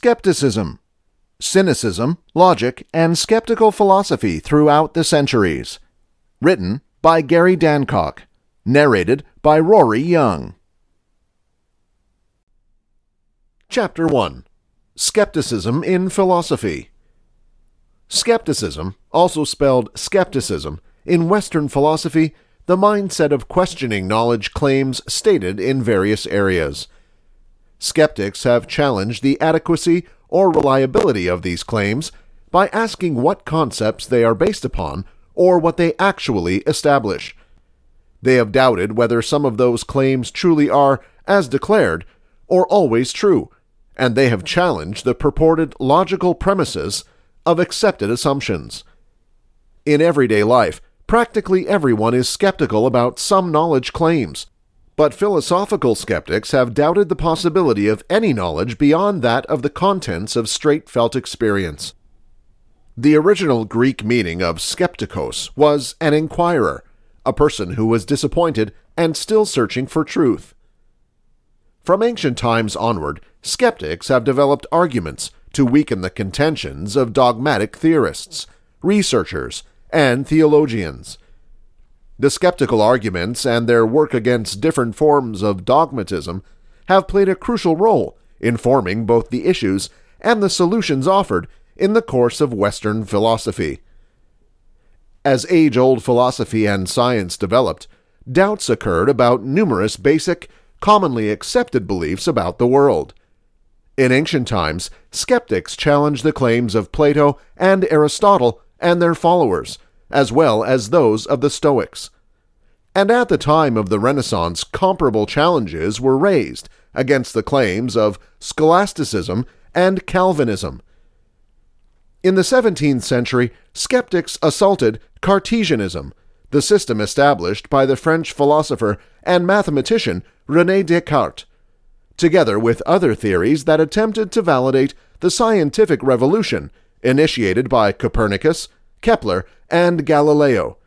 Skepticism, Cynicism, Logic, and Skeptical Philosophy Throughout the Centuries. Written by Gary Dancock. Narrated by Rory Young. Chapter 1. Skepticism in Philosophy. Skepticism, also spelled skepticism, in Western philosophy, the mindset of questioning knowledge claims stated in various areas. Skeptics have challenged the adequacy or reliability of these claims by asking what concepts they are based upon or what they actually establish. They have doubted whether some of those claims truly are, as declared, or always true, and they have challenged the purported logical premises of accepted assumptions. In everyday life, practically everyone is skeptical about some knowledge claims, but philosophical skeptics have doubted the possibility of any knowledge beyond that of the contents of straight felt experience. The original Greek meaning of skeptikos was an inquirer, a person who was disappointed and still searching for truth. From ancient times onward, skeptics have developed arguments to weaken the contentions of dogmatic theorists, researchers, and theologians. The skeptical arguments and their work against different forms of dogmatism have played a crucial role in forming both the issues and the solutions offered in the course of Western philosophy. As age-old philosophy and science developed, doubts occurred about numerous basic, commonly accepted beliefs about the world. In ancient times, skeptics challenged the claims of Plato and Aristotle and their followers, as well as those of the Stoics. And at the time of the Renaissance, comparable challenges were raised against the claims of scholasticism and Calvinism. In the 17th century, skeptics assaulted Cartesianism, the system established by the French philosopher and mathematician René Descartes, together with other theories that attempted to validate the scientific revolution initiated by Copernicus, Kepler, and Galileo.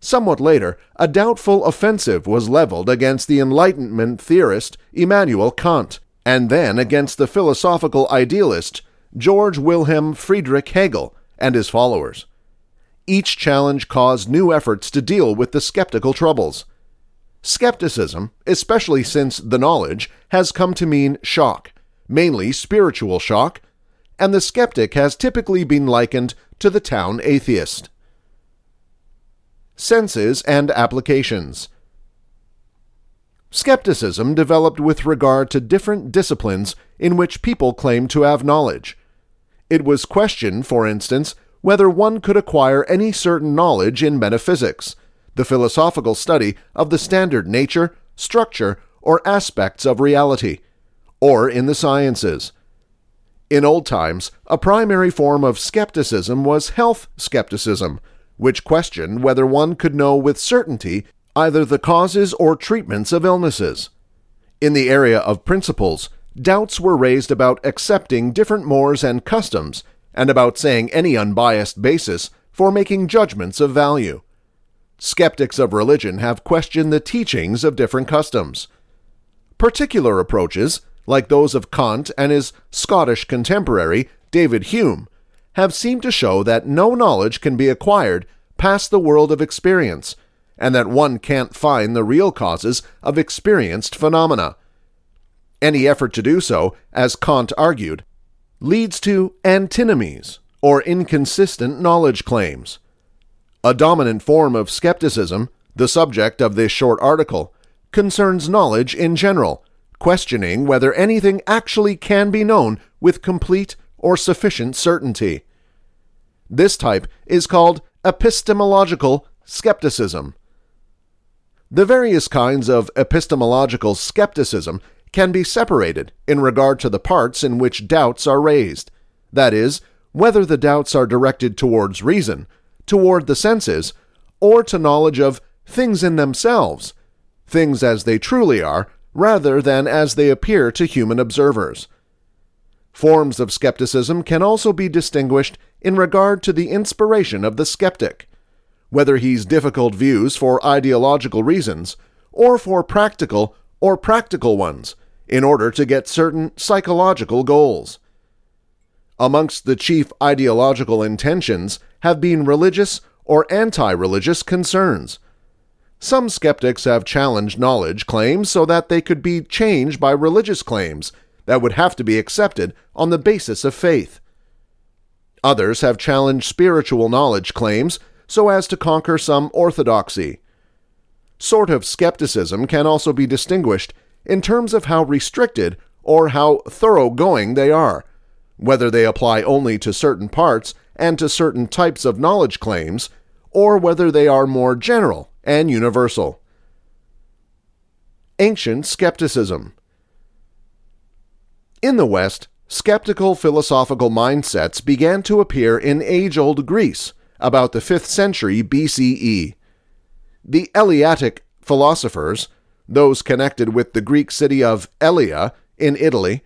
Somewhat later, a doubtful offensive was leveled against the Enlightenment theorist Immanuel Kant, and then against the philosophical idealist Georg Wilhelm Friedrich Hegel and his followers. Each challenge caused new efforts to deal with the skeptical troubles. Skepticism, especially since the knowledge, has come to mean shock, mainly spiritual shock, and the skeptic has typically been likened to the town atheist. Senses and applications. Skepticism developed with regard to different disciplines in which people claim to have knowledge. It was questioned, for instance, whether one could acquire any certain knowledge in metaphysics, the philosophical study of the standard nature, structure, or aspects of reality, or in the sciences. In old times, a primary form of skepticism was health skepticism, which questioned whether one could know with certainty either the causes or treatments of illnesses. In the area of principles, doubts were raised about accepting different mores and customs, and about saying any unbiased basis for making judgments of value. Skeptics of religion have questioned the teachings of different customs. Particular approaches, like those of Kant and his Scottish contemporary, David Hume, have seemed to show that no knowledge can be acquired past the world of experience, and that one can't find the real causes of experienced phenomena. Any effort to do so, as Kant argued, leads to antinomies, or inconsistent knowledge claims. A dominant form of skepticism, the subject of this short article, concerns knowledge in general, questioning whether anything actually can be known with complete or sufficient certainty. This type is called epistemological skepticism. The various kinds of epistemological skepticism can be separated in regard to the parts in which doubts are raised, that is, whether the doubts are directed towards reason, toward the senses, or to knowledge of things in themselves, things as they truly are, rather than as they appear to human observers. Forms of skepticism can also be distinguished in regard to the inspiration of the skeptic, whether he's difficult views for ideological reasons, or for practical ones, in order to get certain psychological goals. Amongst the chief ideological intentions have been religious or anti-religious concerns. Some skeptics have challenged knowledge claims so that they could be changed by religious claims that would have to be accepted on the basis of faith. Others have challenged spiritual knowledge claims so as to conquer some orthodoxy. Sort of skepticism can also be distinguished in terms of how restricted or how thoroughgoing they are, whether they apply only to certain parts and to certain types of knowledge claims, or whether they are more general and universal. Ancient skepticism. In the West, skeptical philosophical mindsets began to appear in age-old Greece about the 5th century BCE. The Eleatic philosophers, those connected with the Greek city of Elea in Italy,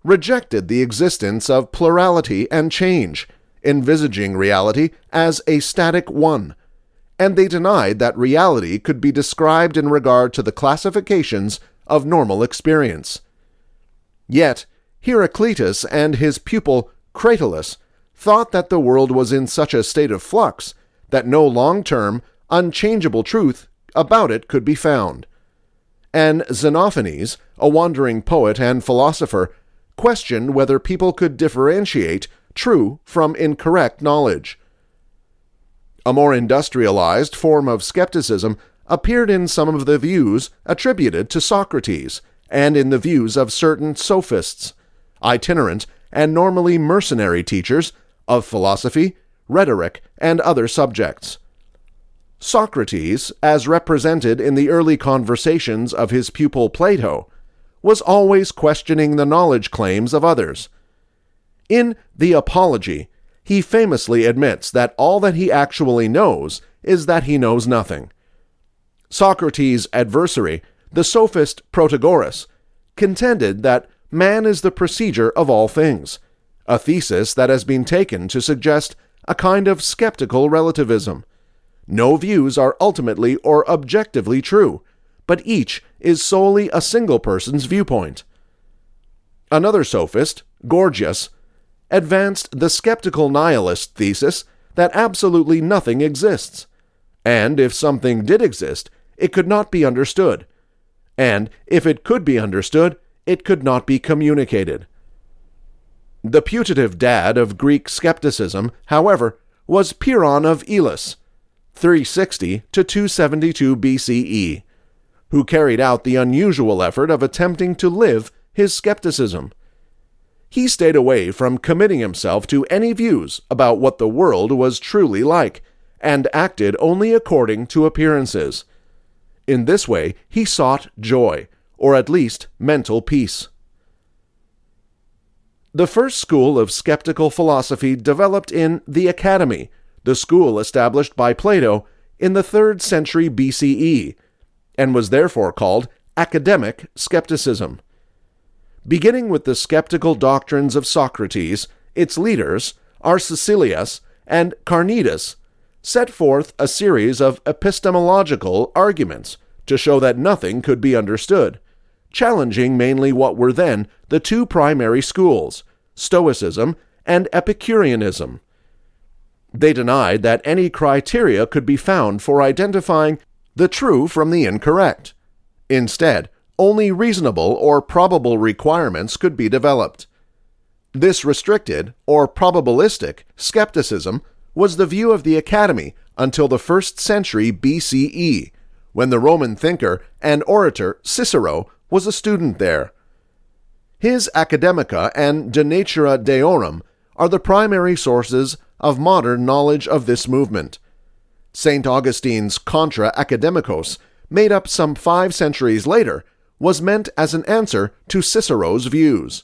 rejected the existence of plurality and change, envisaging reality as a static one, and they denied that reality could be described in regard to the classifications of normal experience. Yet, Heraclitus and his pupil Cratylus thought that the world was in such a state of flux that no long-term, unchangeable truth about it could be found. And Xenophanes, a wandering poet and philosopher, questioned whether people could differentiate true from incorrect knowledge. A more industrialized form of skepticism appeared in some of the views attributed to Socrates and in the views of certain sophists, itinerant and normally mercenary teachers of philosophy, rhetoric, and other subjects. Socrates, as represented in the early conversations of his pupil Plato, was always questioning the knowledge claims of others. In The Apology, he famously admits that all that he actually knows is that he knows nothing. Socrates' adversary, the sophist Protagoras, contended that man is the procedure of all things, a thesis that has been taken to suggest a kind of skeptical relativism. No views are ultimately or objectively true, but each is solely a single person's viewpoint. Another sophist, Gorgias, advanced the skeptical nihilist thesis that absolutely nothing exists, and if something did exist, it could not be understood, and if it could be understood, it could not be communicated. The putative dad of Greek skepticism, however, was Pyrrhon of Elis, 360 to 272 BCE, who carried out the unusual effort of attempting to live his skepticism. He stayed away from committing himself to any views about what the world was truly like, and acted only according to appearances. In this way, he sought joy, or at least mental peace. The first school of skeptical philosophy developed in the Academy, the school established by Plato in the 3rd century BCE, and was therefore called academic skepticism. Beginning with the skeptical doctrines of Socrates, its leaders, Arcesilaus and Carneades, set forth a series of epistemological arguments to show that nothing could be understood, challenging mainly what were then the two primary schools, Stoicism and Epicureanism. They denied that any criteria could be found for identifying the true from the incorrect. Instead, only reasonable or probable requirements could be developed. This restricted, or probabilistic, skepticism was the view of the Academy until the 1st century BCE, when the Roman thinker and orator Cicero was a student there. His Academica and De Natura Deorum are the primary sources of modern knowledge of this movement. St. Augustine's Contra Academicos, made up some 5 centuries later, was meant as an answer to Cicero's views.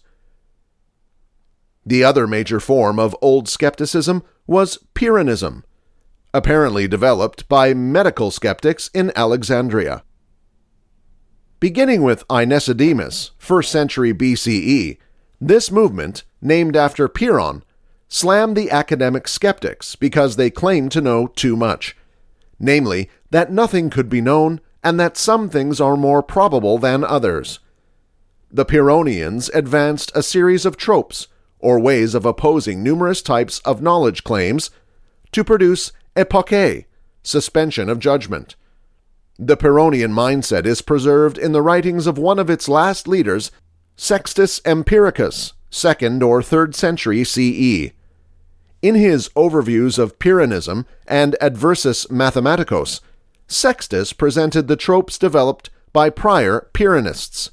The other major form of old skepticism was Pyrrhonism, apparently developed by medical skeptics in Alexandria. Beginning with Aeneasidemus, 1st century BCE, this movement, named after Pyrrhon, slammed the academic skeptics because they claimed to know too much, namely, that nothing could be known and that some things are more probable than others. The Pyrrhonians advanced a series of tropes, or ways of opposing numerous types of knowledge claims, to produce epoché, suspension of judgment. The Pyrrhonian mindset is preserved in the writings of one of its last leaders, Sextus Empiricus, 2nd or 3rd century CE. In his overviews of Pyrrhonism and Adversus Mathematicos, Sextus presented the tropes developed by prior Pyrrhonists.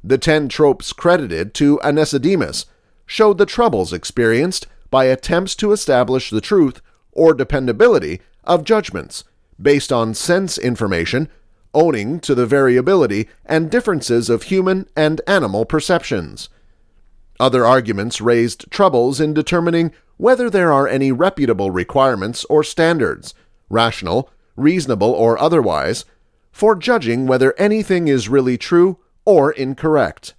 The 10 tropes credited to Anicedemus showed the troubles experienced by attempts to establish the truth or dependability of judgments based on sense information owing to the variability and differences of human and animal perceptions. Other arguments raised troubles in determining whether there are any reputable requirements or standards, rational, reasonable, or otherwise, for judging whether anything is really true or incorrect.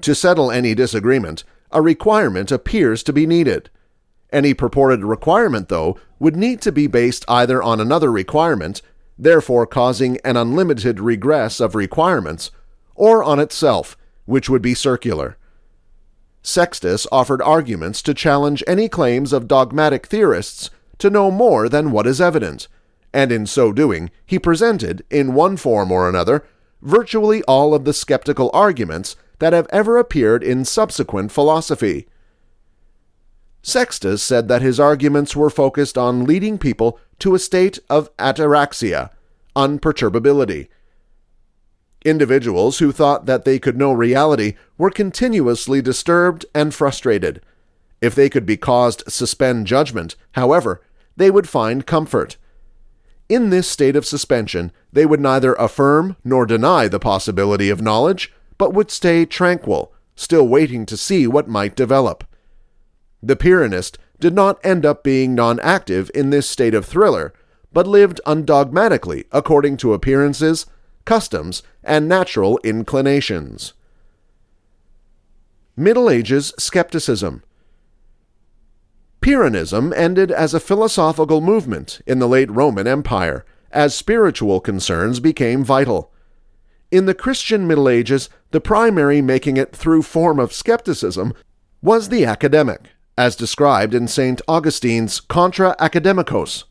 To settle any disagreement, a requirement appears to be needed. Any purported requirement, though, would need to be based either on another requirement, therefore causing an unlimited regress of requirements, or on itself, which would be circular. Sextus offered arguments to challenge any claims of dogmatic theorists to know more than what is evident, and in so doing he presented, in one form or another, virtually all of the skeptical arguments that have ever appeared in subsequent philosophy. Sextus said that his arguments were focused on leading people to a state of ataraxia, unperturbability. Individuals who thought that they could know reality were continuously disturbed and frustrated. If they could be caused suspend judgment, however, they would find comfort. In this state of suspension, they would neither affirm nor deny the possibility of knowledge, but would stay tranquil, still waiting to see what might develop. The Pyrrhonist did not end up being non-active in this state of thriller, but lived undogmatically according to appearances, customs, and natural inclinations. Middle Ages skepticism. Pyrrhonism ended as a philosophical movement in the late Roman Empire, as spiritual concerns became vital. In the Christian Middle Ages, the primary making it through form of skepticism was the academic, as described in St. Augustine's Contra Academicos.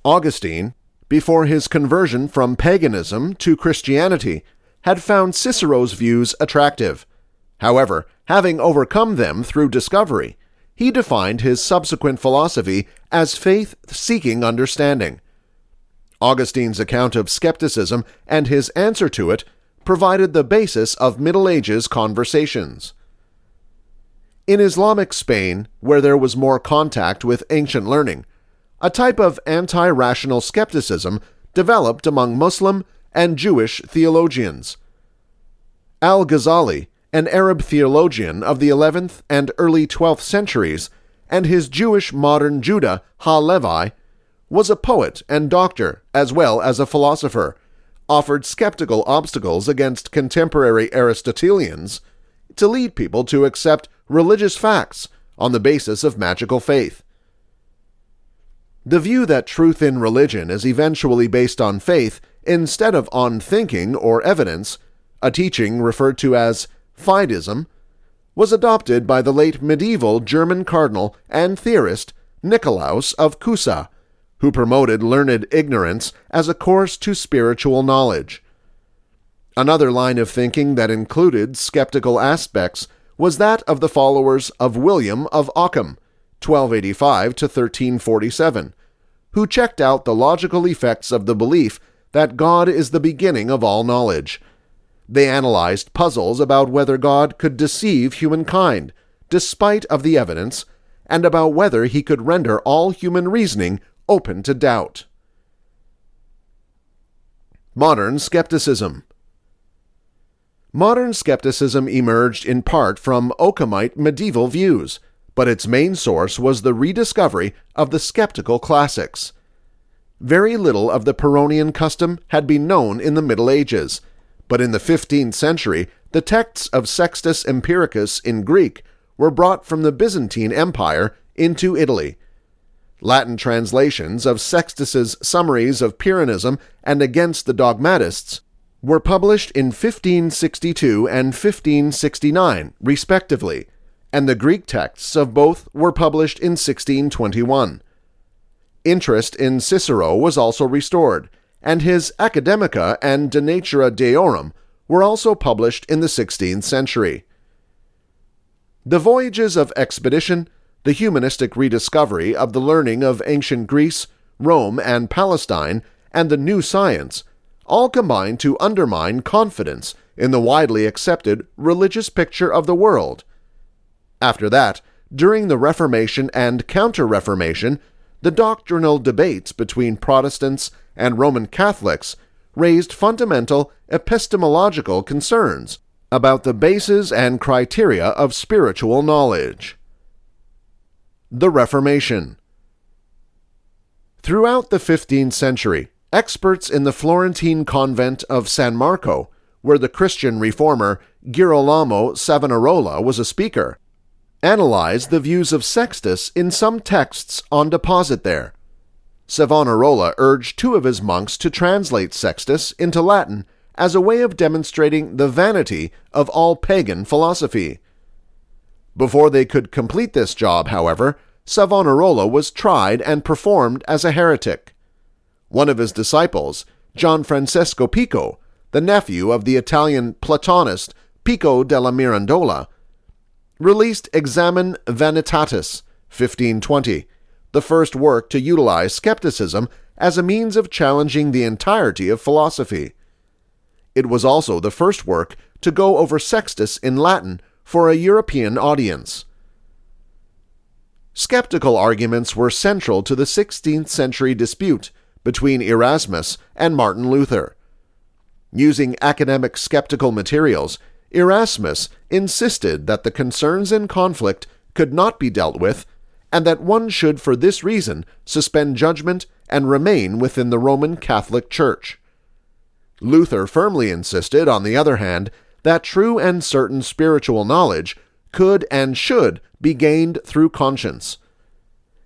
Augustine, before his conversion from paganism to Christianity, had found Cicero's views attractive. However, having overcome them through discovery, he defined his subsequent philosophy as faith-seeking understanding. Augustine's account of skepticism and his answer to it provided the basis of Middle Ages conversations. In Islamic Spain, where there was more contact with ancient learning, a type of anti-rational skepticism developed among Muslim and Jewish theologians. Al-Ghazali, an Arab theologian of the 11th and early 12th centuries, and his Jewish modern Judah Ha-Levi, was a poet and doctor as well as a philosopher, offered skeptical obstacles against contemporary Aristotelians to lead people to accept religious facts on the basis of magical faith. The view that truth in religion is eventually based on faith instead of on thinking or evidence, a teaching referred to as fideism, was adopted by the late medieval German cardinal and theorist Nicolaus of Cusa, who promoted learned ignorance as a course to spiritual knowledge. Another line of thinking that included skeptical aspects was that of the followers of William of Ockham, 1285 to 1347, who checked out the logical effects of the belief that God is the beginning of all knowledge. They analyzed puzzles about whether God could deceive humankind, despite of the evidence, and about whether he could render all human reasoning open to doubt. Modern skepticism. Modern skepticism emerged in part from Ockhamite medieval views, but its main source was the rediscovery of the skeptical classics. Very little of the Pyrrhonian custom had been known in the Middle Ages, but in the 15th century the texts of Sextus Empiricus in Greek were brought from the Byzantine Empire into Italy. Latin translations of Sextus's summaries of Pyrrhonism and Against the Dogmatists were published in 1562 and 1569, respectively, and the Greek texts of both were published in 1621. Interest in Cicero was also restored, and his Academica and De Natura Deorum were also published in the 16th century. The voyages of expedition, the humanistic rediscovery of the learning of ancient Greece, Rome, and Palestine, and the new science all combined to undermine confidence in the widely accepted religious picture of the world. After that, during the Reformation and Counter-Reformation, the doctrinal debates between Protestants and Roman Catholics raised fundamental epistemological concerns about the bases and criteria of spiritual knowledge. The Reformation. Throughout the 15th century, experts in the Florentine convent of San Marco, where the Christian reformer Girolamo Savonarola was a speaker, analyzed the views of Sextus in some texts on deposit there. Savonarola urged two of his monks to translate Sextus into Latin as a way of demonstrating the vanity of all pagan philosophy. Before they could complete this job, however, Savonarola was tried and performed as a heretic. One of his disciples, Gianfrancesco Pico, the nephew of the Italian Platonist Pico della Mirandola, released Examen Vanitatis, 1520, the first work to utilize skepticism as a means of challenging the entirety of philosophy. It was also the first work to go over Sextus in Latin for a European audience. Skeptical arguments were central to the 16th century dispute between Erasmus and Martin Luther. Using academic skeptical materials, Erasmus insisted that the concerns in conflict could not be dealt with, and that one should for this reason suspend judgment and remain within the Roman Catholic Church. Luther firmly insisted, on the other hand, that true and certain spiritual knowledge could and should be gained through conscience.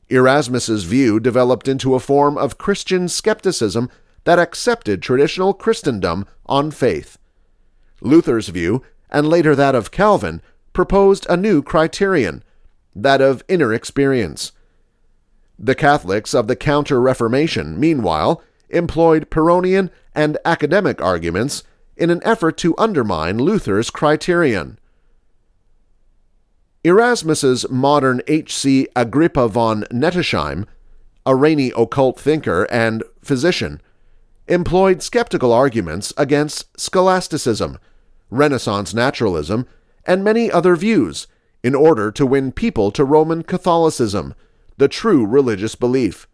Erasmus's view developed into a form of Christian skepticism that accepted traditional Christendom on faith. Luther's view, and later that of Calvin, proposed a new criterion, that of inner experience. The Catholics of the Counter-Reformation, meanwhile, employed Pyrrhonian and academic arguments in an effort to undermine Luther's criterion. Erasmus's modern H.C. Agrippa von Nettesheim, a rainy occult thinker and physician, employed skeptical arguments against scholasticism, Renaissance naturalism, and many other views in order to win people to Roman Catholicism, the true religious belief.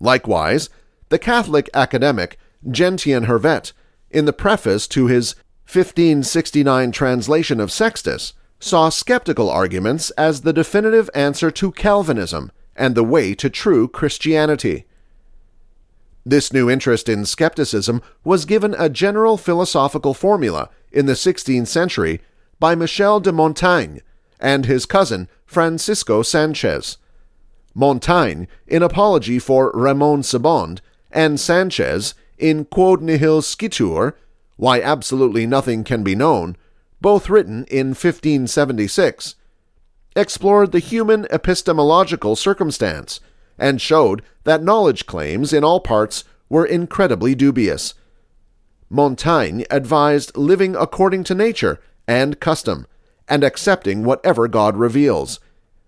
Likewise, the Catholic academic Gentian Hervet, in the preface to his 1569 translation of Sextus, saw skeptical arguments as the definitive answer to Calvinism and the way to true Christianity. This new interest in skepticism was given a general philosophical formula in the 16th century by Michel de Montaigne and his cousin Francisco Sanchez. Montaigne in Apology for Ramon Sebond, and Sanchez in Quod Nihil Scitur, Why Absolutely Nothing Can Be Known, both written in 1576, explored the human epistemological circumstance and showed that knowledge claims in all parts were incredibly dubious. Montaigne advised living according to nature and custom, and accepting whatever God reveals,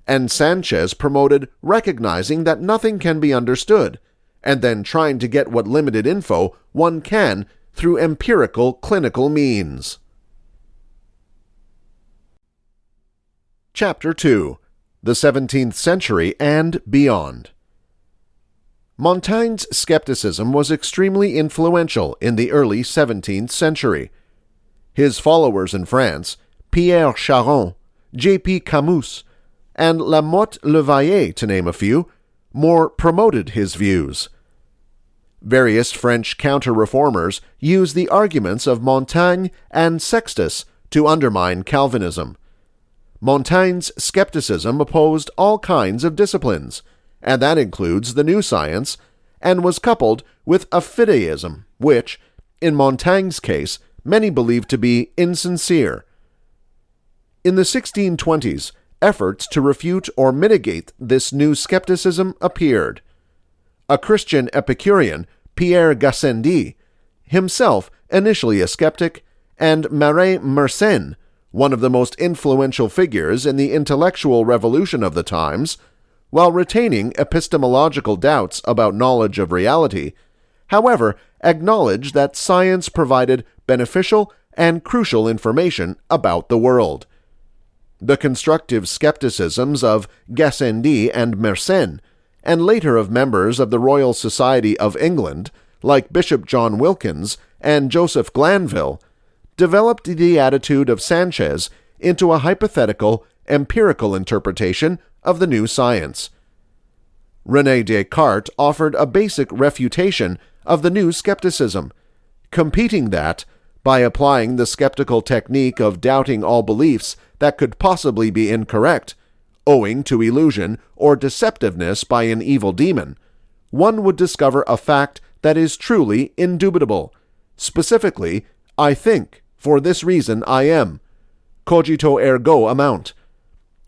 and Sanchez promoted recognizing that nothing can be understood, and then trying to get what limited info one can through empirical clinical means. Chapter 2. The 17th Century and Beyond. Montaigne's skepticism was extremely influential in the early 17th century. His followers in France, Pierre Charon, J.P. Camus, and La Motte Levaillet, to name a few, more promoted his views. Various French counter-reformers used the arguments of Montaigne and Sextus to undermine Calvinism. Montaigne's skepticism opposed all kinds of disciplines, and that includes the new science, and was coupled with a fideism, which, in Montaigne's case, many believed to be insincere. In the 1620s, efforts to refute or mitigate this new skepticism appeared. A Christian Epicurean, Pierre Gassendi, himself initially a skeptic, and Marais Mersenne, one of the most influential figures in the intellectual revolution of the times, while retaining epistemological doubts about knowledge of reality, however, acknowledged that science provided beneficial and crucial information about the world. The constructive skepticisms of Gassendi and Mersenne, and later of members of the Royal Society of England, like Bishop John Wilkins and Joseph Glanville, developed the attitude of Sanchez into a hypothetical, empirical interpretation of the new science. René Descartes offered a basic refutation of the new skepticism, competing that, by applying the skeptical technique of doubting all beliefs that could possibly be incorrect, owing to illusion or deceptiveness by an evil demon, one would discover a fact that is truly indubitable. Specifically, I think, for this reason I am, cogito ergo amount,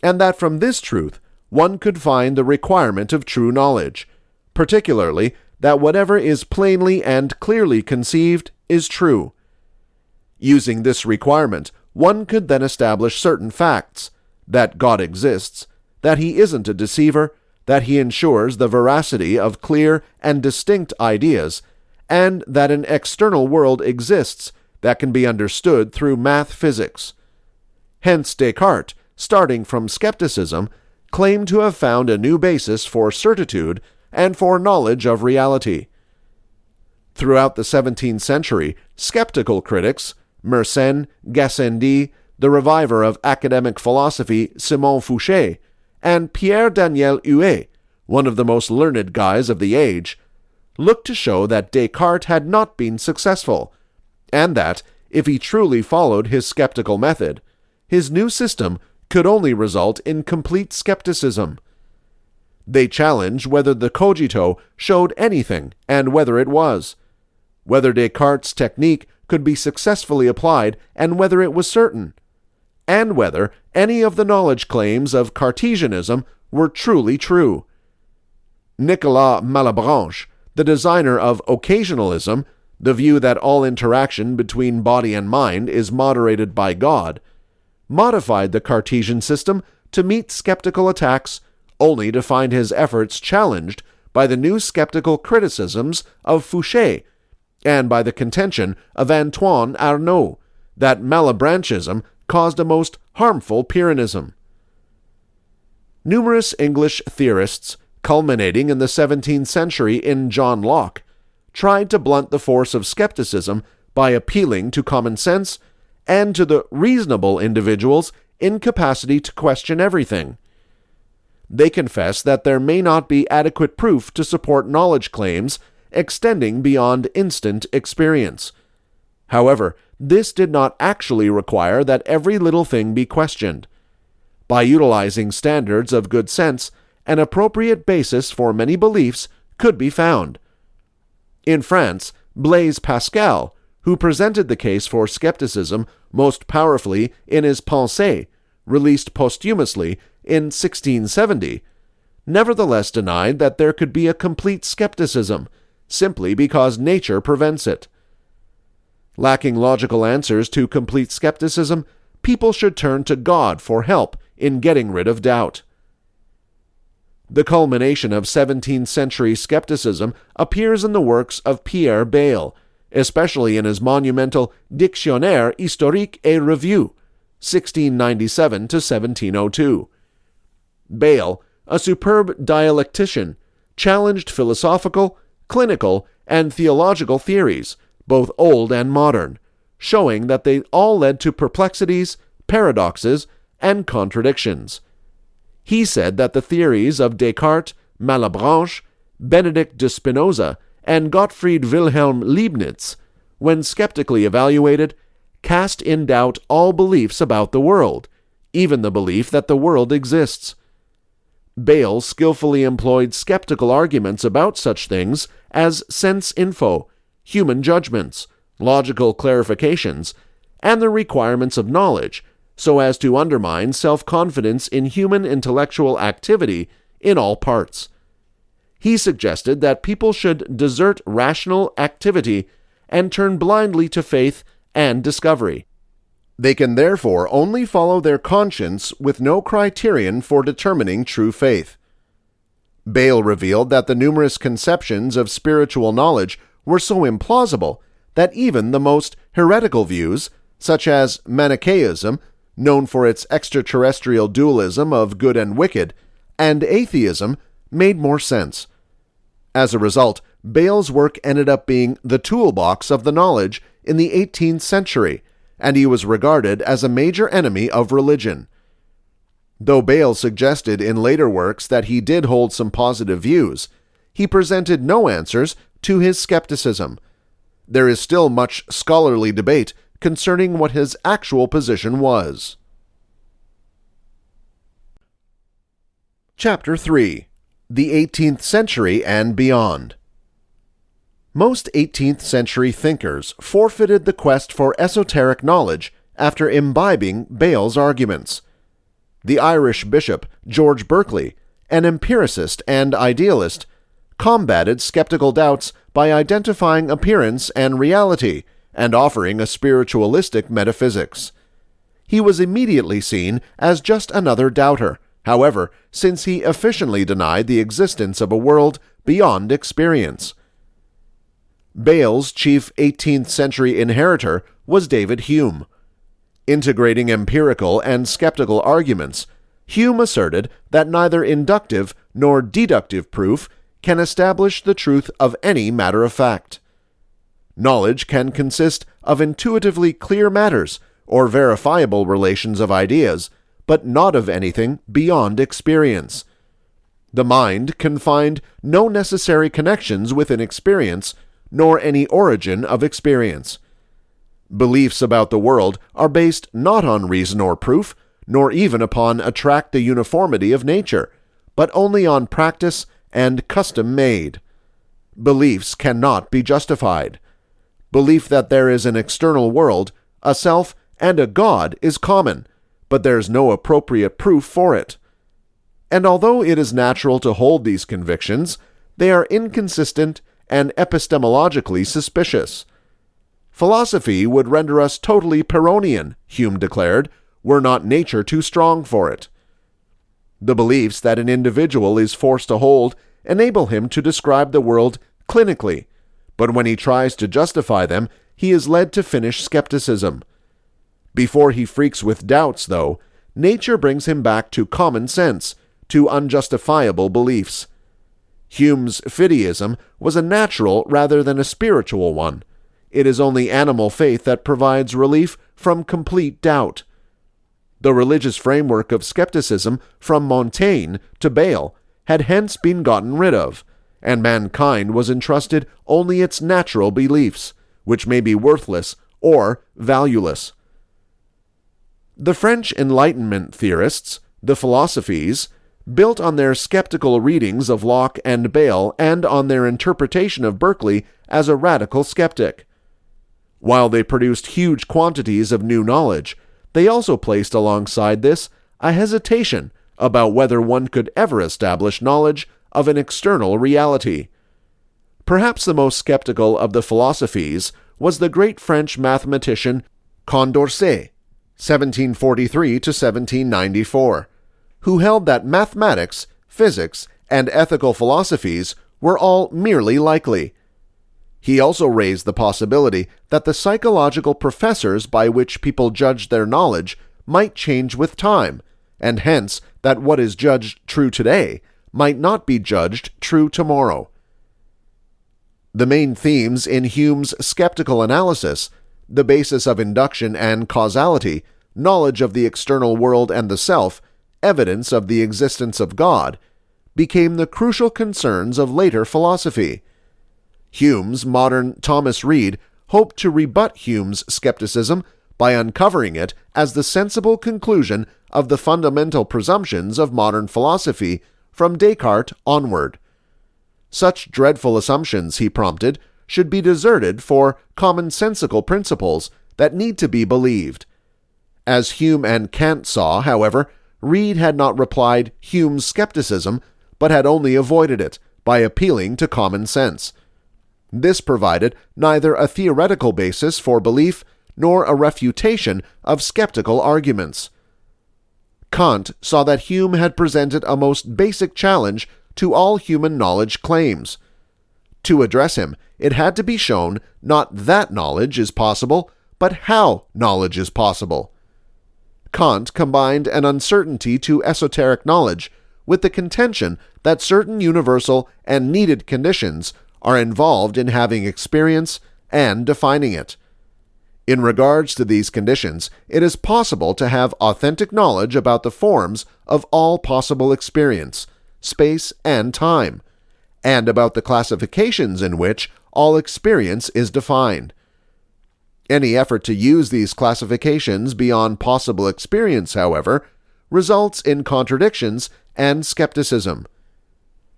and that from this truth one could find the requirement of true knowledge, particularly that whatever is plainly and clearly conceived is true. Using this requirement, one could then establish certain facts, that God exists, that he isn't a deceiver, that he ensures the veracity of clear and distinct ideas, and that an external world exists that can be understood through math physics. Hence Descartes, starting from skepticism, claimed to have found a new basis for certitude and for knowledge of reality. Throughout the 17th century, skeptical critics, Mersenne, Gassendi, the reviver of academic philosophy Simon Fouché, and Pierre-Daniel Huet, one of the most learned guys of the age, looked to show that Descartes had not been successful, and that, if he truly followed his skeptical method, his new system could only result in complete skepticism. They challenged whether the cogito showed anything and whether it was, whether Descartes' technique could be successfully applied and whether it was certain, and whether any of the knowledge claims of Cartesianism were truly true. Nicolas Malebranche, the designer of occasionalism, the view that all interaction between body and mind is moderated by God, modified the Cartesian system to meet skeptical attacks, only to find his efforts challenged by the new skeptical criticisms of Fouché and by the contention of Antoine Arnauld that Malebrancheism caused a most harmful Pyrrhonism. Numerous English theorists, culminating in the 17th century in John Locke, tried to blunt the force of skepticism by appealing to common sense and to the reasonable individual's incapacity to question everything. They confess that there may not be adequate proof to support knowledge claims extending beyond instant experience. However, this did not actually require that every little thing be questioned. By utilizing standards of good sense, an appropriate basis for many beliefs could be found. In France, Blaise Pascal, who presented the case for skepticism most powerfully in his Pensées, released posthumously in 1670, nevertheless denied that there could be a complete skepticism, simply because nature prevents it. Lacking logical answers to complete skepticism, people should turn to God for help in getting rid of doubt. The culmination of 17th century skepticism appears in the works of Pierre Bayle, especially in his monumental Dictionnaire historique et revue, 1697 to 1702. Bayle, a superb dialectician, challenged philosophical, clinical, and theological theories, both old and modern, showing that they all led to perplexities, paradoxes, and contradictions. He said that the theories of Descartes, Malebranche, Benedict de Spinoza, and Gottfried Wilhelm Leibniz, when skeptically evaluated, cast in doubt all beliefs about the world, even the belief that the world exists. Bayle skillfully employed skeptical arguments about such things as sense info, human judgments, logical clarifications, and the requirements of knowledge, so as to undermine self-confidence in human intellectual activity in all parts. He suggested that people should desert rational activity and turn blindly to faith and discovery. They can therefore only follow their conscience with no criterion for determining true faith. Bayle revealed that the numerous conceptions of spiritual knowledge were so implausible that even the most heretical views, such as Manichaeism, known for its extraterrestrial dualism of good and wicked, and atheism, made more sense. As a result, Bayle's work ended up being the toolbox of the knowledge in the 18th century, and he was regarded as a major enemy of religion. Though Bayle suggested in later works that he did hold some positive views, he presented no answers to his skepticism. There is still much scholarly debate concerning what his actual position was. Chapter 3. The 18th Century and Beyond. Most 18th century thinkers forfeited the quest for esoteric knowledge after imbibing Bayle's arguments. The Irish bishop George Berkeley, an empiricist and idealist, combated skeptical doubts by identifying appearance and reality and offering a spiritualistic metaphysics. He was immediately seen as just another doubter, however, since he efficiently denied the existence of a world beyond experience. Bayle's chief 18th century inheritor was David Hume. Integrating empirical and skeptical arguments, Hume asserted that neither inductive nor deductive proof can establish the truth of any matter of fact. Knowledge can consist of intuitively clear matters or verifiable relations of ideas, but not of anything beyond experience. The mind can find no necessary connections within experience, nor any origin of experience. Beliefs about the world are based not on reason or proof, nor even upon the uniformity of nature, but only on practice and custom made. Beliefs cannot be justified. Belief that there is an external world, a self, and a God is common, but there is no appropriate proof for it. And although it is natural to hold these convictions, they are inconsistent and epistemologically suspicious. Philosophy would render us totally Pyrrhonian, Hume declared, were not nature too strong for it. The beliefs that an individual is forced to hold enable him to describe the world clinically, but when he tries to justify them, he is led to finish skepticism. Before he freaks with doubts, though, nature brings him back to common sense, to unjustifiable beliefs. Hume's fideism was a natural rather than a spiritual one. It is only animal faith that provides relief from complete doubt. The religious framework of skepticism from Montaigne to Bayle had hence been gotten rid of, and mankind was entrusted only its natural beliefs, which may be worthless or valueless. The French Enlightenment theorists, the philosophes, built on their skeptical readings of Locke and Bayle and on their interpretation of Berkeley as a radical skeptic. While they produced huge quantities of new knowledge, they also placed alongside this a hesitation about whether one could ever establish knowledge of an external reality. Perhaps the most skeptical of the philosophes was the great French mathematician Condorcet, 1743 to 1794, who held that mathematics, physics, and ethical philosophies were all merely likely. He also raised the possibility that the psychological professors by which people judged their knowledge might change with time, and hence that what is judged true today might not be judged true tomorrow. The main themes in Hume's skeptical analysis, the basis of induction and causality, knowledge of the external world and the self, evidence of the existence of God, became the crucial concerns of later philosophy. Hume's modern Thomas Reid hoped to rebut Hume's skepticism by uncovering it as the sensible conclusion of the fundamental presumptions of modern philosophy from Descartes onward. Such dreadful assumptions, he prompted, should be deserted for commonsensical principles that need to be believed. As Hume and Kant saw, however, Reid had not replied Hume's skepticism, but had only avoided it by appealing to common sense. This provided neither a theoretical basis for belief nor a refutation of skeptical arguments. Kant saw that Hume had presented a most basic challenge to all human knowledge claims. To address him, it had to be shown not that knowledge is possible, but how knowledge is possible. Kant combined an uncertainty to esoteric knowledge with the contention that certain universal and needed conditions are involved in having experience and defining it. In regards to these conditions, it is possible to have authentic knowledge about the forms of all possible experience, space and time, and about the classifications in which all experience is defined. Any effort to use these classifications beyond possible experience, however, results in contradictions and skepticism.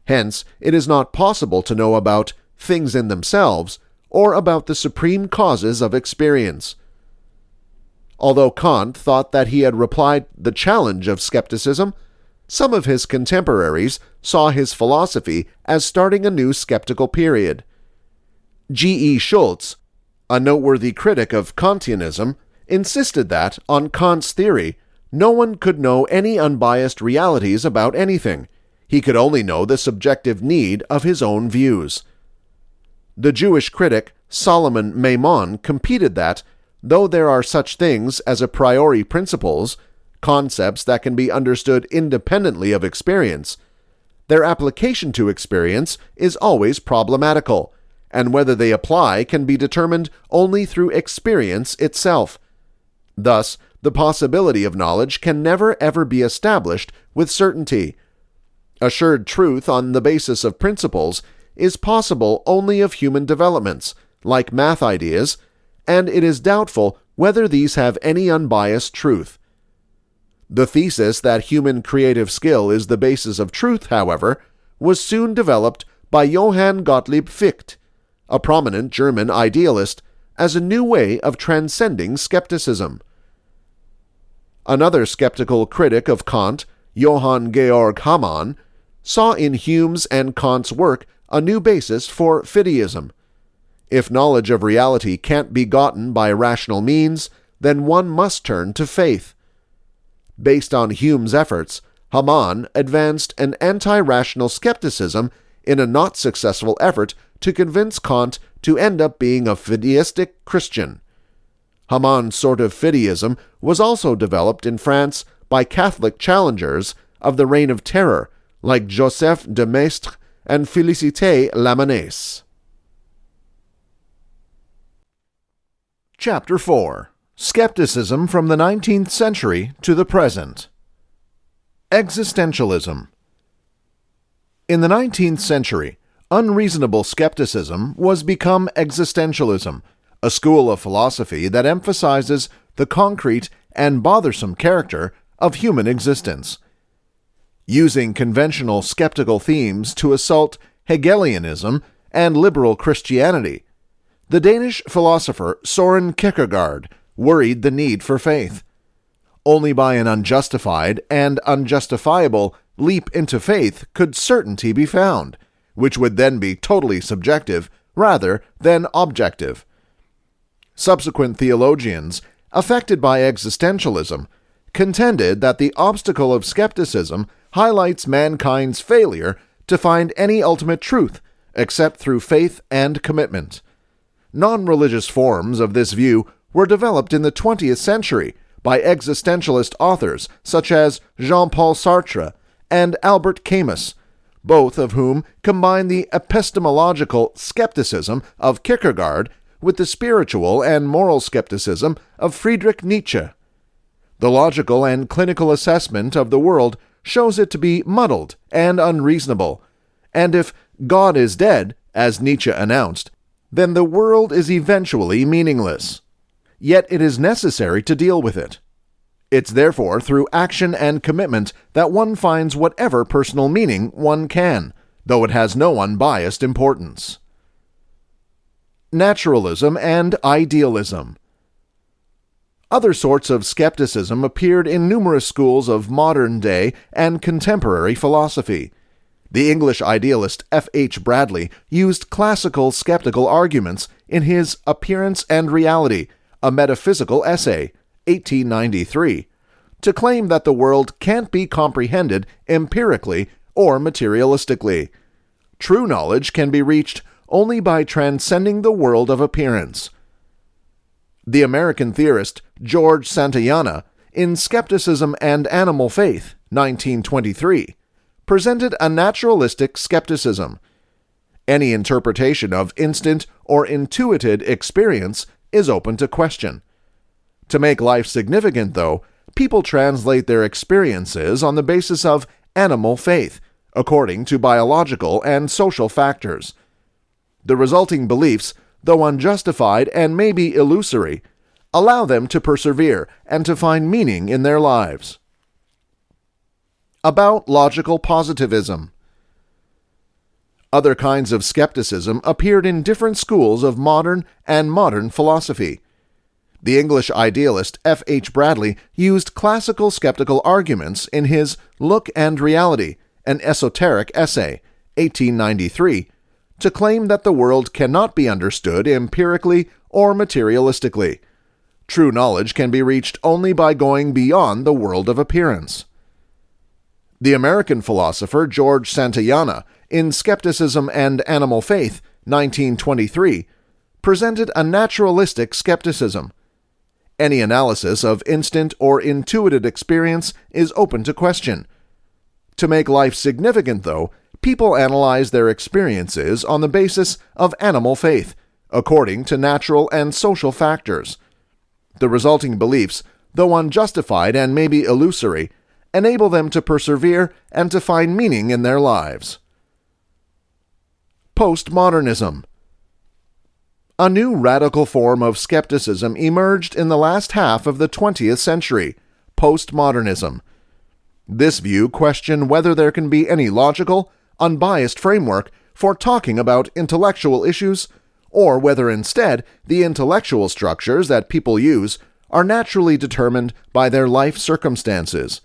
Hence, it is not possible to know about things in themselves or about the supreme causes of experience. Although Kant thought that he had replied the challenge of skepticism, some of his contemporaries saw his philosophy as starting a new skeptical period. G.E. Schultz, a noteworthy critic of Kantianism, insisted that, on Kant's theory, no one could know any unbiased realities about anything. He could only know the subjective need of his own views. The Jewish critic Solomon Maimon competed that, though there are such things as a priori principles, concepts that can be understood independently of experience, their application to experience is always problematical, and whether they apply can be determined only through experience itself. Thus, the possibility of knowledge can never ever be established with certainty. Assured truth on the basis of principles is possible only of human developments, like math ideas, and it is doubtful whether these have any unbiased truth. The thesis that human creative skill is the basis of truth, however, was soon developed by Johann Gottlieb Fichte, a prominent German idealist, as a new way of transcending skepticism. Another skeptical critic of Kant, Johann Georg Hamann, saw in Hume's and Kant's work a new basis for fideism. If knowledge of reality can't be gotten by rational means, then one must turn to faith. Based on Hume's efforts, Hamann advanced an anti-rational skepticism in a not successful effort to convince Kant to end up being a fideistic Christian. Hamann's sort of fideism was also developed in France by Catholic challengers of the Reign of Terror, like Joseph de Maistre and Félicité Lamennais. Chapter 4. Skepticism from the 19th Century to the Present. Existentialism. In the 19th century, unreasonable skepticism was become existentialism, a school of philosophy that emphasizes the concrete and bothersome character of human existence. Using conventional skeptical themes to assault Hegelianism and liberal Christianity, the Danish philosopher Søren Kierkegaard worried the need for faith. Only by an unjustified and unjustifiable leap into faith could certainty be found, which would then be totally subjective rather than objective. Subsequent theologians, affected by existentialism, contended that the obstacle of skepticism highlights mankind's failure to find any ultimate truth except through faith and commitment. Non-religious forms of this view were developed in the 20th century by existentialist authors such as Jean-Paul Sartre and Albert Camus, both of whom combine the epistemological skepticism of Kierkegaard with the spiritual and moral skepticism of Friedrich Nietzsche. The logical and clinical assessment of the world shows it to be muddled and unreasonable, and if God is dead, as Nietzsche announced, then the world is eventually meaningless. Yet it is necessary to deal with it. It's therefore through action and commitment that one finds whatever personal meaning one can, though it has no unbiased importance. Naturalism and idealism. Other sorts of skepticism appeared in numerous schools of modern-day and contemporary philosophy. The English idealist F.H. Bradley used classical skeptical arguments in his Appearance and Reality, a Metaphysical Essay, 1893, to claim that the world can't be comprehended empirically or materialistically. True knowledge can be reached only by transcending the world of appearance. The American theorist George Santayana, in Skepticism and Animal Faith, 1923, presented a naturalistic skepticism. Any interpretation of instant or intuited experience is open to question. To make life significant, though, people translate their experiences on the basis of animal faith, according to biological and social factors. The resulting beliefs, though unjustified and maybe illusory, allow them to persevere and to find meaning in their lives. About logical positivism. Other kinds of skepticism appeared in different schools of modern and modern philosophy. The English idealist F.H. Bradley used classical skeptical arguments in his Look and Reality, an Esoteric Essay, 1893, to claim that the world cannot be understood empirically or materialistically. True knowledge can be reached only by going beyond the world of appearance. The American philosopher George Santayana, in Skepticism and Animal Faith, 1923, presented a naturalistic skepticism. Any analysis of instant or intuitive experience is open to question. To make life significant, though, people analyze their experiences on the basis of animal faith, according to natural and social factors. The resulting beliefs, though unjustified and maybe illusory, enable them to persevere and to find meaning in their lives. Postmodernism. A new radical form of skepticism emerged in the last half of the 20th century, postmodernism. This view questioned whether there can be any logical, unbiased framework for talking about intellectual issues, or whether instead the intellectual structures that people use are naturally determined by their life circumstances.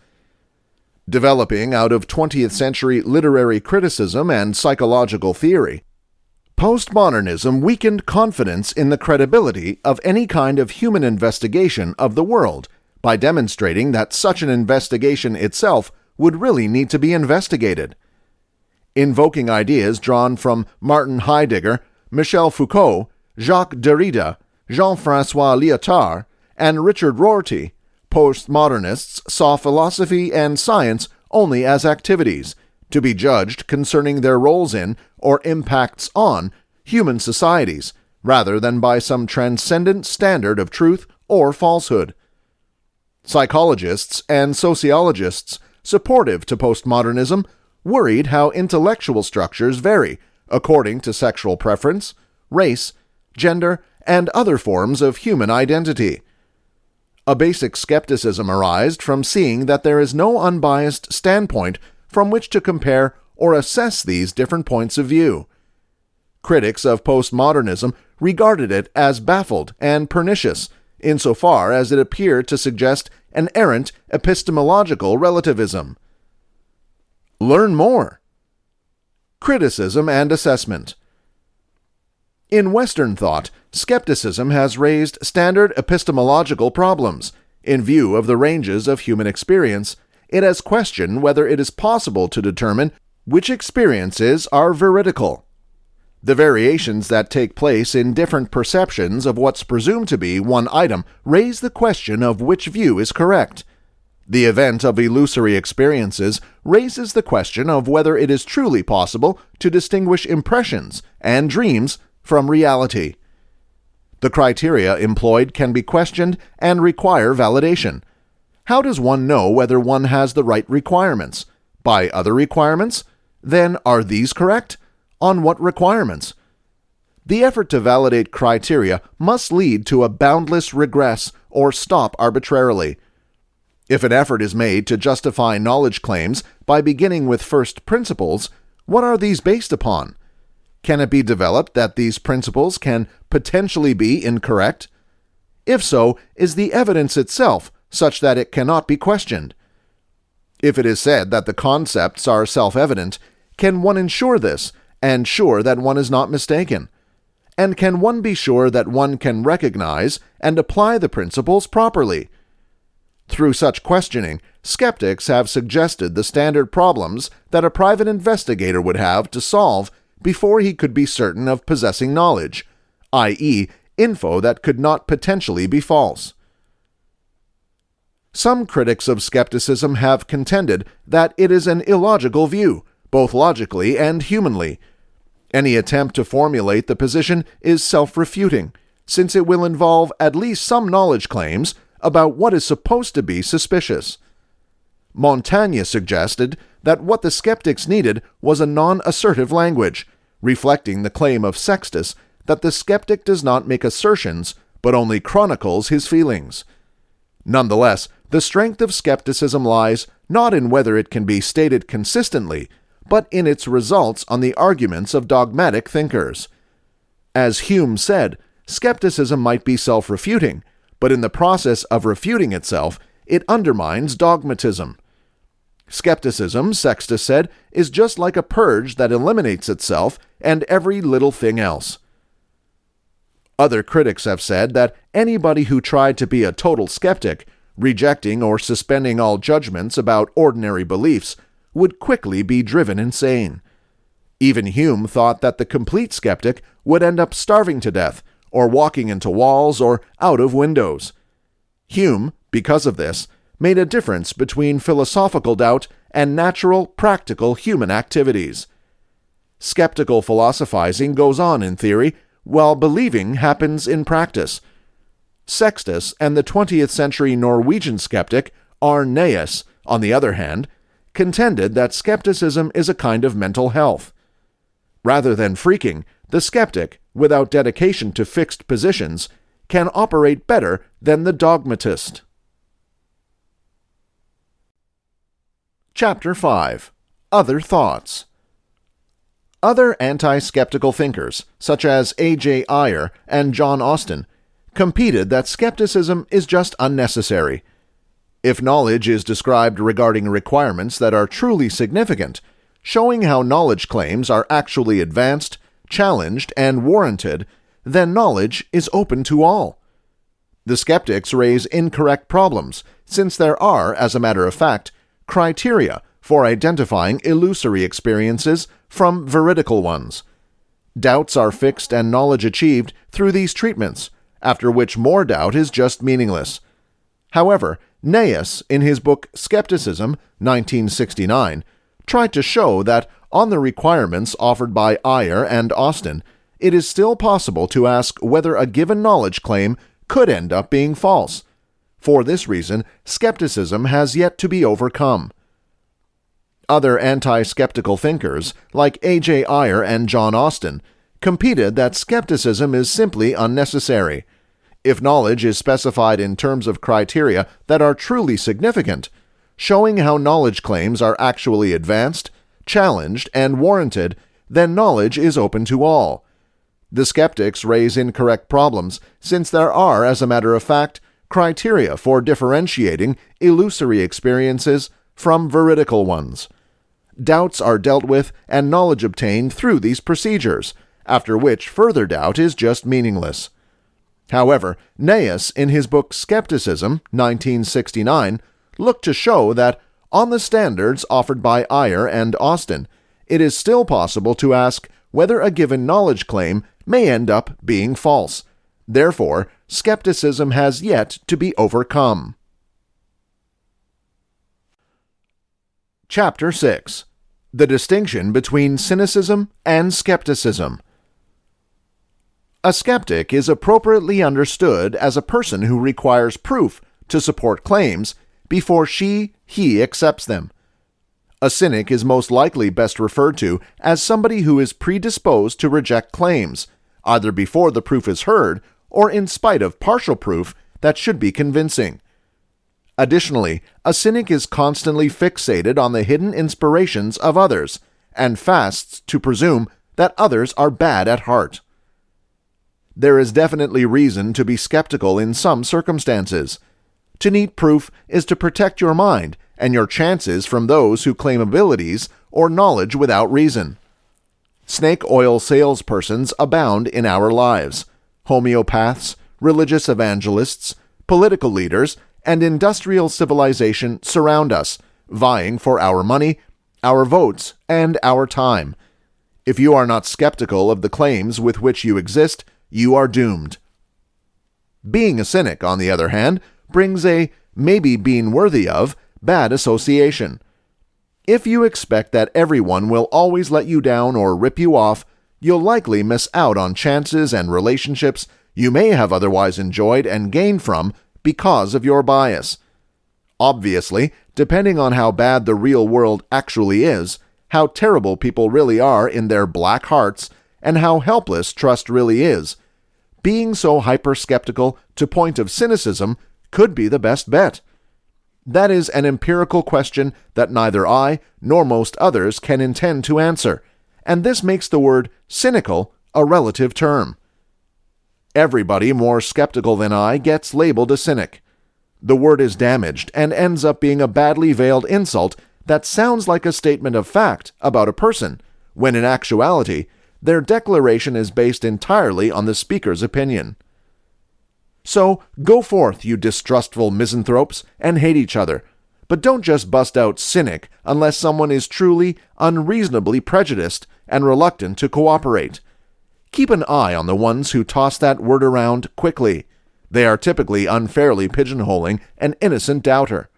Developing out of 20th century literary criticism and psychological theory, postmodernism weakened confidence in the credibility of any kind of human investigation of the world by demonstrating that such an investigation itself would really need to be investigated. Invoking ideas drawn from Martin Heidegger, Michel Foucault, Jacques Derrida, Jean-François Lyotard, and Richard Rorty, postmodernists saw philosophy and science only as activities, to be judged concerning their roles in, or impacts on, human societies, rather than by some transcendent standard of truth or falsehood. Psychologists and sociologists supportive to postmodernism worried how intellectual structures vary according to sexual preference, race, gender, and other forms of human identity. A basic skepticism arose from seeing that there is no unbiased standpoint from which to compare or assess these different points of view. Critics of postmodernism regarded it as baffled and pernicious, insofar as it appeared to suggest an errant epistemological relativism. Learn more. Criticism and assessment. In Western thought, skepticism has raised standard epistemological problems. In view of the ranges of human experience, it has questioned whether it is possible to determine which experiences are veridical. The variations that take place in different perceptions of what's presumed to be one item raise the question of which view is correct. The event of illusory experiences raises the question of whether it is truly possible to distinguish impressions and dreams from reality. The criteria employed can be questioned and require validation. How does one know whether one has the right requirements? By other requirements? Then are these correct? On what requirements? The effort to validate criteria must lead to a boundless regress or stop arbitrarily. If an effort is made to justify knowledge claims by beginning with first principles, what are these based upon? Can it be developed that these principles can potentially be incorrect? If so, is the evidence itself such that it cannot be questioned? If it is said that the concepts are self-evident, can one ensure this, and sure that one is not mistaken? And can one be sure that one can recognize and apply the principles properly? Through such questioning, skeptics have suggested the standard problems that a private investigator would have to solve before he could be certain of possessing knowledge, i.e., info that could not potentially be false. Some critics of skepticism have contended that it is an illogical view, both logically and humanly. Any attempt to formulate the position is self-refuting, since it will involve at least some knowledge claims about what is supposed to be suspicious. Montaigne suggested that what the skeptics needed was a non-assertive language, reflecting the claim of Sextus that the skeptic does not make assertions, but only chronicles his feelings. Nonetheless, the strength of skepticism lies not in whether it can be stated consistently, but in its results on the arguments of dogmatic thinkers. As Hume said, skepticism might be self-refuting, but in the process of refuting itself, it undermines dogmatism. Skepticism, Sextus said, is just like a purge that eliminates itself and every little thing else. Other critics have said that anybody who tried to be a total skeptic, rejecting or suspending all judgments about ordinary beliefs, would quickly be driven insane. Even Hume thought that the complete skeptic would end up starving to death, or walking into walls or out of windows. Hume, because of this, made a difference between philosophical doubt and natural, practical human activities. Skeptical philosophizing goes on in theory, while believing happens in practice. Sextus and the 20th century Norwegian skeptic Arneas, on the other hand, contended that skepticism is a kind of mental health. Rather than freaking, the skeptic, without dedication to fixed positions, can operate better than the dogmatist. Chapter 5. Other Thoughts. Other anti-skeptical thinkers, such as A.J. Ayer and John Austin, competed that skepticism is just unnecessary. If knowledge is described regarding requirements that are truly significant, showing how knowledge claims are actually advanced, challenged, and warranted, then knowledge is open to all. The skeptics raise incorrect problems, since there are, as a matter of fact, criteria for identifying illusory experiences from veridical ones. Doubts are fixed and knowledge achieved through these treatments, after which more doubt is just meaningless. However, Naeus, in his book Skepticism, 1969, tried to show that on the requirements offered by Ayer and Austin, it is still possible to ask whether a given knowledge claim could end up being false. For this reason, skepticism has yet to be overcome. Other anti-skeptical thinkers, like A.J. Ayer and John Austin, competed that skepticism is simply unnecessary. If knowledge is specified in terms of criteria that are truly significant, showing how knowledge claims are actually advanced, challenged, and warranted, then knowledge is open to all. The skeptics raise incorrect problems, since there are, as a matter of fact, criteria for differentiating illusory experiences from veridical ones. Doubts are dealt with and knowledge obtained through these procedures, after which further doubt is just meaningless. However, Naeus, in his book Skepticism, 1969, looked to show that, on the standards offered by Ayer and Austin, it is still possible to ask whether a given knowledge claim may end up being false. Therefore, skepticism has yet to be overcome. Chapter 6. The distinction between cynicism and skepticism. A skeptic is appropriately understood as a person who requires proof to support claims before he accepts them. A cynic is most likely best referred to as somebody who is predisposed to reject claims, either before the proof is heard or in spite of partial proof that should be convincing. Additionally, a cynic is constantly fixated on the hidden inspirations of others and fasts to presume that others are bad at heart. there is definitely reason to be skeptical in some circumstances. To need proof is to protect your mind and your chances from those who claim abilities or knowledge without reason. Snake oil salespersons abound in our lives. Homeopaths, religious evangelists, political leaders, and industrial civilization surround us, vying for our money, our votes, and our time. If you are not skeptical of the claims with which you exist, you are doomed. Being a cynic, on the other hand, brings a maybe being worthy of bad association. If you expect that everyone will always let you down or rip you off, you'll likely miss out on chances and relationships you may have otherwise enjoyed and gained from because of your bias. Obviously, depending on how bad the real world actually is, how terrible people really are in their black hearts, and how helpless trust really is, being so hyper-skeptical to point of cynicism could be the best bet. That is an empirical question that neither I nor most others can intend to answer, and this makes the word cynical a relative term. Everybody more skeptical than I gets labeled a cynic. The word is damaged and ends up being a badly veiled insult that sounds like a statement of fact about a person, when in actuality, their declaration is based entirely on the speaker's opinion. So, go forth, you distrustful misanthropes, and hate each other. But don't just bust out cynic unless someone is truly, unreasonably prejudiced and reluctant to cooperate. Keep an eye on the ones who toss that word around quickly. They are typically unfairly pigeonholing an innocent doubter.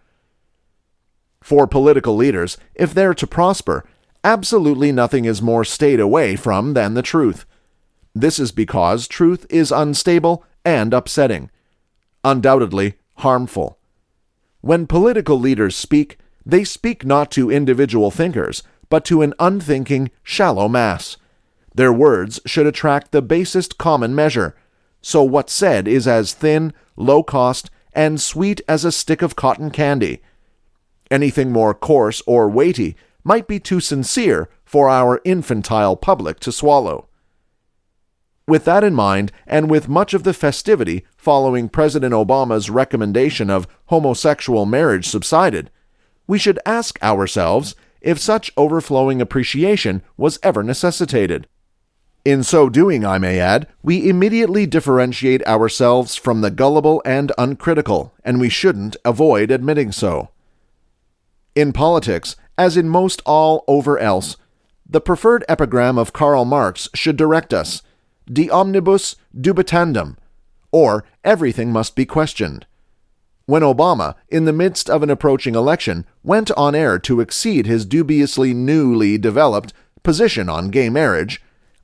For political leaders, if they're to prosper, absolutely nothing is more stayed away from than the truth. This is because truth is unstable and upsetting, undoubtedly harmful. When political leaders speak, they speak not to individual thinkers, but to an unthinking, shallow mass. Their words should attract the basest common measure, so what's said is as thin, low-cost, and sweet as a stick of cotton candy. Anything more coarse or weighty might be too sincere for our infantile public to swallow. With that in mind, and with much of the festivity following President Obama's recommendation of homosexual marriage subsided, we should ask ourselves if such overflowing appreciation was ever necessitated. In so doing, I may add, we immediately differentiate ourselves from the gullible and uncritical, and we shouldn't avoid admitting so. In politics, as in most all over else, the preferred epigram of Karl Marx should direct us: de omnibus dubitandum, or everything must be questioned. When Obama, in the midst of an approaching election, went on air to exceed his dubiously newly developed position on gay marriage,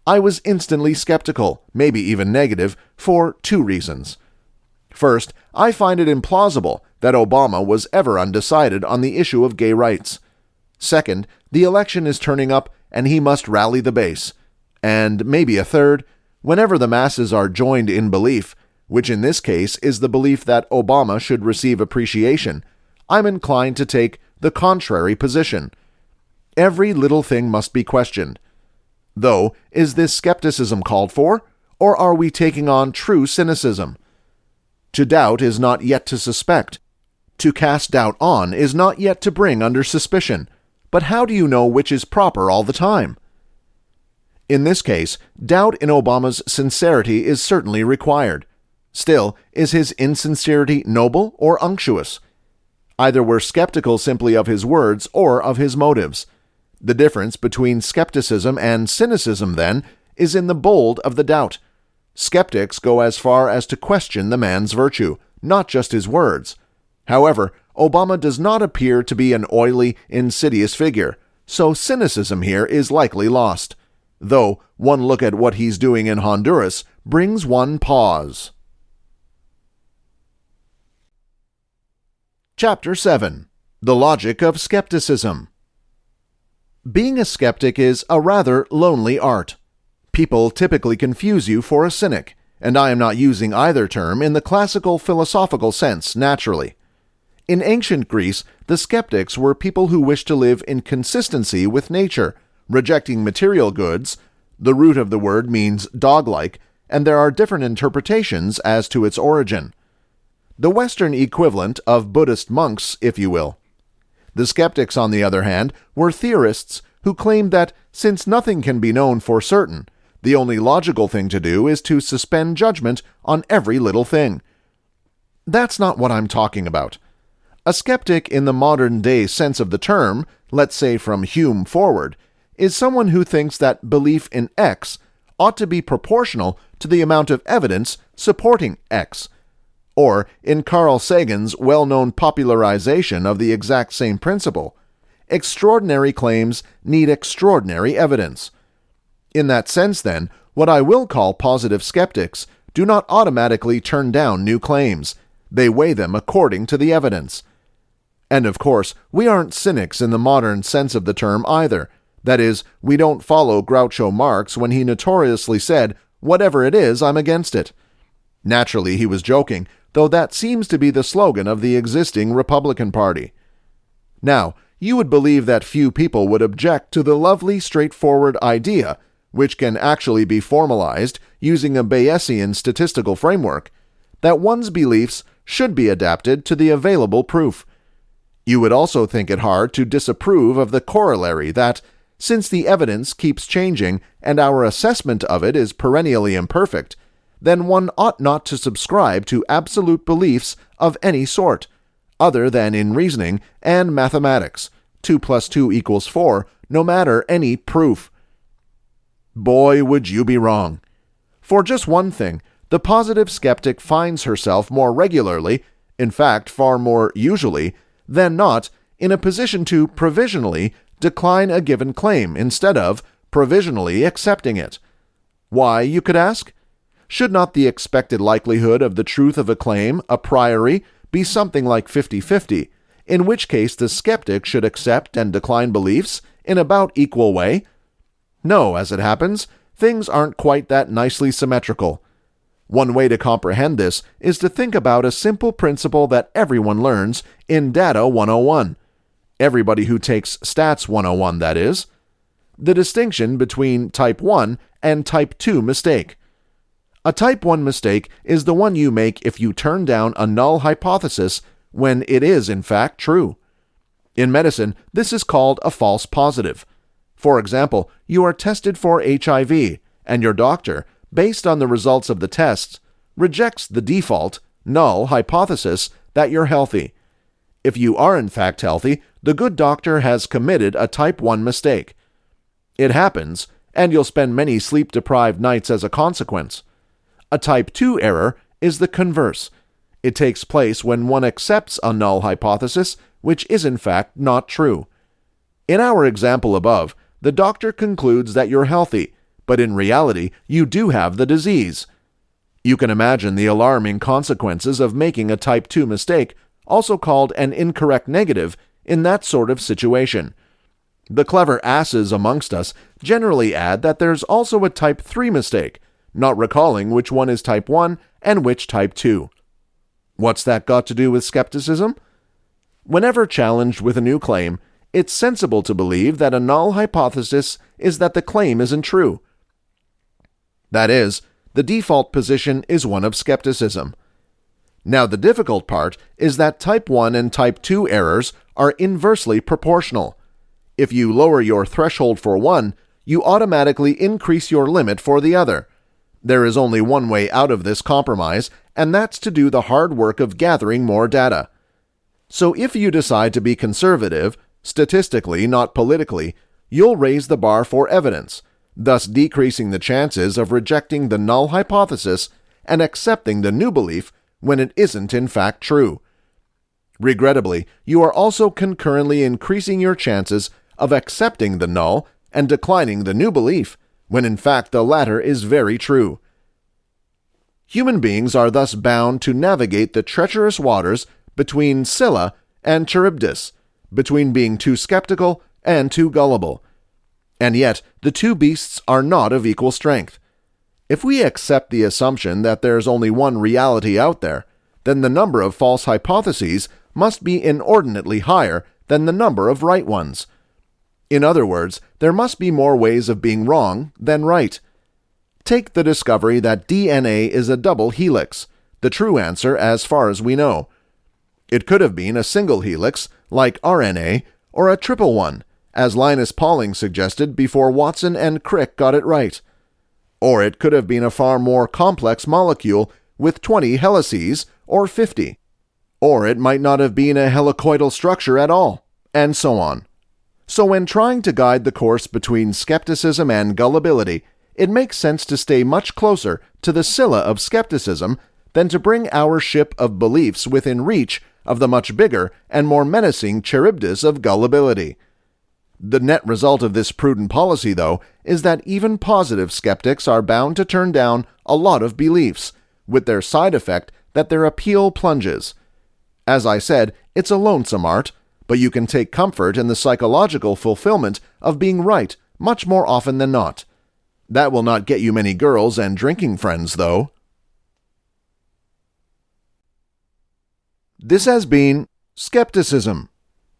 I was instantly skeptical, maybe even negative, for two reasons. First, I find it implausible that Obama was ever undecided on the issue of gay rights. Second, the election is turning up and he must rally the base. And maybe a third, whenever the masses are joined in belief, which in this case is the belief that Obama should receive appreciation, I'm inclined to take the contrary position. Every little thing must be questioned. Though, is this skepticism called for, or are we taking on true cynicism? To doubt is not yet to suspect. To cast doubt on is not yet to bring under suspicion. But how do you know which is proper all the time? In this case, doubt in Obama's sincerity is certainly required. Still, is his insincerity noble or unctuous? Either we're skeptical simply of his words or of his motives. The difference between skepticism and cynicism, then, is in the bold of the doubt. Skeptics go as far as to question the man's virtue, not just his words. However, Obama does not appear to be an oily, insidious figure, so cynicism here is likely lost. Though one look at what he's doing in Honduras brings one pause. Chapter 7. The Logic of Skepticism. Being a skeptic is a rather lonely art. People typically confuse you for a cynic, and I am not using either term in the classical philosophical sense naturally. In ancient Greece, the skeptics were people who wished to live in consistency with nature, rejecting material goods — the root of the word means dog-like, and there are different interpretations as to its origin. The Western equivalent of Buddhist monks, if you will. The skeptics, on the other hand, were theorists who claimed that since nothing can be known for certain, the only logical thing to do is to suspend judgment on every little thing. That's not what I'm talking about. A skeptic in the modern-day sense of the term, let's say from Hume forward, is someone who thinks that belief in X ought to be proportional to the amount of evidence supporting X. Or, in Carl Sagan's well-known popularization of the exact same principle, extraordinary claims need extraordinary evidence. In that sense, then, what I will call positive skeptics do not automatically turn down new claims. They weigh them according to the evidence. And of course, we aren't cynics in the modern sense of the term either. That is, we don't follow Groucho Marx when he notoriously said, "Whatever it is, I'm against it." Naturally, he was joking, though that seems to be the slogan of the existing Republican Party. Now, you would believe that few people would object to the lovely, straightforward idea, which can actually be formalized using a Bayesian statistical framework, that one's beliefs should be adapted to the available proof. You would also think it hard to disapprove of the corollary that, since the evidence keeps changing and our assessment of it is perennially imperfect, then one ought not to subscribe to absolute beliefs of any sort, other than in reasoning and mathematics, 2 + 2 = 4, no matter any proof. Boy, would you be wrong. For just one thing, the positive skeptic finds herself more regularly, in fact far more usually, than not, in a position to provisionally decline a given claim instead of provisionally accepting it. Why, you could ask? Should not the expected likelihood of the truth of a claim a priori be something like 50-50, in which case the skeptic should accept and decline beliefs in about equal way? No, as it happens, things aren't quite that nicely symmetrical. One way to comprehend this is to think about a simple principle that everyone learns in Data 101. Everybody who takes Stats 101, that is. The distinction between Type 1 and Type 2 mistake. A Type 1 mistake is the one you make if you turn down a null hypothesis when it is in fact true. In medicine, this is called a false positive. For example, you are tested for HIV, and your doctor, based on the results of the tests, rejects the default, null hypothesis that you're healthy. If you are in fact healthy, the good doctor has committed a Type 1 mistake. It happens, and you'll spend many sleep-deprived nights as a consequence. A Type 2 error is the converse. It takes place when one accepts a null hypothesis, which is in fact not true. In our example above, the doctor concludes that you're healthy, but in reality, you do have the disease. You can imagine the alarming consequences of making a Type 2 mistake, also called an incorrect negative, in that sort of situation. The clever asses amongst us generally add that there's also a Type 3 mistake, not recalling which one is Type 1 and which Type 2. What's that got to do with skepticism? Whenever challenged with a new claim, it's sensible to believe that a null hypothesis is that the claim isn't true. That is, the default position is one of skepticism. Now, the difficult part is that Type 1 and Type 2 errors are inversely proportional. If you lower your threshold for one, you automatically increase your limit for the other. There is only one way out of this compromise, and that's to do the hard work of gathering more data. So if you decide to be conservative, statistically, not politically, you'll raise the bar for evidence, thus decreasing the chances of rejecting the null hypothesis and accepting the new belief when it isn't in fact true. Regrettably, you are also concurrently increasing your chances of accepting the null and declining the new belief, when in fact the latter is very true. Human beings are thus bound to navigate the treacherous waters between Scylla and Charybdis, between being too skeptical and too gullible. And yet, the two beasts are not of equal strength. If we accept the assumption that there's only one reality out there, then the number of false hypotheses must be inordinately higher than the number of right ones. In other words, there must be more ways of being wrong than right. Take the discovery that DNA is a double helix, the true answer as far as we know. It could have been a single helix, like RNA, or a triple one, as Linus Pauling suggested before Watson and Crick got it right. Or it could have been a far more complex molecule with 20 helices or 50. Or it might not have been a helicoidal structure at all, and so on. So when trying to guide the course between skepticism and gullibility, it makes sense to stay much closer to the Scylla of skepticism than to bring our ship of beliefs within reach of the much bigger and more menacing Charybdis of gullibility. The net result of this prudent policy, though, is that even positive skeptics are bound to turn down a lot of beliefs, with their side effect that their appeal plunges. As I said, it's a lonesome art, but you can take comfort in the psychological fulfillment of being right much more often than not. That will not get you many girls and drinking friends, though. This has been Skepticism,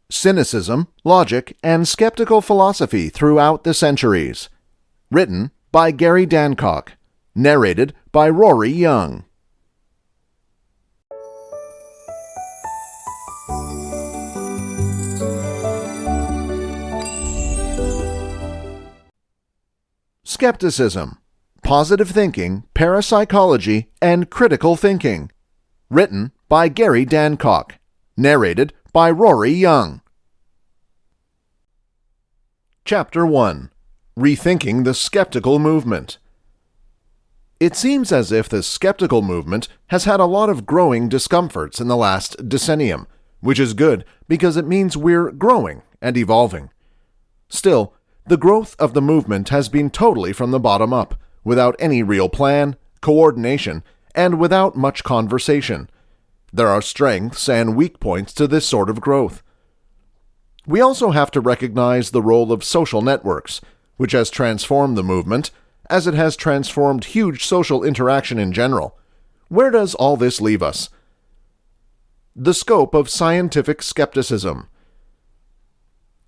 Cynicism, Logic, and Skeptical Philosophy Throughout the Centuries. Written by Gary Dancock. Narrated by Rory Young. Skepticism, Positive Thinking, Parapsychology, and Critical Thinking. Written by Gary Dancock. Narrated by Rory Young. Chapter 1. Rethinking the Skeptical Movement. It seems as if the skeptical movement has had a lot of growing discomforts in the last decennium, which is good because it means we're growing and evolving. Still, the growth of the movement has been totally from the bottom up, without any real plan, coordination, and without much conversation. There are strengths and weak points to this sort of growth. We also have to recognize the role of social networks, which has transformed the movement, as it has transformed huge social interaction in general. Where does all this leave us? The scope of scientific skepticism.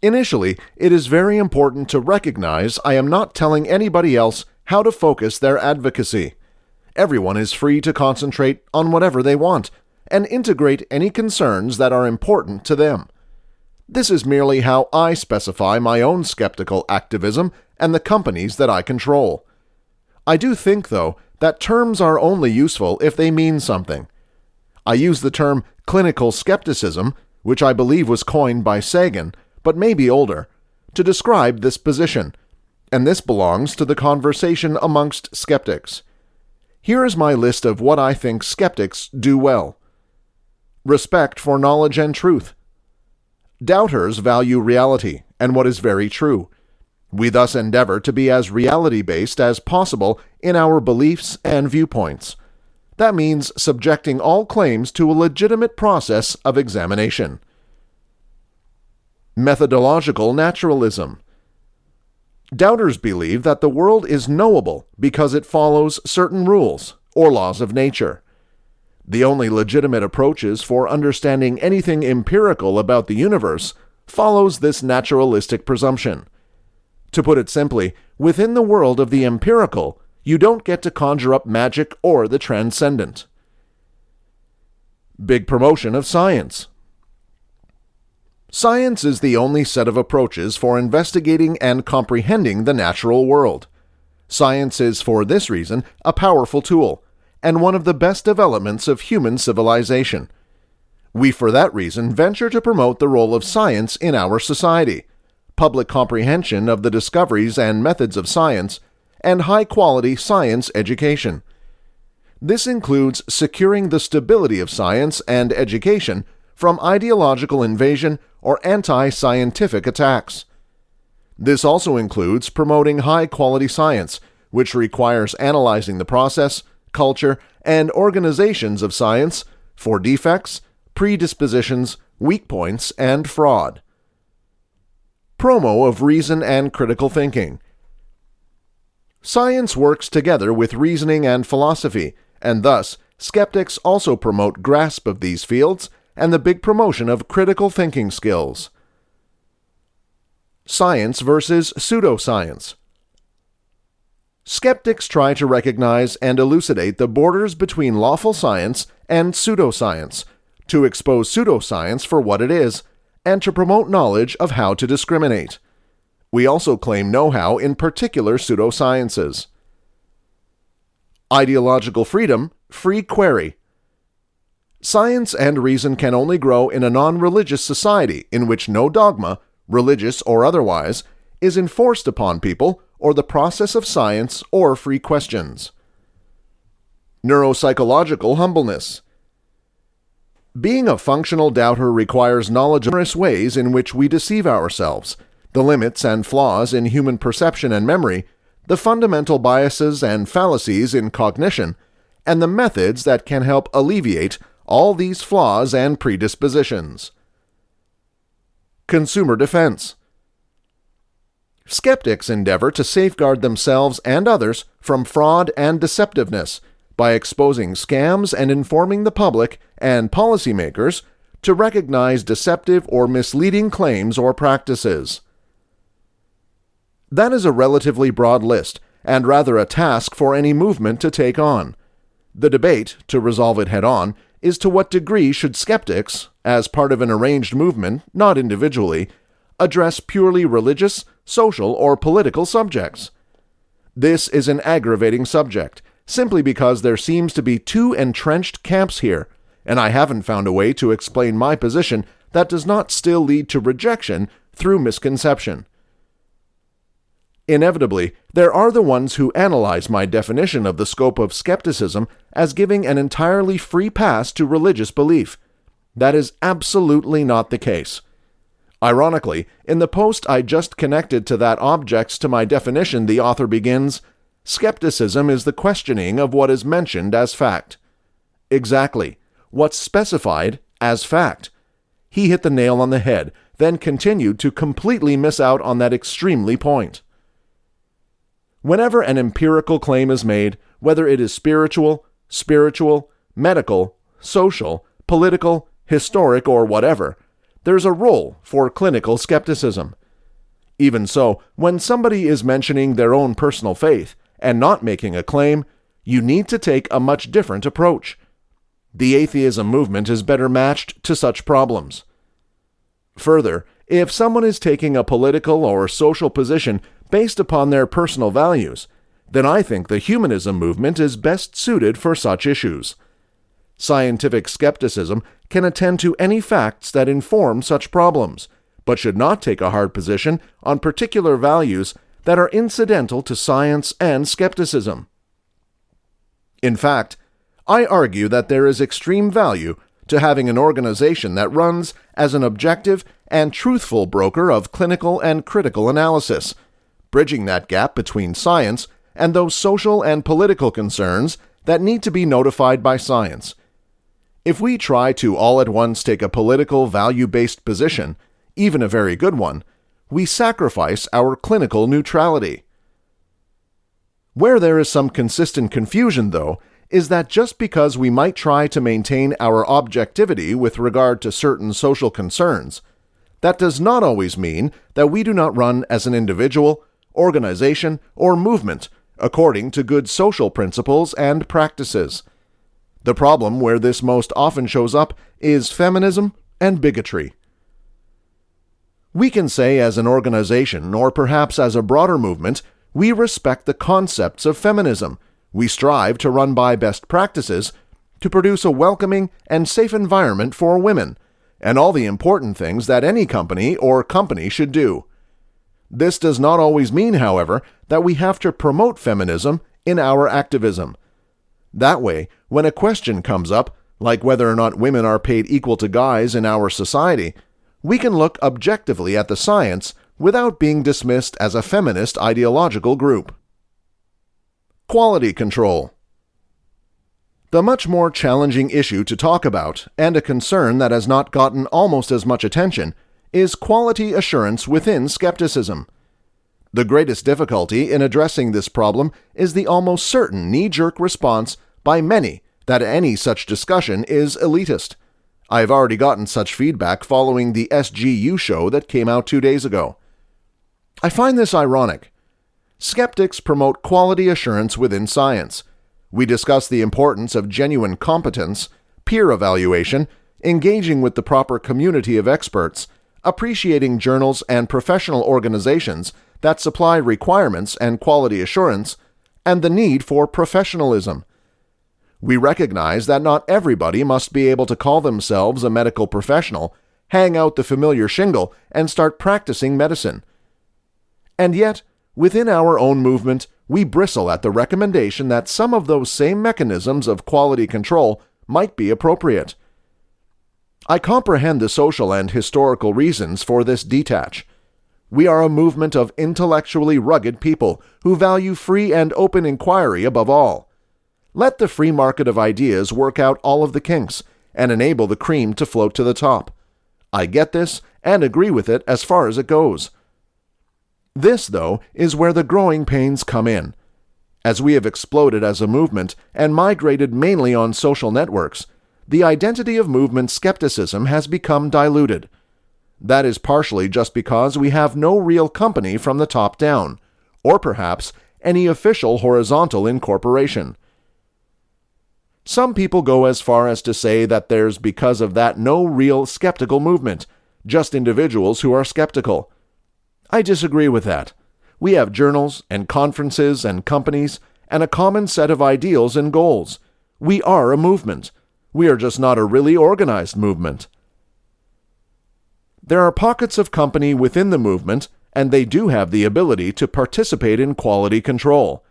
Initially, it is very important to recognize I am not telling anybody else how to focus their advocacy. Everyone is free to concentrate on whatever they want, and integrate any concerns that are important to them. This is merely how I specify my own skeptical activism and the companies that I control. I do think, though, that terms are only useful if they mean something. I use the term clinical skepticism, which I believe was coined by Sagan, but may be older, to describe this position, and this belongs to the conversation amongst skeptics. Here is my list of what I think skeptics do well. Respect for knowledge and truth. Doubters value reality and what is very true. We thus endeavor to be as reality-based as possible in our beliefs and viewpoints. That means subjecting all claims to a legitimate process of examination. Methodological naturalism. Doubters believe that the world is knowable because it follows certain rules or laws of nature. The only legitimate approaches for understanding anything empirical about the universe follows this naturalistic presumption. To put it simply, within the world of the empirical, you don't get to conjure up magic or the transcendent. Big promotion of science. Science is the only set of approaches for investigating and comprehending the natural world. Science is, for this reason, a powerful tool, and one of the best developments of human civilization. We, for that reason, venture to promote the role of science in our society, public comprehension of the discoveries and methods of science, and high-quality science education. This includes securing the stability of science and education from ideological invasion or anti-scientific attacks. This also includes promoting high-quality science, which requires analyzing the process, culture, and organizations of science for defects, predispositions, weak points, and fraud. Promo of reason and critical thinking. Science works together with reasoning and philosophy, and thus skeptics also promote grasp of these fields and the big promotion of critical thinking skills. Science versus pseudoscience. Skeptics try to recognize and elucidate the borders between lawful science and pseudoscience, to expose pseudoscience for what it is, and to promote knowledge of how to discriminate. We also claim know-how in particular pseudosciences. Ideological freedom, free query. Science and reason can only grow in a non-religious society in which no dogma, religious or otherwise, is enforced upon people or the process of science or free questions. Neuropsychological humbleness. Being a functional doubter requires knowledge of numerous ways in which we deceive ourselves, the limits and flaws in human perception and memory, the fundamental biases and fallacies in cognition, and the methods that can help alleviate all these flaws and predispositions. Consumer defense. Skeptics endeavor to safeguard themselves and others from fraud and deceptiveness by exposing scams and informing the public and policymakers to recognize deceptive or misleading claims or practices. That is a relatively broad list, and rather a task for any movement to take on. The debate, to resolve it head-on, is to what degree should skeptics, as part of an arranged movement, not individually, address purely religious, social, or political subjects. This is an aggravating subject, simply because there seems to be two entrenched camps here, and I haven't found a way to explain my position that does not still lead to rejection through misconception. Inevitably, there are the ones who analyze my definition of the scope of skepticism as giving an entirely free pass to religious belief. That is absolutely not the case. Ironically, in the post I just connected to that objects to my definition, the author begins, "Skepticism is the questioning of what is mentioned as fact." Exactly. What's specified as fact. He hit the nail on the head, then continued to completely miss out on that extremely point. Whenever an empirical claim is made, whether it is spiritual, medical, social, political, historic, or whatever, there's a role for clinical skepticism. Even so, when somebody is mentioning their own personal faith and not making a claim, you need to take a much different approach. The atheism movement is better matched to such problems. Further, if someone is taking a political or social position based upon their personal values, then I think the humanism movement is best suited for such issues. Scientific skepticism can attend to any facts that inform such problems, but should not take a hard position on particular values that are incidental to science and skepticism. In fact, I argue that there is extreme value to having an organization that runs as an objective and truthful broker of clinical and critical analysis, bridging that gap between science and those social and political concerns that need to be notified by science. If we try to all at once take a political, value-based position, even a very good one, we sacrifice our clinical neutrality. Where there is some consistent confusion, though, is that just because we might try to maintain our objectivity with regard to certain social concerns, that does not always mean that we do not run as an individual, organization, or movement according to good social principles and practices. The problem where this most often shows up is feminism and bigotry. We can say as an organization, or perhaps as a broader movement, we respect the concepts of feminism. We strive to run by best practices to produce a welcoming and safe environment for women, and all the important things that any company or company should do. This does not always mean, however, that we have to promote feminism in our activism. That way, when a question comes up, like whether or not women are paid equal to guys in our society, we can look objectively at the science without being dismissed as a feminist ideological group. Quality control. The much more challenging issue to talk about, and a concern that has not gotten almost as much attention, is quality assurance within skepticism. The greatest difficulty in addressing this problem is the almost certain knee-jerk response by many that any such discussion is elitist. I have already gotten such feedback following the SGU show that came out 2 days ago. I find this ironic. Skeptics promote quality assurance within science. We discuss the importance of genuine competence, peer evaluation, engaging with the proper community of experts, appreciating journals and professional organizations that supply requirements and quality assurance, and the need for professionalism. We recognize that not everybody must be able to call themselves a medical professional, hang out the familiar shingle, and start practicing medicine. And yet, within our own movement, we bristle at the recommendation that some of those same mechanisms of quality control might be appropriate. I comprehend the social and historical reasons for this detach. We are a movement of intellectually rugged people who value free and open inquiry above all. Let the free market of ideas work out all of the kinks and enable the cream to float to the top. I get this and agree with it as far as it goes. This, though, is where the growing pains come in. As we have exploded as a movement and migrated mainly on social networks, the identity of movement skepticism has become diluted. That is partially just because we have no real company from the top down, or perhaps any official horizontal incorporation. Some people go as far as to say that there's because of that no real skeptical movement, just individuals who are skeptical. I disagree with that. We have journals and conferences and companies and a common set of ideals and goals. We are a movement. We are just not a really organized movement. There are pockets of company within the movement, and they do have the ability to participate in quality control.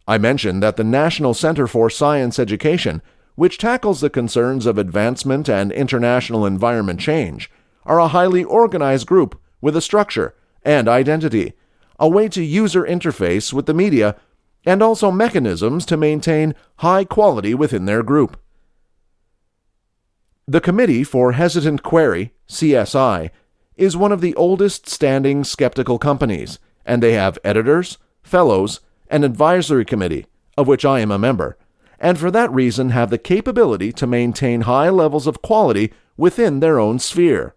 I mentioned that the National Center for Science Education, which tackles the concerns of advancement and international environment change, are a highly organized group with a structure and identity, a way to user interface with the media, and also mechanisms to maintain high quality within their group. The Committee for Hesitant Query, CSI, is one of the oldest standing skeptical companies, and they have editors, fellows, and advisory committee, of which I am a member, and for that reason have the capability to maintain high levels of quality within their own sphere.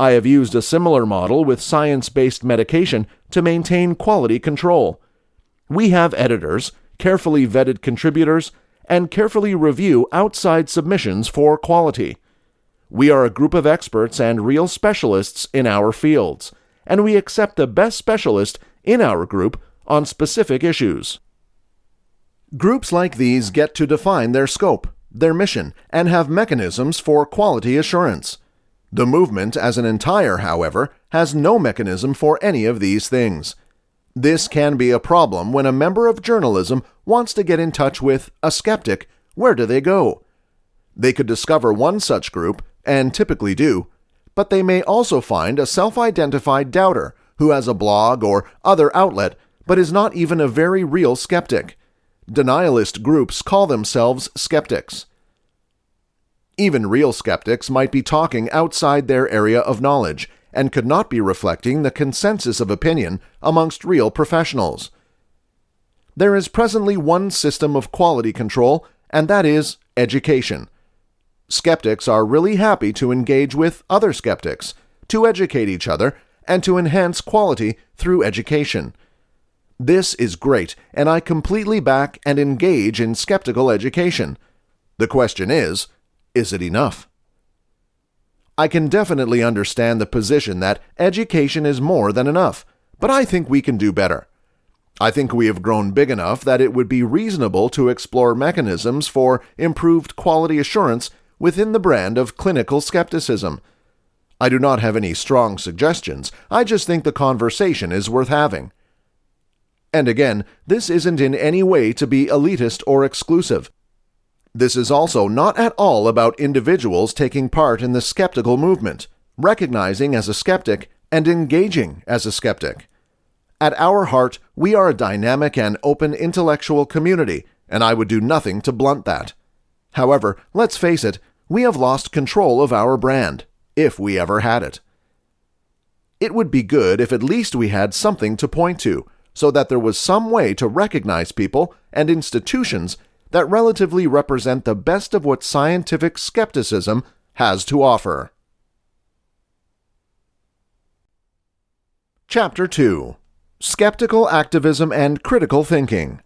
I have used a similar model with science-based medication to maintain quality control. We have editors, carefully vetted contributors, and carefully review outside submissions for quality. We are a group of experts and real specialists in our fields, and we accept the best specialist in our group on specific issues. Groups like these get to define their scope, their mission, and have mechanisms for quality assurance. The movement as an entire, however, has no mechanism for any of these things. This can be a problem when a member of journalism wants to get in touch with a skeptic. Where do they go? They could discover one such group, and typically do, but they may also find a self-identified doubter who has a blog or other outlet but is not even a very real skeptic. Denialist groups call themselves skeptics. Even real skeptics might be talking outside their area of knowledge and could not be reflecting the consensus of opinion amongst real professionals. There is presently one system of quality control, and that is education. Skeptics are really happy to engage with other skeptics, to educate each other, and to enhance quality through education. This is great, and I completely back and engage in skeptical education. The question is it enough? I can definitely understand the position that education is more than enough, but I think we can do better. I think we have grown big enough that it would be reasonable to explore mechanisms for improved quality assurance within the brand of clinical skepticism. I do not have any strong suggestions. I just think the conversation is worth having. And again, this isn't in any way to be elitist or exclusive. This is also not at all about individuals taking part in the skeptical movement, recognizing as a skeptic and engaging as a skeptic. At our heart, we are a dynamic and open intellectual community, and I would do nothing to blunt that. However, let's face it, we have lost control of our brand, if we ever had it. It would be good if at least we had something to point to, so that there was some way to recognize people and institutions that relatively represent the best of what scientific skepticism has to offer. Chapter 2. Skeptical activism and critical thinking.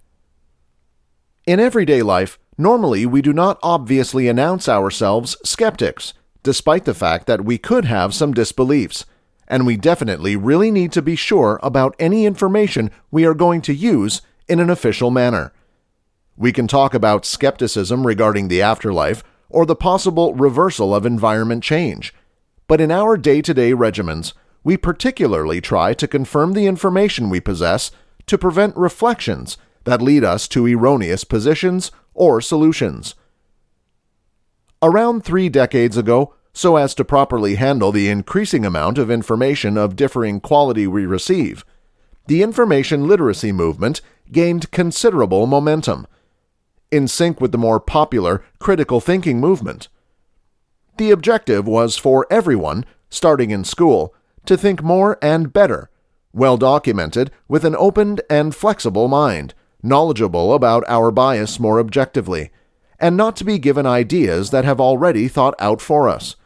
In everyday life, normally we do not obviously announce ourselves skeptics, despite the fact that we could have some disbeliefs, and we definitely really need to be sure about any information we are going to use in an official manner. We can talk about skepticism regarding the afterlife or the possible reversal of environment change, but in our day-to-day regimens, we particularly try to confirm the information we possess to prevent reflections that lead us to erroneous positions or solutions. Around 3 decades ago, so as to properly handle the increasing amount of information of differing quality we receive, the information literacy movement gained considerable momentum, in sync with the more popular critical thinking movement. The objective was for everyone, starting in school, to think more and better, well documented with an open and flexible mind, knowledgeable about our bias more objectively, and not to be given ideas that have already thought out for us.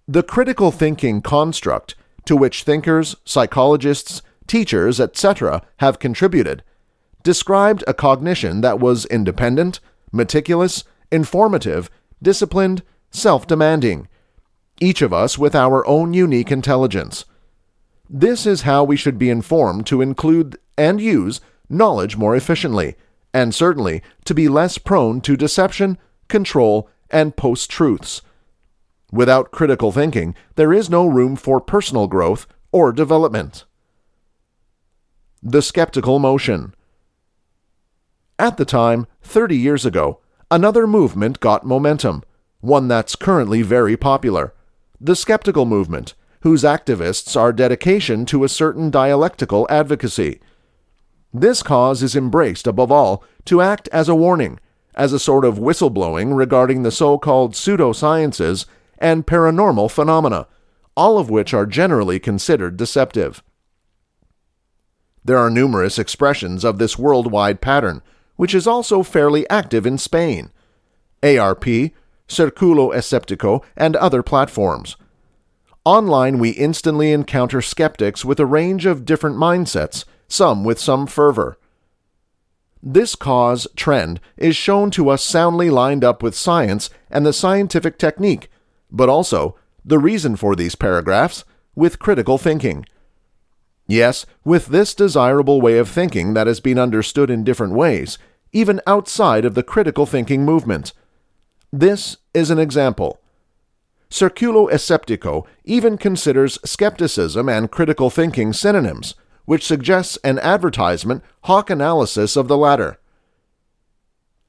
The critical thinking construct, to which thinkers, psychologists, teachers, etc. have contributed, described a cognition that was independent, meticulous, informative, disciplined, self-demanding, each of us with our own unique intelligence. This is how we should be informed to include and use knowledge more efficiently, and certainly to be less prone to deception, control, and post-truths. Without critical thinking, there is no room for personal growth or development. The skeptical motion. At the time, 30 years ago, another movement got momentum, one that's currently very popular. The skeptical movement, whose activists are dedication to a certain dialectical advocacy. This cause is embraced above all to act as a warning, as a sort of whistleblowing regarding the so-called pseudosciences and paranormal phenomena, all of which are generally considered deceptive. There are numerous expressions of this worldwide pattern, which is also fairly active in Spain. ARP, Círculo Escéptico, and other platforms. Online, we instantly encounter skeptics with a range of different mindsets, some with some fervor. This cause trend is shown to us soundly lined up with science and the scientific technique, but also, the reason for these paragraphs, with critical thinking. Yes, with this desirable way of thinking that has been understood in different ways, even outside of the critical thinking movement. This is an example. Círculo Escéptico even considers skepticism and critical thinking synonyms, which suggests an advertisement hawk analysis of the latter.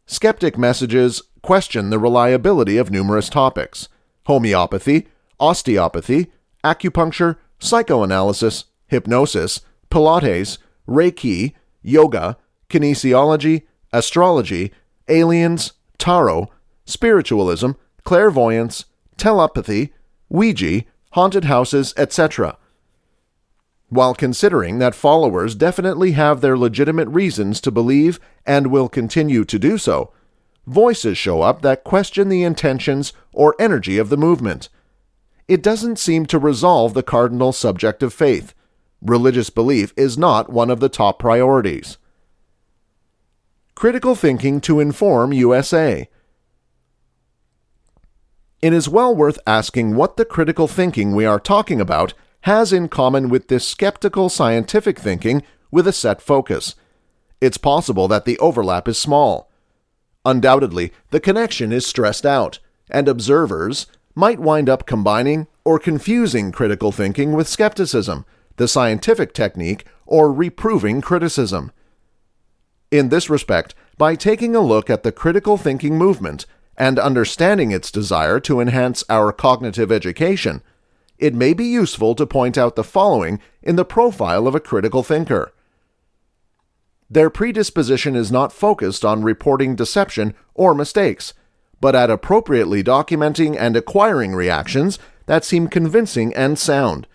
Skeptic messages question the reliability of numerous topics: homeopathy, osteopathy, acupuncture, psychoanalysis, hypnosis, Pilates, Reiki, yoga, kinesiology, astrology, aliens, tarot, spiritualism, clairvoyance, telepathy, Ouija, haunted houses, etc. While considering that followers definitely have their legitimate reasons to believe and will continue to do so, voices show up that question the intentions or energy of the movement. It doesn't seem to resolve the cardinal subject of faith. Religious belief is not one of the top priorities. Critical thinking to inform USA. It is well worth asking what the critical thinking we are talking about has in common with this skeptical scientific thinking with a set focus. It's possible that the overlap is small. Undoubtedly, the connection is stressed out, and observers might wind up combining or confusing critical thinking with skepticism, the scientific technique, or reproving criticism. In this respect, by taking a look at the critical thinking movement and understanding its desire to enhance our cognitive education, it may be useful to point out the following in the profile of a critical thinker. Their predisposition is not focused on reporting deception or mistakes, but at appropriately documenting and acquiring reactions that seem convincing and sound.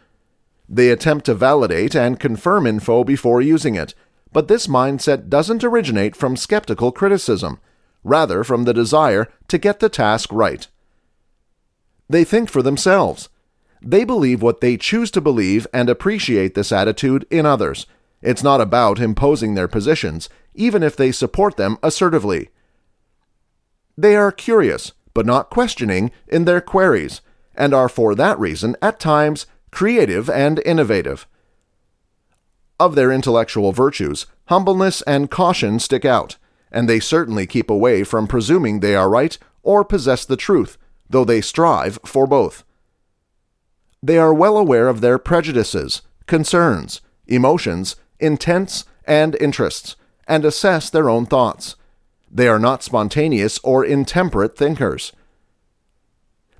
They attempt to validate and confirm info before using it, but this mindset doesn't originate from skeptical criticism, rather from the desire to get the task right. They think for themselves. They believe what they choose to believe and appreciate this attitude in others, It's not about imposing their positions, even if they support them assertively. They are curious, but not questioning, in their queries, and are for that reason, at times, creative and innovative. Of their intellectual virtues, humbleness and caution stick out, and they certainly keep away from presuming they are right or possess the truth, though they strive for both. They are well aware of their prejudices, concerns, emotions, intents, and interests, and assess their own thoughts. They are not spontaneous or intemperate thinkers.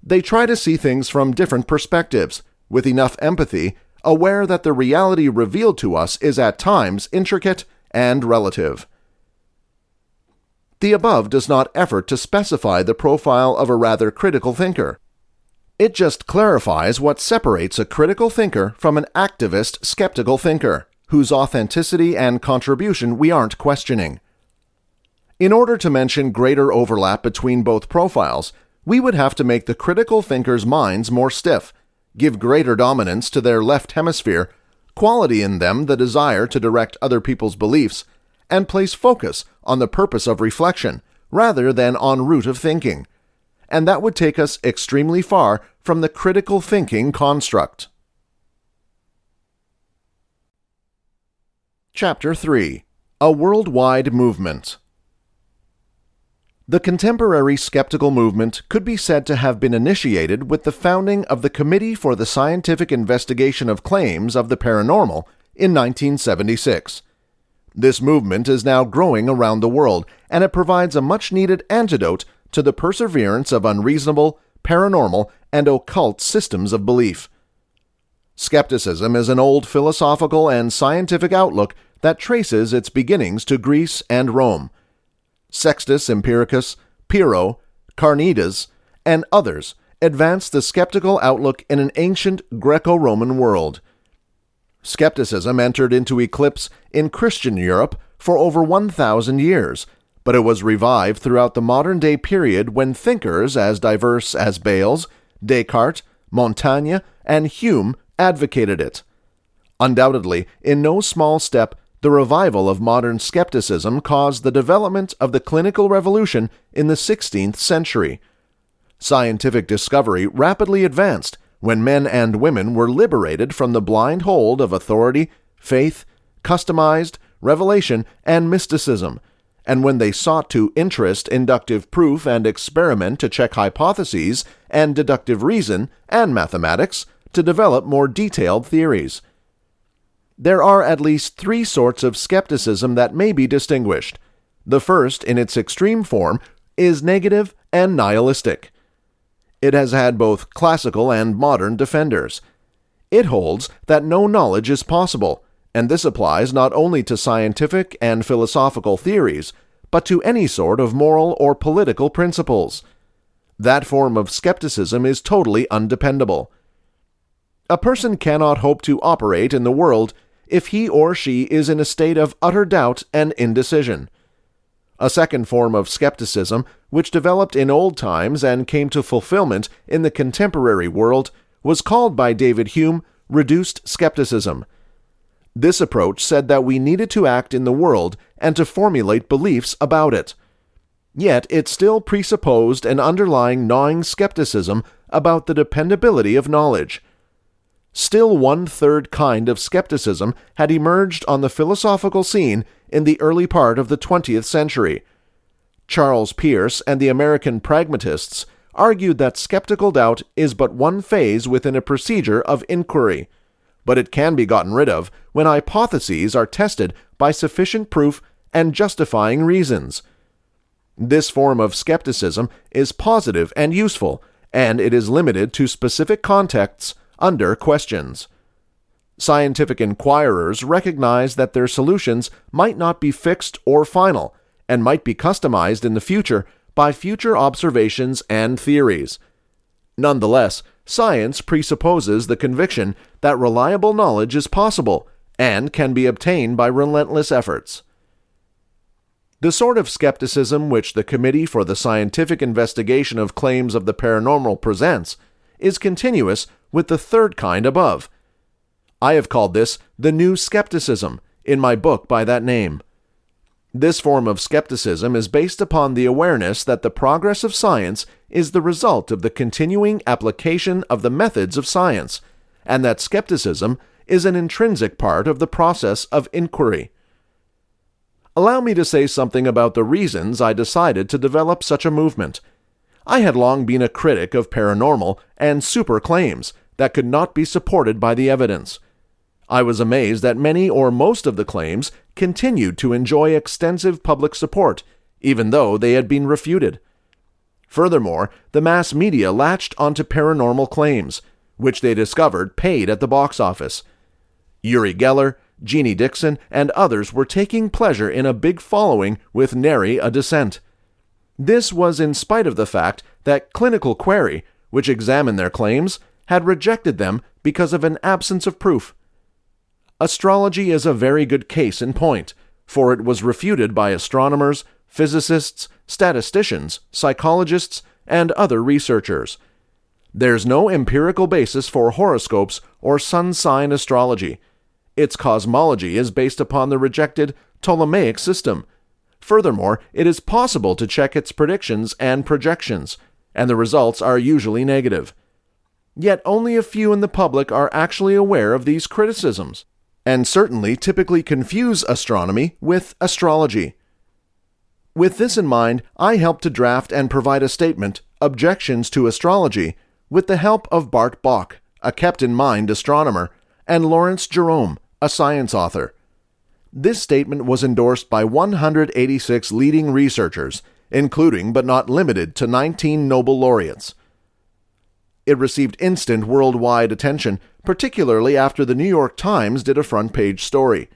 They try to see things from different perspectives, with enough empathy, aware that the reality revealed to us is at times intricate and relative. The above does not effort to specify the profile of a rather critical thinker. It just clarifies what separates a critical thinker from an activist skeptical thinker, whose authenticity and contribution we aren't questioning. In order to mention greater overlap between both profiles, we would have to make the critical thinkers' minds more stiff, give greater dominance to their left hemisphere, quality in them the desire to direct other people's beliefs, and place focus on the purpose of reflection rather than en route of thinking. And that would take us extremely far from the critical thinking construct. Chapter 3. A Worldwide Movement. The contemporary skeptical movement could be said to have been initiated with the founding of the Committee for the Scientific Investigation of Claims of the Paranormal in 1976. This movement is now growing around the world, and it provides a much-needed antidote to the perseverance of unreasonable, paranormal, and occult systems of belief. Skepticism is an old philosophical and scientific outlook that traces its beginnings to Greece and Rome. Sextus Empiricus, Pyrrho, Carneades, and others advanced the skeptical outlook in an ancient Greco-Roman world. Skepticism entered into eclipse in Christian Europe for over 1,000 years, but it was revived throughout the modern-day period when thinkers as diverse as Bales, Descartes, Montaigne, and Hume advocated it. Undoubtedly, in no small step, the revival of modern skepticism caused the development of the clinical revolution in the 16th century. Scientific discovery rapidly advanced when men and women were liberated from the blind hold of authority, faith, customized, revelation, and mysticism, and when they sought to interest inductive proof and experiment to check hypotheses and deductive reason and mathematics to develop more detailed theories. There are at least three sorts of skepticism that may be distinguished. The first, in its extreme form, is negative and nihilistic. It has had both classical and modern defenders. It holds that no knowledge is possible, and this applies not only to scientific and philosophical theories, but to any sort of moral or political principles. That form of skepticism is totally undependable. A person cannot hope to operate in the world if he or she is in a state of utter doubt and indecision. A second form of skepticism, which developed in old times and came to fulfillment in the contemporary world, was called by David Hume reduced skepticism. This approach said that we needed to act in the world and to formulate beliefs about it. Yet it still presupposed an underlying gnawing skepticism about the dependability of knowledge. Still one third kind of skepticism had emerged on the philosophical scene in the early part of the 20th century. Charles Peirce and the American pragmatists argued that skeptical doubt is but one phase within a procedure of inquiry, but it can be gotten rid of when hypotheses are tested by sufficient proof and justifying reasons. This form of skepticism is positive and useful, and it is limited to specific contexts under questions. Scientific inquirers recognize that their solutions might not be fixed or final, and might be customized in the future by future observations and theories. Nonetheless, science presupposes the conviction that reliable knowledge is possible and can be obtained by relentless efforts. The sort of skepticism which the Committee for the Scientific Investigation of Claims of the Paranormal presents is continuous with the third kind above. I have called this the new skepticism, in my book by that name. This form of skepticism is based upon the awareness that the progress of science is the result of the continuing application of the methods of science, and that skepticism is an intrinsic part of the process of inquiry. Allow me to say something about the reasons I decided to develop such a movement. I had long been a critic of paranormal and super claims that could not be supported by the evidence. I was amazed that many or most of the claims continued to enjoy extensive public support, even though they had been refuted. Furthermore, the mass media latched onto paranormal claims, which they discovered paid at the box office. Uri Geller, Jeannie Dixon, and others were taking pleasure in a big following with nary a dissent. This was in spite of the fact that Clinical Query, which examined their claims, had rejected them because of an absence of proof. Astrology is a very good case in point, for it was refuted by astronomers, physicists, statisticians, psychologists, and other researchers. There's no empirical basis for horoscopes or sun sign astrology. Its cosmology is based upon the rejected Ptolemaic system. Furthermore, it is possible to check its predictions and projections, and the results are usually negative. Yet only a few in the public are actually aware of these criticisms, and certainly typically confuse astronomy with astrology. With this in mind, I helped to draft and provide a statement, Objections to Astrology, with the help of Bart Bok, a kept-in-mind astronomer, and Lawrence Jerome, a science author. This statement was endorsed by 186 leading researchers, including but not limited to 19 Nobel laureates. It received instant worldwide attention, particularly after the New York Times did a front-page story.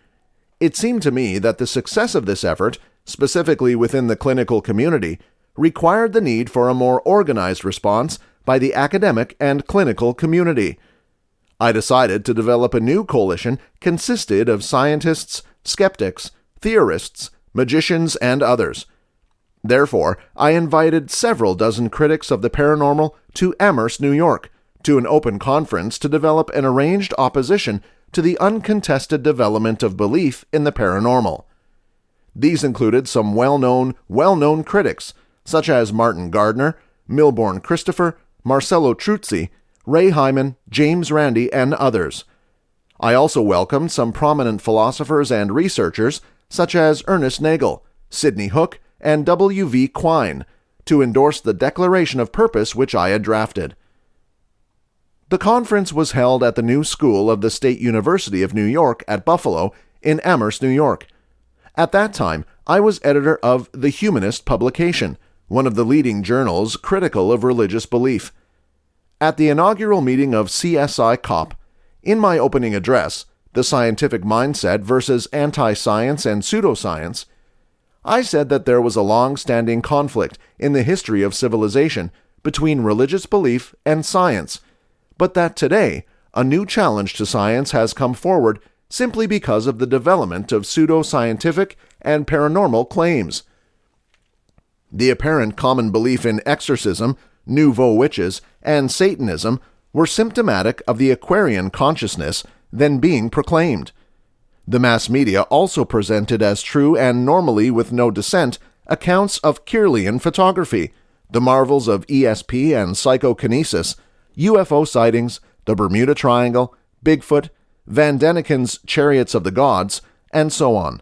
It seemed to me that the success of this effort, specifically within the clinical community, required the need for a more organized response by the academic and clinical community. I decided to develop a new coalition consisted of scientists, skeptics, theorists, magicians, and others. Therefore, I invited several dozen critics of the paranormal to Amherst, New York, to an open conference to develop an arranged opposition to the uncontested development of belief in the paranormal. These included some well-known critics, such as Martin Gardner, Milbourne Christopher, Marcello Truzzi, Ray Hyman, James Randi, and others. I also welcomed some prominent philosophers and researchers, such as Ernest Nagel, Sidney Hook, and W.V. Quine, to endorse the Declaration of Purpose which I had drafted. The conference was held at the New School of the State University of New York at Buffalo in Amherst, New York. At that time, I was editor of The Humanist publication, one of the leading journals critical of religious belief. At the inaugural meeting of CSI COP, in my opening address, The Scientific Mindset versus Anti-Science and Pseudoscience, I said that there was a long-standing conflict in the history of civilization between religious belief and science, but that today, a new challenge to science has come forward simply because of the development of pseudo-scientific and paranormal claims. The apparent common belief in exorcism, nouveau witches, and Satanism were symptomatic of the Aquarian consciousness then being proclaimed. The mass media also presented as true and normally with no dissent accounts of Kirlian photography, the marvels of ESP and psychokinesis, UFO sightings, the Bermuda Triangle, Bigfoot, Van Deniken's Chariots of the Gods, and so on.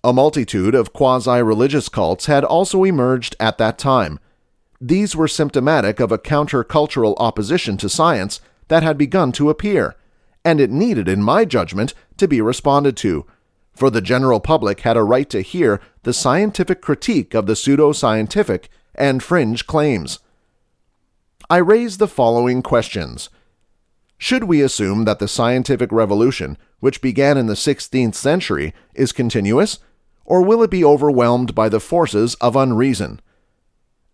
A multitude of quasi-religious cults had also emerged at that time. These were symptomatic of a counter-cultural opposition to science that had begun to appear, and it needed, in my judgment, to be responded to, for the general public had a right to hear the scientific critique of the pseudo-scientific and fringe claims. I raise the following questions. Should we assume that the scientific revolution, which began in the 16th century, is continuous, or will it be overwhelmed by the forces of unreason?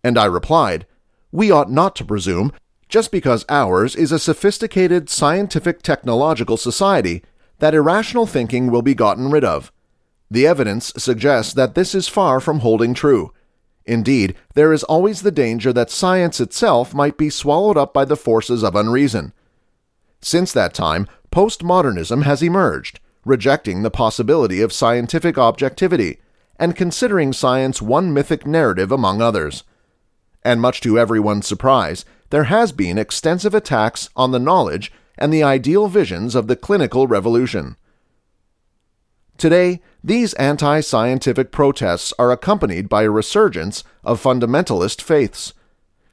And I replied, we ought not to presume, just because ours is a sophisticated scientific technological society, that irrational thinking will be gotten rid of. The evidence suggests that this is far from holding true. Indeed, there is always the danger that science itself might be swallowed up by the forces of unreason. Since that time, postmodernism has emerged, rejecting the possibility of scientific objectivity, and considering science one mythic narrative among others. And much to everyone's surprise, there has been extensive attacks on the knowledge and the ideal visions of the clinical revolution. Today, these anti-scientific protests are accompanied by a resurgence of fundamentalist faiths.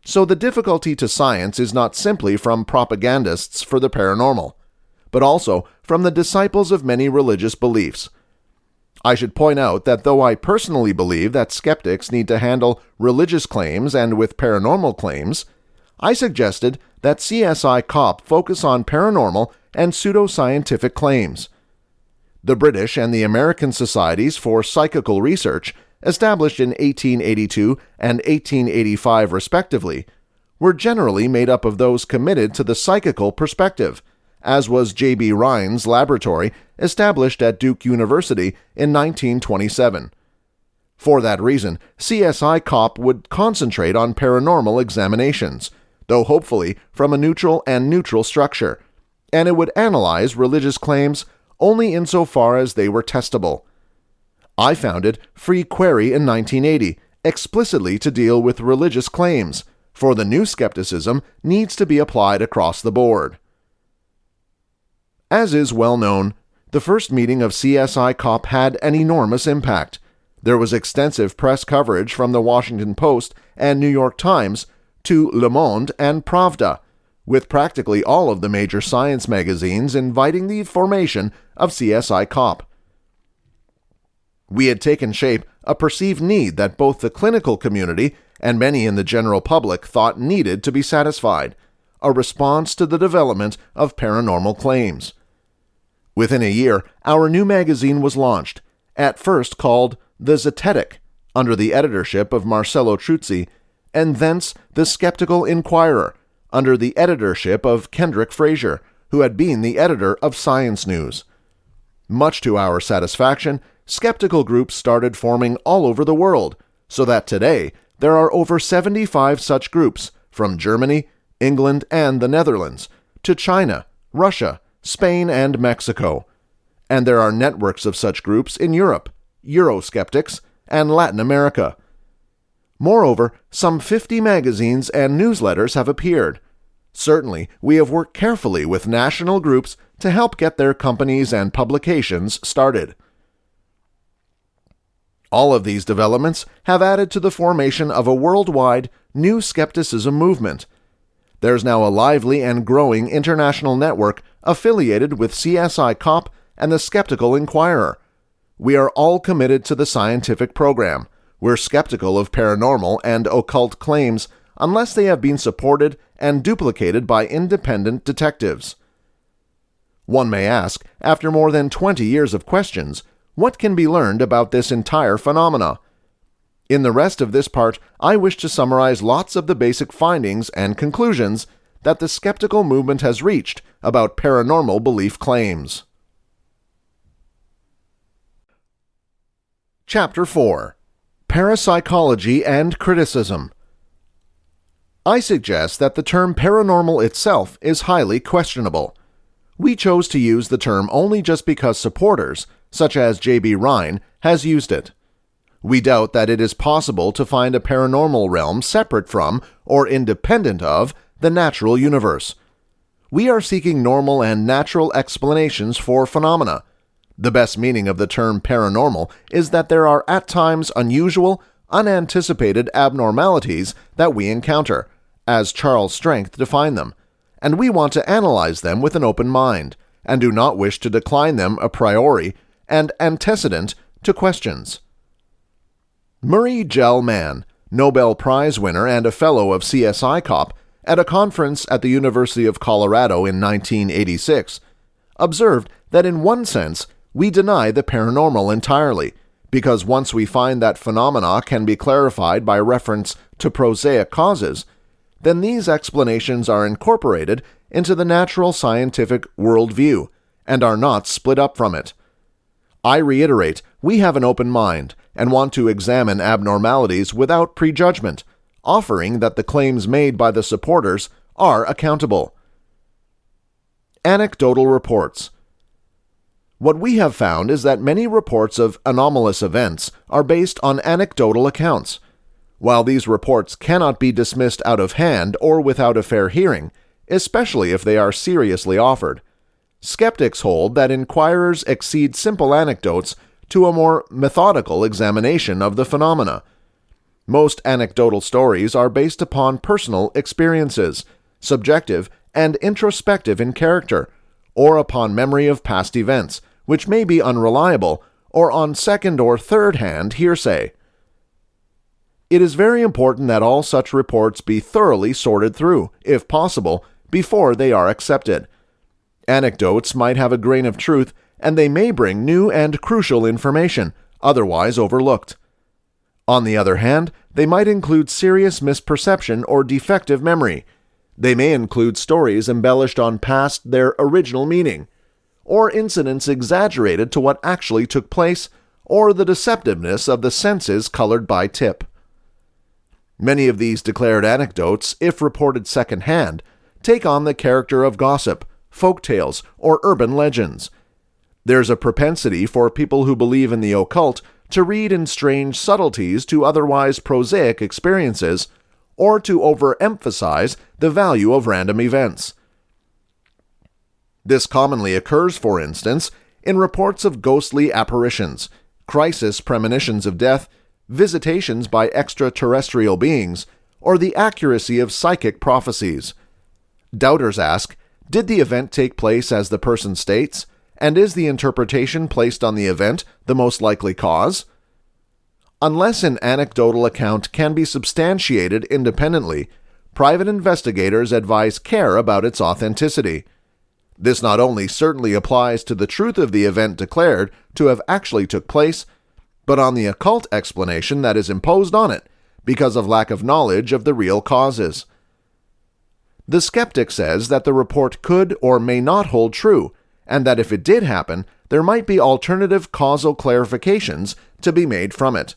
So the difficulty to science is not simply from propagandists for the paranormal, but also from the disciples of many religious beliefs. I should point out that though I personally believe that skeptics need to handle religious claims and with paranormal claims, I suggested that CSI COP focus on paranormal and pseudoscientific claims. The British and the American Societies for Psychical Research, established in 1882 and 1885 respectively, were generally made up of those committed to the psychical perspective, as was J.B. Rhine's laboratory established at Duke University in 1927. For that reason, CSI COP would concentrate on paranormal examinations, though hopefully from a neutral structure, and it would analyze religious claims only insofar as they were testable. I founded Free Query in 1980, explicitly to deal with religious claims, for the new skepticism needs to be applied across the board. As is well known, the first meeting of CSI COP had an enormous impact. There was extensive press coverage from the Washington Post and New York Times to Le Monde and Pravda, with practically all of the major science magazines inviting the formation of CSI COP. We had taken shape a perceived need that both the clinical community and many in the general public thought needed to be satisfied, a response to the development of paranormal claims. Within a year, our new magazine was launched, at first called The Zetetic, under the editorship of Marcello Truzzi, and thence The Skeptical Inquirer, under the editorship of Kendrick Frazier, who had been the editor of Science News. Much to our satisfaction, skeptical groups started forming all over the world, so that today there are over 75 such groups from Germany, England, and the Netherlands, to China, Russia, Spain, and Mexico. And there are networks of such groups in Europe, Euroskeptics, and Latin America. Moreover, some 50 magazines and newsletters have appeared. Certainly, we have worked carefully with national groups to help get their companies and publications started. All of these developments have added to the formation of a worldwide new skepticism movement. There's now a lively and growing international network affiliated with CSI COP and the Skeptical Inquirer. We are all committed to the scientific program. We're skeptical of paranormal and occult claims unless they have been supported and duplicated by independent detectives. One may ask, after more than 20 years of questions, what can be learned about this entire phenomena? In the rest of this part, I wish to summarize lots of the basic findings and conclusions that the skeptical movement has reached about paranormal belief claims. Chapter 4. Parapsychology and Criticism. I suggest that the term paranormal itself is highly questionable. We chose to use the term only just because supporters, such as J.B. Rhine, has used it. We doubt that it is possible to find a paranormal realm separate from or independent of the natural universe. We are seeking normal and natural explanations for phenomena. The best meaning of the term paranormal is that there are at times unusual, unanticipated abnormalities that we encounter, as Charles Strength defined them, and we want to analyze them with an open mind, and do not wish to decline them a priori and antecedent to questions. Murray Gell-Mann, Nobel Prize winner and a fellow of CSI COP, at a conference at the University of Colorado in 1986, observed that in one sense we deny the paranormal entirely, because once we find that phenomena can be clarified by reference to prosaic causes, then these explanations are incorporated into the natural scientific worldview and are not split up from it. I reiterate, we have an open mind and want to examine abnormalities without prejudgment, offering that the claims made by the supporters are accountable. Anecdotal reports. What we have found is that many reports of anomalous events are based on anecdotal accounts. While these reports cannot be dismissed out of hand or without a fair hearing, especially if they are seriously offered, skeptics hold that inquirers exceed simple anecdotes to a more methodical examination of the phenomena. Most anecdotal stories are based upon personal experiences, subjective and introspective in character, or upon memory of past events, which may be unreliable, or on second or third-hand hearsay. It is very important that all such reports be thoroughly sorted through, if possible, before they are accepted. Anecdotes might have a grain of truth, and they may bring new and crucial information, otherwise overlooked. On the other hand, they might include serious misperception or defective memory. They may include stories embellished on past their original meaning, or incidents exaggerated to what actually took place, or the deceptiveness of the senses colored by tip. Many of these declared anecdotes, if reported second-hand, take on the character of gossip, folk tales, or urban legends. There's a propensity for people who believe in the occult to read in strange subtleties to otherwise prosaic experiences, or to overemphasize the value of random events. This commonly occurs, for instance, in reports of ghostly apparitions, crisis premonitions of death, visitations by extraterrestrial beings, or the accuracy of psychic prophecies. Doubters ask, did the event take place as the person states, and is the interpretation placed on the event the most likely cause? Unless an anecdotal account can be substantiated independently, private investigators advise care about its authenticity. This not only certainly applies to the truth of the event declared to have actually took place, but on the occult explanation that is imposed on it because of lack of knowledge of the real causes. The skeptic says that the report could or may not hold true, and that if it did happen, there might be alternative causal clarifications to be made from it.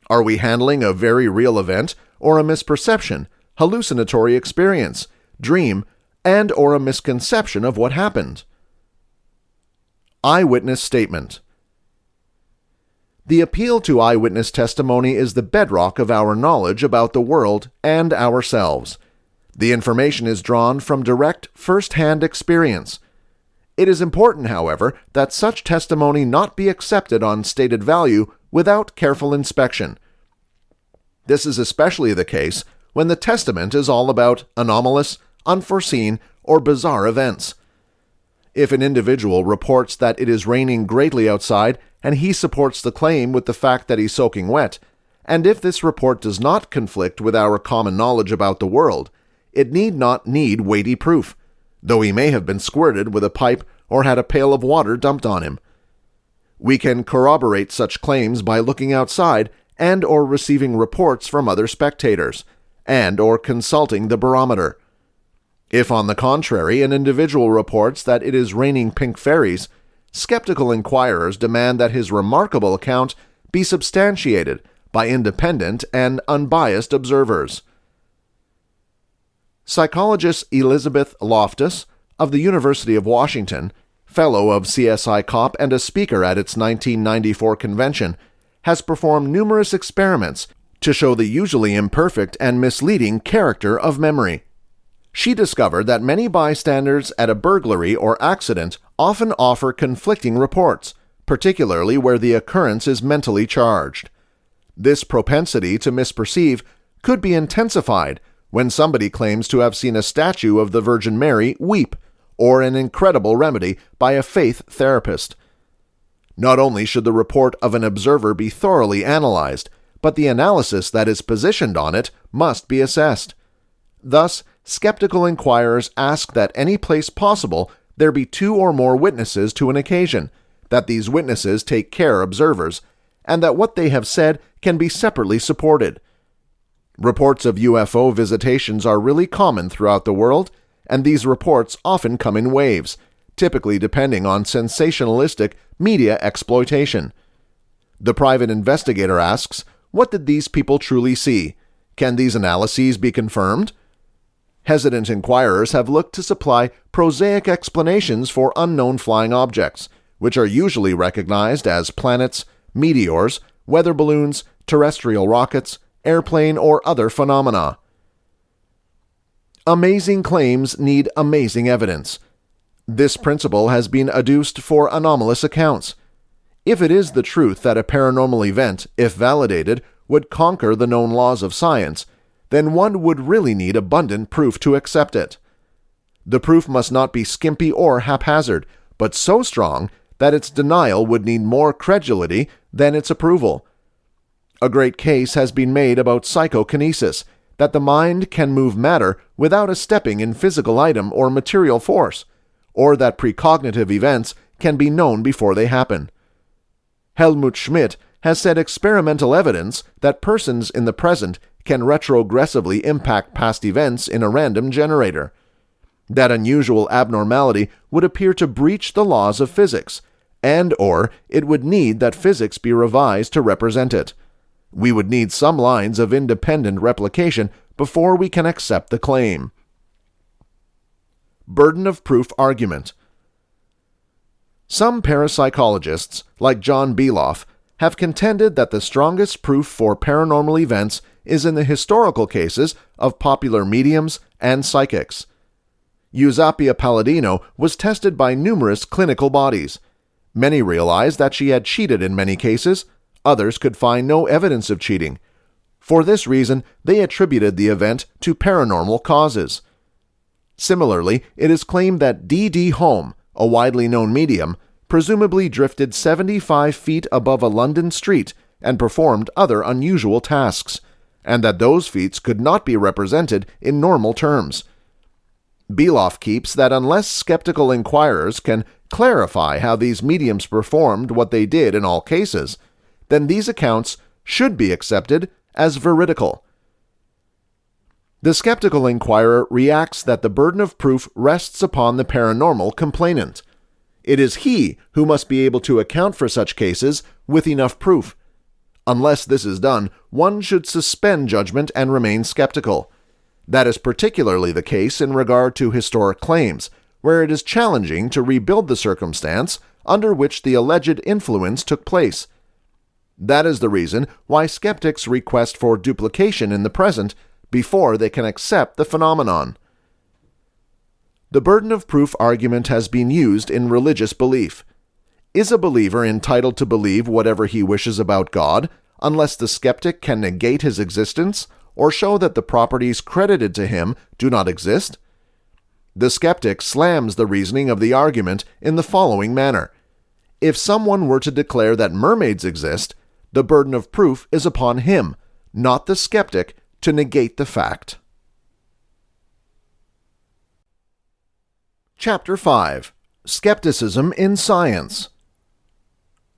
Are we handling a very real event, or a misperception, hallucinatory experience, dream, and or a misconception of what happened? Eyewitness statement. The appeal to eyewitness testimony is the bedrock of our knowledge about the world and ourselves. The information is drawn from direct, first-hand experience. It is important, however, that such testimony not be accepted on stated value without careful inspection. This is especially the case when the testament is all about anomalous, unforeseen, or bizarre events. If an individual reports that it is raining greatly outside and he supports the claim with the fact that he's soaking wet, and if this report does not conflict with our common knowledge about the world, it need not need weighty proof, though he may have been squirted with a pipe or had a pail of water dumped on him. We can corroborate such claims by looking outside and or receiving reports from other spectators, and or consulting the barometer. If, on the contrary, an individual reports that it is raining pink fairies, skeptical inquirers demand that his remarkable account be substantiated by independent and unbiased observers. Psychologist Elizabeth Loftus of the University of Washington, fellow of CSI COP and a speaker at its 1994 convention, has performed numerous experiments to show the usually imperfect and misleading character of memory. She discovered that many bystanders at a burglary or accident often offer conflicting reports, particularly where the occurrence is mentally charged. This propensity to misperceive could be intensified when somebody claims to have seen a statue of the Virgin Mary weep, or an incredible remedy by a faith therapist. Not only should the report of an observer be thoroughly analyzed, but the analysis that is positioned on it must be assessed. Thus, skeptical inquirers ask that any place possible there be 2 or more witnesses to an occasion, that these witnesses take care observers, and that what they have said can be separately supported. Reports of UFO visitations are really common throughout the world, and these reports often come in waves, typically depending on sensationalistic media exploitation. The private investigator asks, what did these people truly see? Can these analyses be confirmed? Hesitant inquirers have looked to supply prosaic explanations for unknown flying objects, which are usually recognized as planets, meteors, weather balloons, terrestrial rockets, airplane, or other phenomena. Amazing claims need amazing evidence. This principle has been adduced for anomalous accounts. If it is the truth that a paranormal event, if validated, would conquer the known laws of science, then one would really need abundant proof to accept it. The proof must not be skimpy or haphazard, but so strong that its denial would need more credulity than its approval. A great case has been made about psychokinesis, that the mind can move matter without a stepping in physical item or material force, or that precognitive events can be known before they happen. Helmut Schmidt has said experimental evidence that persons in the present can retrogressively impact past events in a random generator. That unusual abnormality would appear to breach the laws of physics, and/or it would need that physics be revised to represent it. We would need some lines of independent replication before we can accept the claim. Burden of proof argument. Some parapsychologists, like John Beloff, have contended that the strongest proof for paranormal events is in the historical cases of popular mediums and psychics. Eusapia Palladino was tested by numerous clinical bodies. Many realized that she had cheated in many cases. Others could find no evidence of cheating. For this reason, they attributed the event to paranormal causes. Similarly, it is claimed that D.D. Home, a widely known medium, presumably drifted 75 feet above a London street and performed other unusual tasks, and that those feats could not be represented in normal terms. Beloff keeps that unless skeptical inquirers can clarify how these mediums performed what they did in all cases, then these accounts should be accepted as veridical. The skeptical inquirer reacts that the burden of proof rests upon the paranormal complainant. It is he who must be able to account for such cases with enough proof. Unless this is done, one should suspend judgment and remain skeptical. That is particularly the case in regard to historic claims, where it is challenging to rebuild the circumstance under which the alleged influence took place. That is the reason why skeptics request for duplication in the present before they can accept the phenomenon. The burden of proof argument has been used in religious belief. Is a believer entitled to believe whatever he wishes about God, unless the skeptic can negate his existence or show that the properties credited to him do not exist? The skeptic slams the reasoning of the argument in the following manner. If someone were to declare that mermaids exist, the burden of proof is upon him, not the skeptic, to negate the fact. Chapter 5. Skepticism in Science.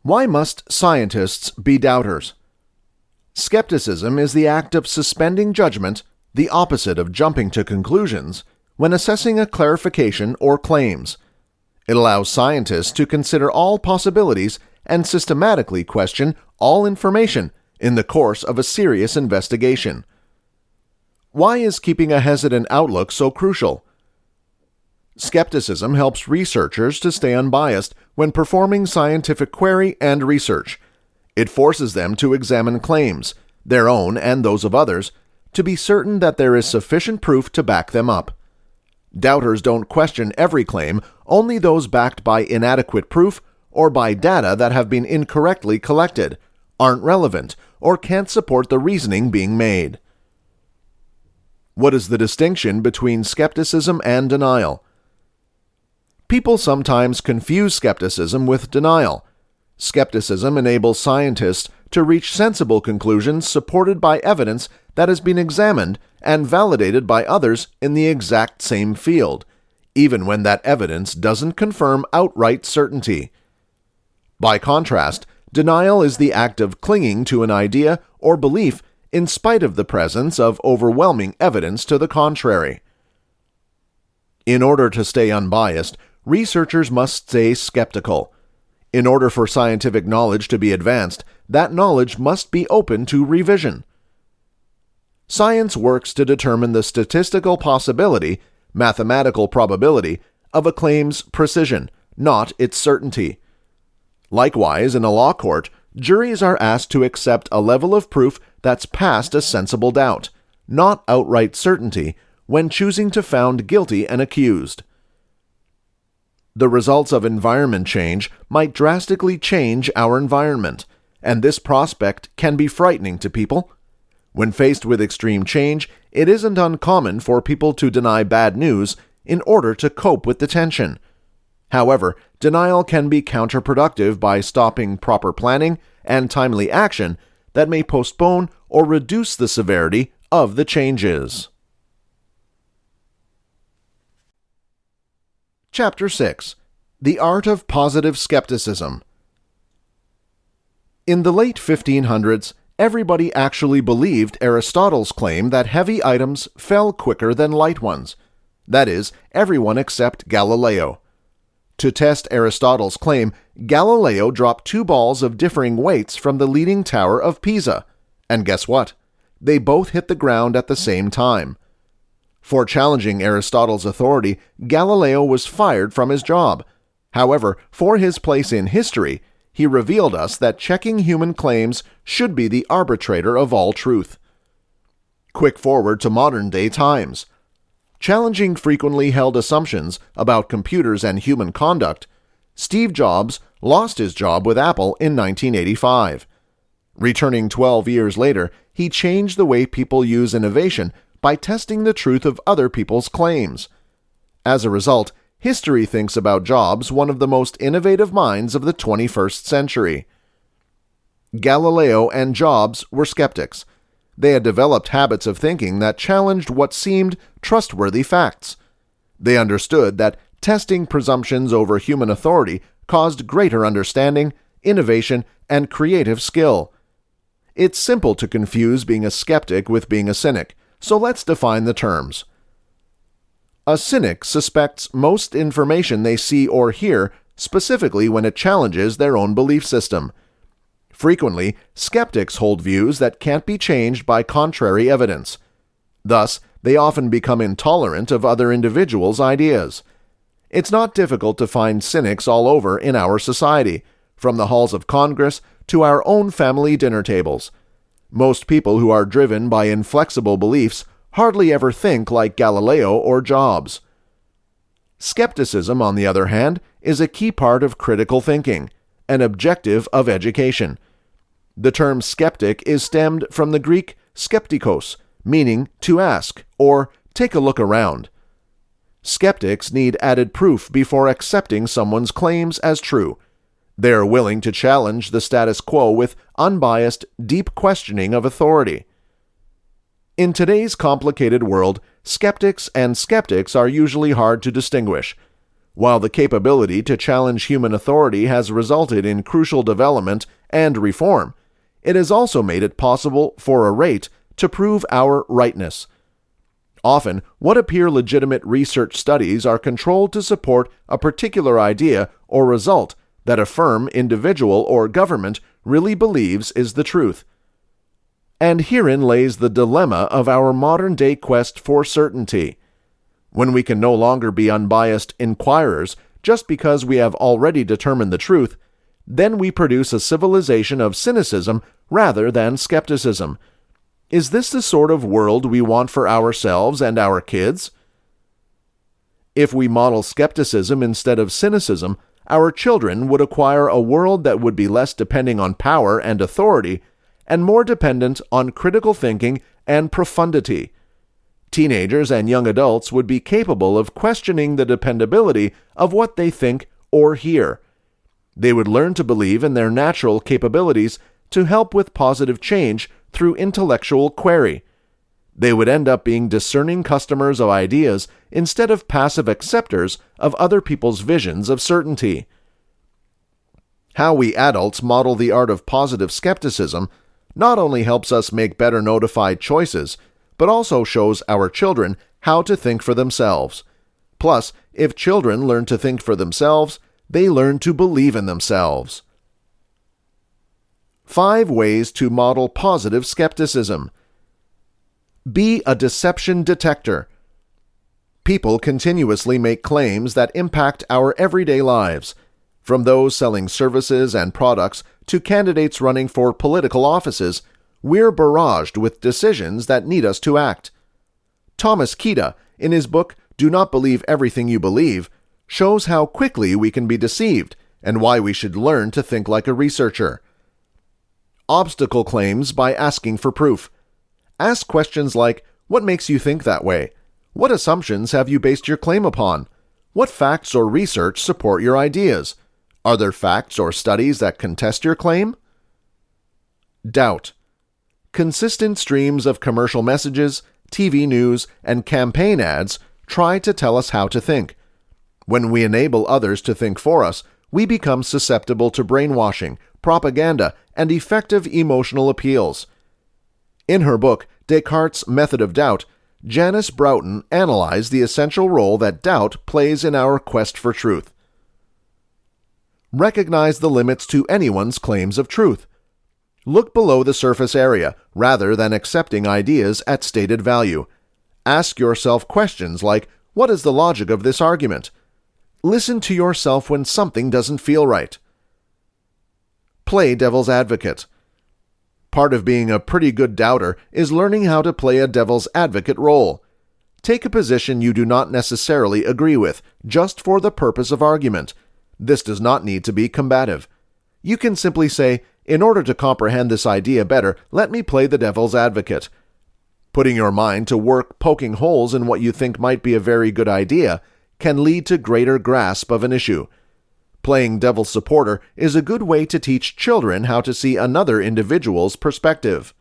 Why must scientists be doubters? Skepticism is the act of suspending judgment, the opposite of jumping to conclusions, when assessing a clarification or claims. It allows scientists to consider all possibilities and systematically question all information in the course of a serious investigation. Why is keeping a hesitant outlook so crucial? Skepticism helps researchers to stay unbiased when performing scientific query and research. It forces them to examine claims, their own and those of others, to be certain that there is sufficient proof to back them up. Doubters don't question every claim, only those backed by inadequate proof or by data that have been incorrectly collected, aren't relevant, or can't support the reasoning being made. What is the distinction between skepticism and denial? People sometimes confuse skepticism with denial. Skepticism enables scientists to reach sensible conclusions supported by evidence that has been examined and validated by others in the exact same field, even when that evidence doesn't confirm outright certainty. By contrast, denial is the act of clinging to an idea or belief in spite of the presence of overwhelming evidence to the contrary. In order to stay unbiased, researchers must stay skeptical. In order for scientific knowledge to be advanced, that knowledge must be open to revision. Science works to determine the statistical possibility, mathematical probability, of a claim's precision, not its certainty. Likewise, in a law court, juries are asked to accept a level of proof that's past a sensible doubt, not outright certainty, when choosing to found guilty an accused. The results of environment change might drastically change our environment, and this prospect can be frightening to people. When faced with extreme change, it isn't uncommon for people to deny bad news in order to cope with the tension. However, denial can be counterproductive by stopping proper planning and timely action that may postpone or reduce the severity of the changes. Chapter 6. The Art of Positive Skepticism. In the late 1500s, everybody actually believed Aristotle's claim that heavy items fell quicker than light ones. That is, everyone except Galileo. To test Aristotle's claim, Galileo dropped 2 balls of differing weights from the leaning tower of Pisa. And guess what? They both hit the ground at the same time. For challenging Aristotle's authority, Galileo was fired from his job. However, for his place in history, he revealed us that checking human claims should be the arbitrator of all truth. Quick forward to modern-day times. Challenging frequently held assumptions about computers and human conduct, Steve Jobs lost his job with Apple in 1985. Returning 12 years later, he changed the way people use innovation by testing the truth of other people's claims. As a result, history thinks about Jobs one of the most innovative minds of the 21st century. Galileo and Jobs were skeptics. They had developed habits of thinking that challenged what seemed trustworthy facts. They understood that testing presumptions over human authority caused greater understanding, innovation, and creative skill. It's simple to confuse being a skeptic with being a cynic, so let's define the terms. A cynic suspects most information they see or hear, specifically when it challenges their own belief system. Frequently, skeptics hold views that can't be changed by contrary evidence. Thus, they often become intolerant of other individuals' ideas. It's not difficult to find cynics all over in our society, from the halls of Congress to our own family dinner tables. Most people who are driven by inflexible beliefs hardly ever think like Galileo or Jobs. Skepticism, on the other hand, is a key part of critical thinking, an objective of education. The term skeptic is stemmed from the Greek skeptikos, meaning to ask or take a look around. Skeptics need added proof before accepting someone's claims as true. They are willing to challenge the status quo with unbiased, deep questioning of authority. In today's complicated world, skeptics and skeptics are usually hard to distinguish. While the capability to challenge human authority has resulted in crucial development and reform, it has also made it possible for a rate to prove our rightness. Often, what appear legitimate research studies are controlled to support a particular idea or result that a firm, individual, or government really believes is the truth. And herein lays the dilemma of our modern-day quest for certainty. When we can no longer be unbiased inquirers just because we have already determined the truth, then we produce a civilization of cynicism rather than skepticism. Is this the sort of world we want for ourselves and our kids? If we model skepticism instead of cynicism, our children would acquire a world that would be less depending on power and authority and more dependent on critical thinking and profundity. Teenagers and young adults would be capable of questioning the dependability of what they think or hear. They would learn to believe in their natural capabilities to help with positive change through intellectual query. They would end up being discerning customers of ideas instead of passive acceptors of other people's visions of certainty. How we adults model the art of positive skepticism not only helps us make better notified choices, but also shows our children how to think for themselves. Plus, if children learn to think for themselves, they learn to believe in themselves. 5 ways to model positive skepticism. Be a deception detector. People continuously make claims that impact our everyday lives. From those selling services and products to candidates running for political offices, we're barraged with decisions that need us to act. Thomas Kita, in his book Do Not Believe Everything You Believe, shows how quickly we can be deceived and why we should learn to think like a researcher. Obstacle claims by asking for proof. Ask questions like, what makes you think that way? What assumptions have you based your claim upon? What facts or research support your ideas? Are there facts or studies that contest your claim? Doubt. Consistent streams of commercial messages, TV news, and campaign ads try to tell us how to think. When we enable others to think for us, we become susceptible to brainwashing, propaganda, and effective emotional appeals. In her book, Descartes' Method of Doubt, Janice Broughton analyzed the essential role that doubt plays in our quest for truth. Recognize the limits to anyone's claims of truth. Look below the surface area rather than accepting ideas at stated value. Ask yourself questions like, what is the logic of this argument? Listen to yourself when something doesn't feel right. Play devil's advocate. Part of being a pretty good doubter is learning how to play a devil's advocate role. Take a position you do not necessarily agree with, just for the purpose of argument. This does not need to be combative. You can simply say, in order to comprehend this idea better, let me play the devil's advocate. Putting your mind to work poking holes in what you think might be a very good idea can lead to greater grasp of an issue. Playing devil's supporter is a good way to teach children how to see another individual's perspective.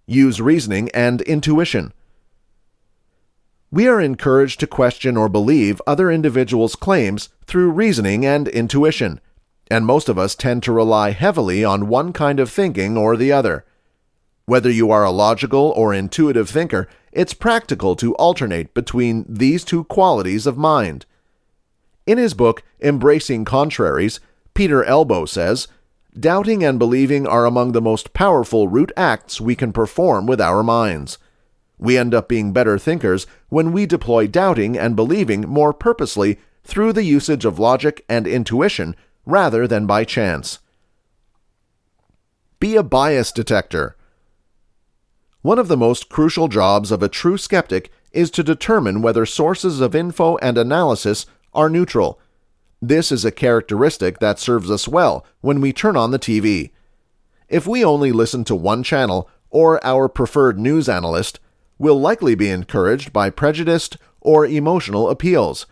Use reasoning and intuition. We are encouraged to question or believe other individuals' claims through reasoning and intuition, and most of us tend to rely heavily on one kind of thinking or the other. Whether you are a logical or intuitive thinker, it's practical to alternate between these two qualities of mind. In his book, Embracing Contraries, Peter Elbow says, doubting and believing are among the most powerful root acts we can perform with our minds. We end up being better thinkers when we deploy doubting and believing more purposely through the usage of logic and intuition rather than by chance. Be a bias detector. One of the most crucial jobs of a true skeptic is to determine whether sources of info and analysis are neutral. This is a characteristic that serves us well when we turn on the TV. If we only listen to one channel or our preferred news analyst, we'll likely be encouraged by prejudiced or emotional appeals.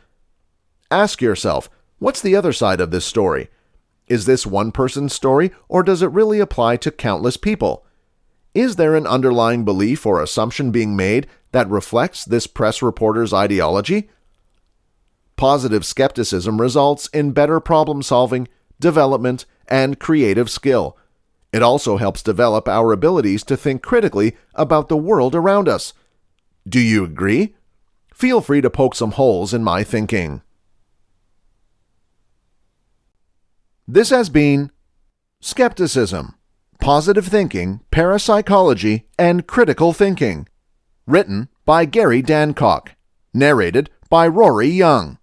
Ask yourself, what's the other side of this story? Is this one person's story, or does it really apply to countless people? Is there an underlying belief or assumption being made that reflects this press reporter's ideology? Positive skepticism results in better problem-solving, development, and creative skill. It also helps develop our abilities to think critically about the world around us. Do you agree? Feel free to poke some holes in my thinking. This has been Skepticism, Positive Thinking, Parapsychology, and Critical Thinking. Written by Gary Dancock. Narrated by Rory Young.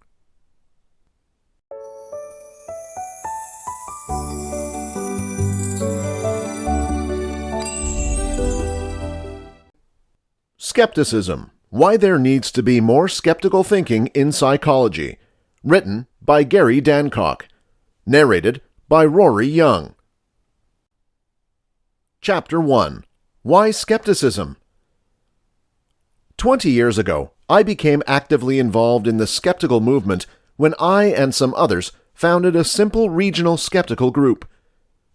Skepticism, Why There Needs to Be More Skeptical Thinking in Psychology. Written by Gary Dancock. Narrated by Rory Young. Chapter 1. Why Skepticism? 20 years ago, I became actively involved in the skeptical movement when I and some others founded a simple regional skeptical group.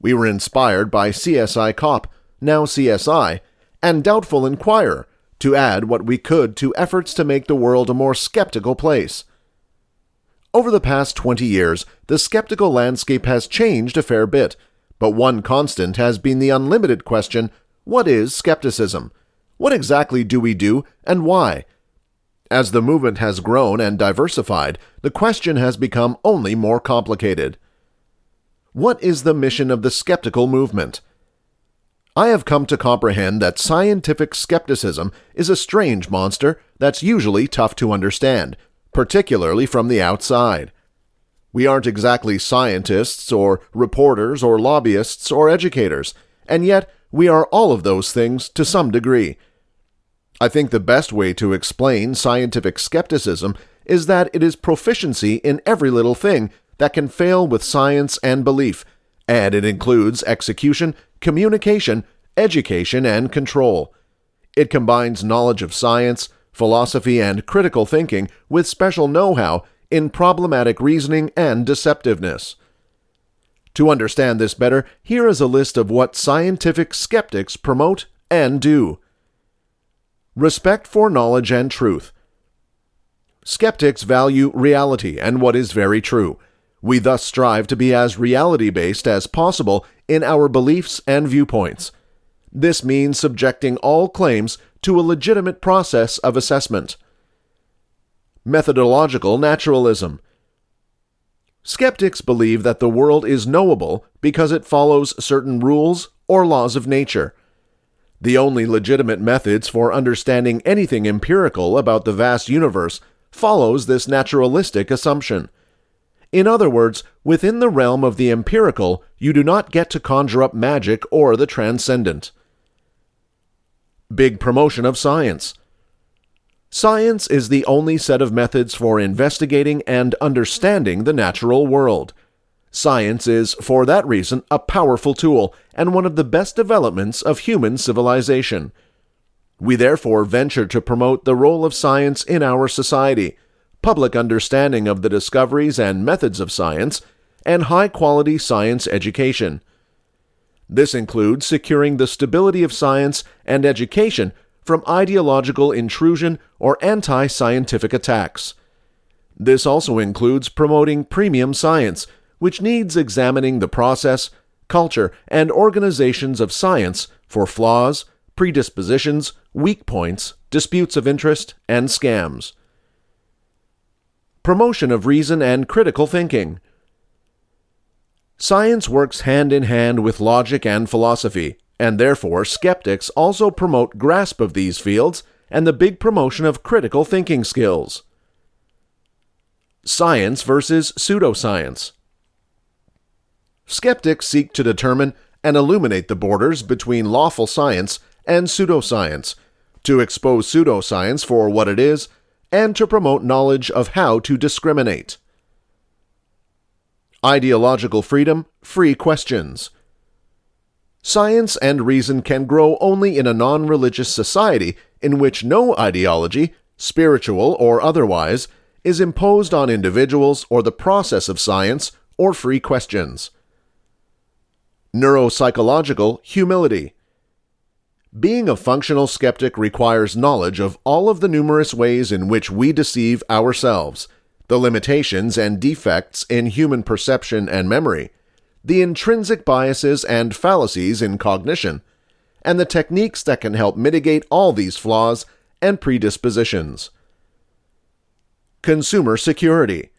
We were inspired by CSI Cop, now CSI, and Doubtful Inquirer, to add what we could to efforts to make the world a more skeptical place. Over the past 20 years, the skeptical landscape has changed a fair bit, but one constant has been the unlimited question, what is skepticism? What exactly do we do, and why? As the movement has grown and diversified, the question has become only more complicated. What is the mission of the skeptical movement? I have come to comprehend that scientific skepticism is a strange monster that's usually tough to understand, particularly from the outside. We aren't exactly scientists or reporters or lobbyists or educators, and yet we are all of those things to some degree. I think the best way to explain scientific skepticism is that it is proficiency in every little thing that can fail with science and belief, and it includes execution, communication, education, and control. It combines knowledge of science, philosophy, and critical thinking with special know-how in problematic reasoning and deceptiveness. To understand this better, here is a list of what scientific skeptics promote and do. Respect for knowledge and truth. Skeptics value reality and what is very true. We thus strive to be as reality-based as possible in our beliefs and viewpoints. This means subjecting all claims to a legitimate process of assessment. Methodological naturalism. Skeptics believe that the world is knowable because it follows certain rules or laws of nature. The only legitimate methods for understanding anything empirical about the vast universe follows this naturalistic assumption. In other words, within the realm of the empirical, you do not get to conjure up magic or the transcendent. Big promotion of science. Science is the only set of methods for investigating and understanding the natural world. Science is, for that reason, a powerful tool and one of the best developments of human civilization. We therefore venture to promote the role of science in our society, public understanding of the discoveries and methods of science, and high-quality science education. This includes securing the stability of science and education from ideological intrusion or anti-scientific attacks. This also includes promoting premium science, which needs examining the process, culture, and organizations of science for flaws, predispositions, weak points, disputes of interest, and scams. Promotion of reason and critical thinking. Science works hand in hand with logic and philosophy, and therefore skeptics also promote grasp of these fields and the big promotion of critical thinking skills. Science versus pseudoscience. Skeptics seek to determine and illuminate the borders between lawful science and pseudoscience, to expose pseudoscience for what it is, and to promote knowledge of how to discriminate. Ideological freedom, free questions. Science and reason can grow only in a non-religious society in which no ideology, spiritual or otherwise, is imposed on individuals or the process of science or free questions. Neuropsychological humility. Being a functional skeptic requires knowledge of all of the numerous ways in which we deceive ourselves, the limitations and defects in human perception and memory, the intrinsic biases and fallacies in cognition, and the techniques that can help mitigate all these flaws and predispositions. Consumer security.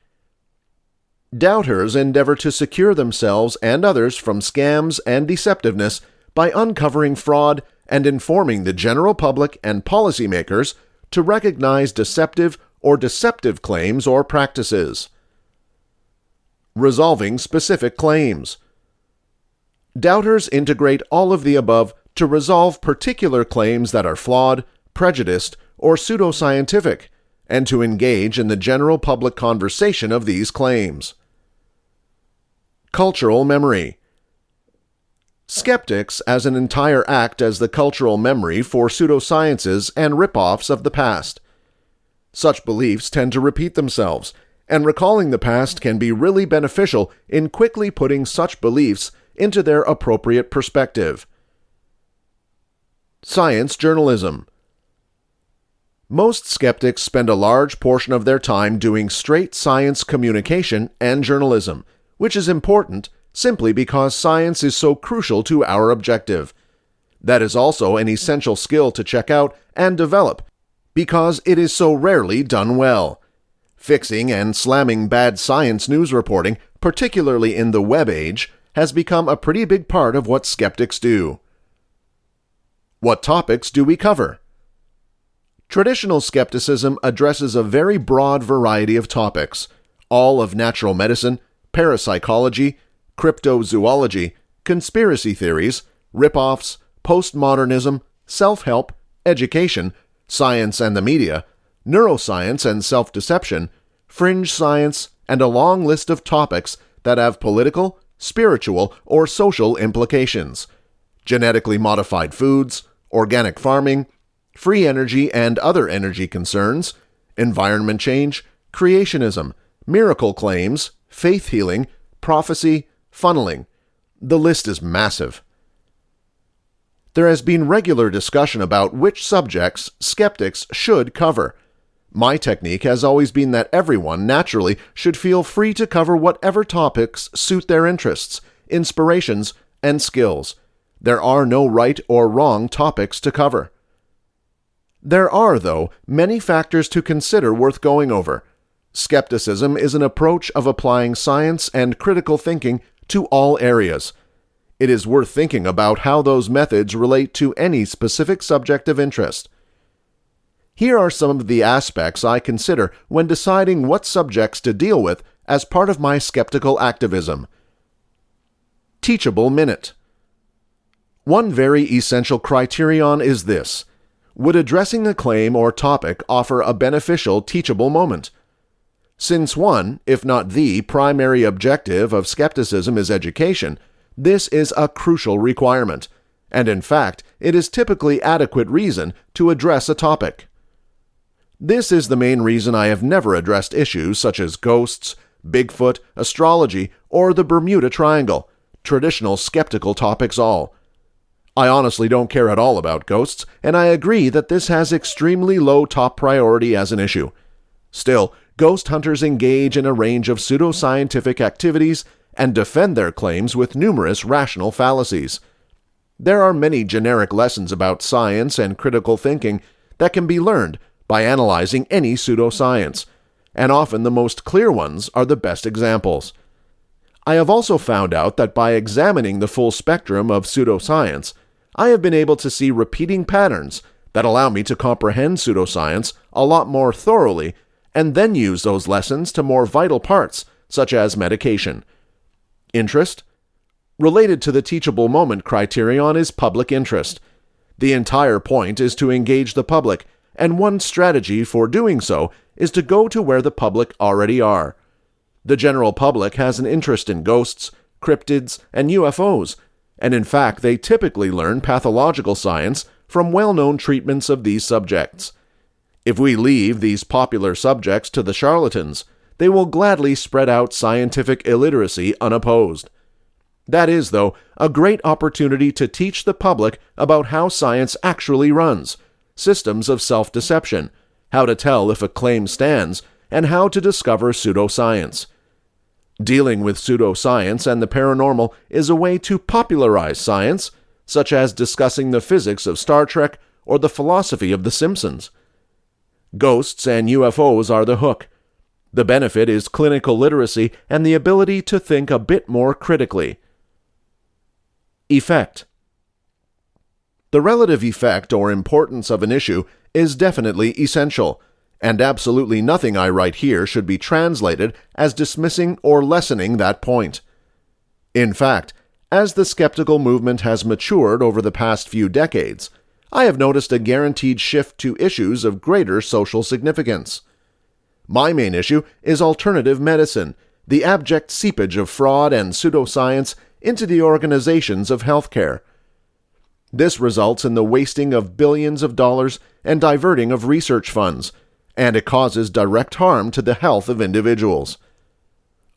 Doubters endeavor to secure themselves and others from scams and deceptiveness by uncovering fraud and informing the general public and policymakers to recognize deceptive or deceptive claims or practices. Resolving specific claims. Doubters integrate all of the above to resolve particular claims that are flawed, prejudiced, or pseudoscientific, and to engage in the general public conversation of these claims. Cultural memory. Skeptics as an entire act as the cultural memory for pseudosciences and rip-offs of the past. Such beliefs tend to repeat themselves, and recalling the past can be really beneficial in quickly putting such beliefs into their appropriate perspective. Science journalism. Most skeptics spend a large portion of their time doing straight science communication and journalism, which is important simply because science is so crucial to our objective. That is also an essential skill to check out and develop, because it is so rarely done well. Fixing and slamming bad science news reporting, particularly in the web age, has become a pretty big part of what skeptics do. What topics do we cover? Traditional skepticism addresses a very broad variety of topics. all of natural medicine, parapsychology, cryptozoology, conspiracy theories, rip-offs, postmodernism, self-help, education, science and the media, neuroscience and self-deception, fringe science, and a long list of topics that have political, spiritual, or social implications. Genetically modified foods, organic farming, free energy and other energy concerns, environment change, creationism, miracle claims, faith healing, prophecy, funneling. The list is massive. There has been regular discussion about which subjects skeptics should cover. My technique has always been that everyone naturally should feel free to cover whatever topics suit their interests, inspirations, and skills. There are no right or wrong topics to cover. There are, though, many factors to consider worth going over. Skepticism is an approach of applying science and critical thinking to all areas. It is worth thinking about how those methods relate to any specific subject of interest. Here are some of the aspects I consider when deciding what subjects to deal with as part of my skeptical activism. Teachable minute. One very essential criterion is this: would addressing a claim or topic offer a beneficial teachable moment? Since one, if not the, primary objective of skepticism is education, this is a crucial requirement, and in fact, it is typically adequate reason to address a topic. This is the main reason I have never addressed issues such as ghosts, Bigfoot, astrology, or the Bermuda Triangle, traditional skeptical topics all. I honestly don't care at all about ghosts, and I agree that this has extremely low top priority as an issue. Still, ghost hunters engage in a range of pseudoscientific activities and defend their claims with numerous rational fallacies. There are many generic lessons about science and critical thinking that can be learned by analyzing any pseudoscience, and often the most clear ones are the best examples. I have also found out that by examining the full spectrum of pseudoscience, I have been able to see repeating patterns that allow me to comprehend pseudoscience a lot more thoroughly and then use those lessons to more vital parts, such as medication. Interest? Related to the teachable moment criterion is public interest. The entire point is to engage the public, and one strategy for doing so is to go to where the public already are. The general public has an interest in ghosts, cryptids, and UFOs, and in fact they typically learn pathological science from well-known treatments of these subjects. If we leave these popular subjects to the charlatans, they will gladly spread out scientific illiteracy unopposed. That is, though, a great opportunity to teach the public about how science actually runs, systems of self-deception, how to tell if a claim stands, and how to discover pseudoscience. Dealing with pseudoscience and the paranormal is a way to popularize science, such as discussing the physics of Star Trek or the philosophy of The Simpsons. Ghosts and UFOs are the hook. The benefit is clinical literacy and the ability to think a bit more critically. Effect. The relative effect or importance of an issue is definitely essential, and absolutely nothing I write here should be translated as dismissing or lessening that point. In fact, as the skeptical movement has matured over the past few decades, I have noticed a guaranteed shift to issues of greater social significance. My main issue is alternative medicine, the abject seepage of fraud and pseudoscience into the organizations of healthcare. This results in the wasting of billions of dollars and diverting of research funds, and it causes direct harm to the health of individuals.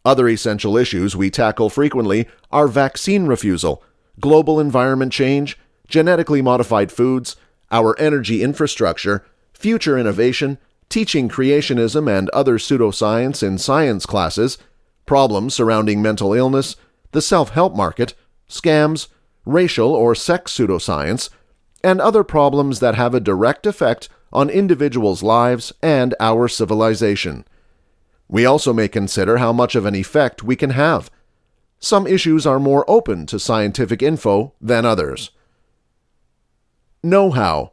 Other essential issues we tackle frequently are vaccine refusal, global environment change, genetically modified foods, our energy infrastructure, future innovation, teaching creationism and other pseudoscience in science classes, problems surrounding mental illness, the self-help market, scams, racial or sex pseudoscience, and other problems that have a direct effect on individuals' lives and our civilization. We also may consider how much of an effect we can have. Some issues are more open to scientific info than others. Know-how.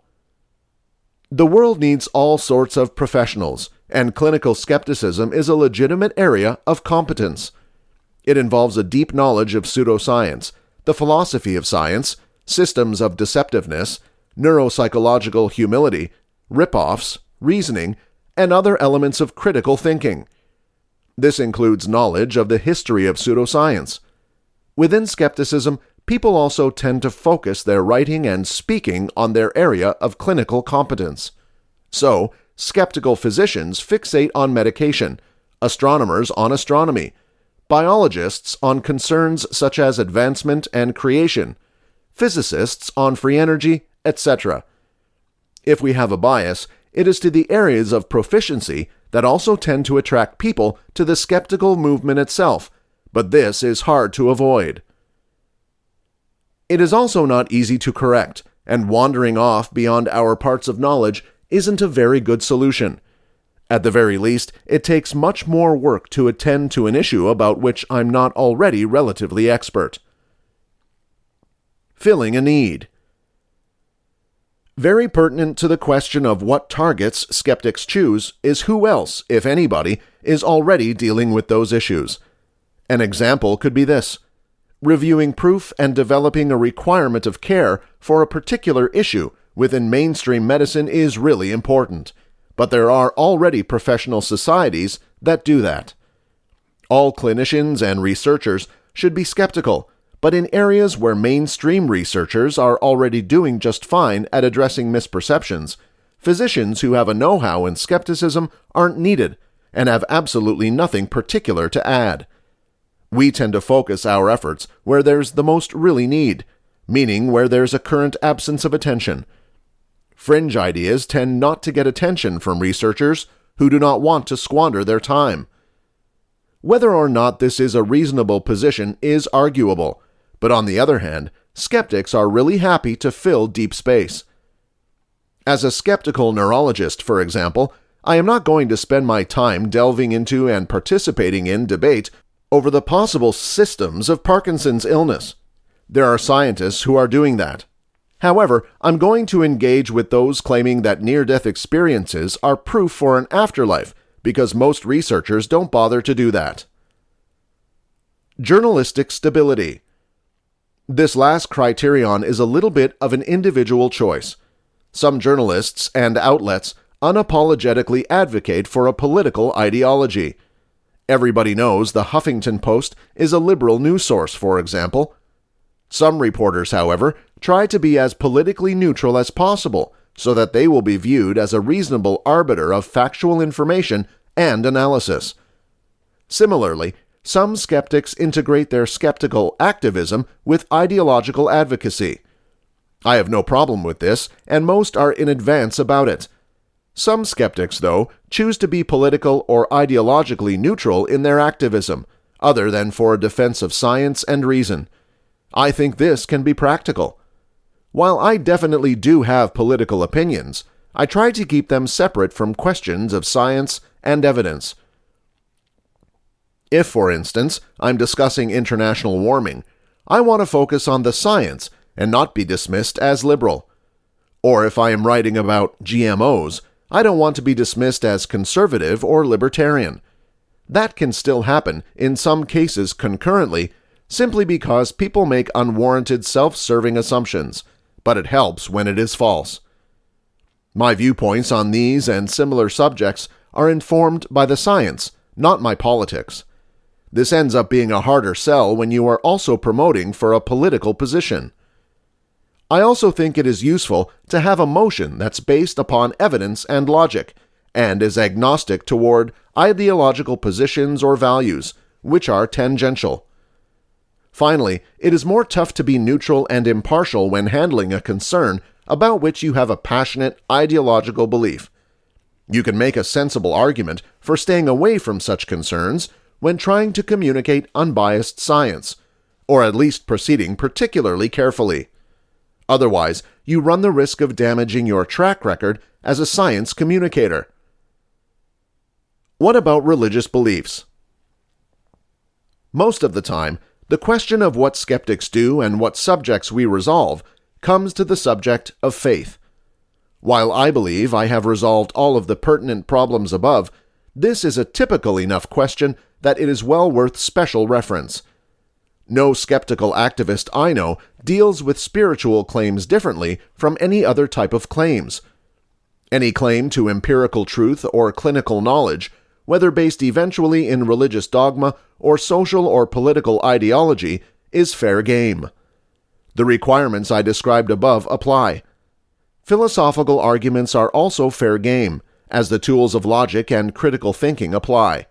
The world needs all sorts of professionals, and clinical skepticism is a legitimate area of competence. It involves a deep knowledge of pseudoscience, the philosophy of science, systems of deceptiveness, neuropsychological humility, rip-offs, reasoning, and other elements of critical thinking. This includes knowledge of the history of pseudoscience. Within skepticism, people also tend to focus their writing and speaking on their area of clinical competence. So, skeptical physicians fixate on medication, astronomers on astronomy, biologists on concerns such as advancement and creation, physicists on free energy, etc. If we have a bias, it is to the areas of proficiency that also tend to attract people to the skeptical movement itself, but this is hard to avoid. It is also not easy to correct, and wandering off beyond our parts of knowledge isn't a very good solution. At the very least, it takes much more work to attend to an issue about which I'm not already relatively expert. Filling a need. Very pertinent to the question of what targets skeptics choose is who else, if anybody, is already dealing with those issues. An example could be this: reviewing proof and developing a requirement of care for a particular issue within mainstream medicine is really important, but there are already professional societies that do that. All clinicians and researchers should be skeptical, but in areas where mainstream researchers are already doing just fine at addressing misperceptions, physicians who have a know-how in skepticism aren't needed and have absolutely nothing particular to add. We tend to focus our efforts where there's the most really need, meaning where there's a current absence of attention. Fringe ideas tend not to get attention from researchers who do not want to squander their time. Whether or not this is a reasonable position is arguable, but on the other hand, skeptics are really happy to fill deep space. As a skeptical neurologist, for example, I am not going to spend my time delving into and participating in debate over the possible systems of Parkinson's illness. There are scientists who are doing that. However, I'm going to engage with those claiming that near-death experiences are proof for an afterlife, because most researchers don't bother to do that. Journalistic stability. This last criterion is a little bit of an individual choice. Some journalists and outlets unapologetically advocate for a political ideology. Everybody knows the Huffington Post is a liberal news source, for example. Some reporters, however, try to be as politically neutral as possible so that they will be viewed as a reasonable arbiter of factual information and analysis. Similarly, some skeptics integrate their skeptical activism with ideological advocacy. I have no problem with this, and most are in advance about it. Some skeptics, though, choose to be political or ideologically neutral in their activism, other than for a defense of science and reason. I think this can be practical. While I definitely do have political opinions, I try to keep them separate from questions of science and evidence. If, for instance, I'm discussing international warming, I want to focus on the science and not be dismissed as liberal. Or if I am writing about GMOs, I don't want to be dismissed as conservative or libertarian. That can still happen in some cases concurrently, simply because people make unwarranted self-serving assumptions, but it helps when it is false. My viewpoints on these and similar subjects are informed by the science, not my politics. This ends up being a harder sell when you are also promoting for a political position. I also think it is useful to have a motion that's based upon evidence and logic, and is agnostic toward ideological positions or values, which are tangential. Finally, it is more tough to be neutral and impartial when handling a concern about which you have a passionate ideological belief. You can make a sensible argument for staying away from such concerns when trying to communicate unbiased science, or at least proceeding particularly carefully. Otherwise, you run the risk of damaging your track record as a science communicator. What about religious beliefs? Most of the time, the question of what skeptics do and what subjects we resolve comes to the subject of faith. While I believe I have resolved all of the pertinent problems above, this is a typical enough question that it is well worth special reference. No skeptical activist I know deals with spiritual claims differently from any other type of claims. Any claim to empirical truth or clinical knowledge, whether based eventually in religious dogma or social or political ideology, is fair game. The requirements I described above apply. Philosophical arguments are also fair game, as the tools of logic and critical thinking apply.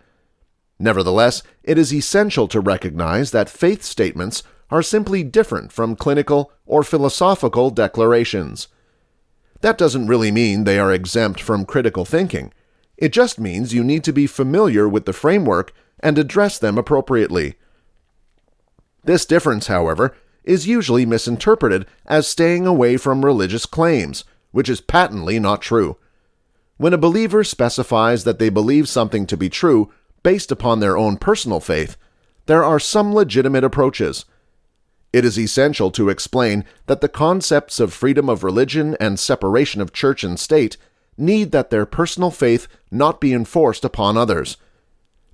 Nevertheless, it is essential to recognize that faith statements are simply different from clinical or philosophical declarations. That doesn't really mean they are exempt from critical thinking. It just means you need to be familiar with the framework and address them appropriately. This difference, however, is usually misinterpreted as staying away from religious claims, which is patently not true. When a believer specifies that they believe something to be true based upon their own personal faith, there are some legitimate approaches. It is essential to explain that the concepts of freedom of religion and separation of church and state need that their personal faith not be enforced upon others.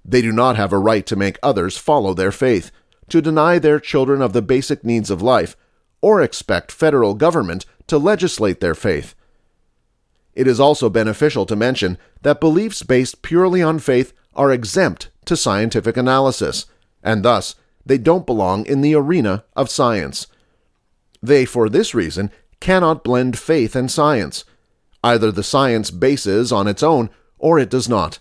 They do not have a right to make others follow their faith, to deny their children of the basic needs of life, or expect federal government to legislate their faith. It is also beneficial to mention that beliefs based purely on faith are exempt to scientific analysis, and thus they don't belong in the arena of science. They, for this reason, cannot blend faith and science. Either the science bases on its own, or it does not.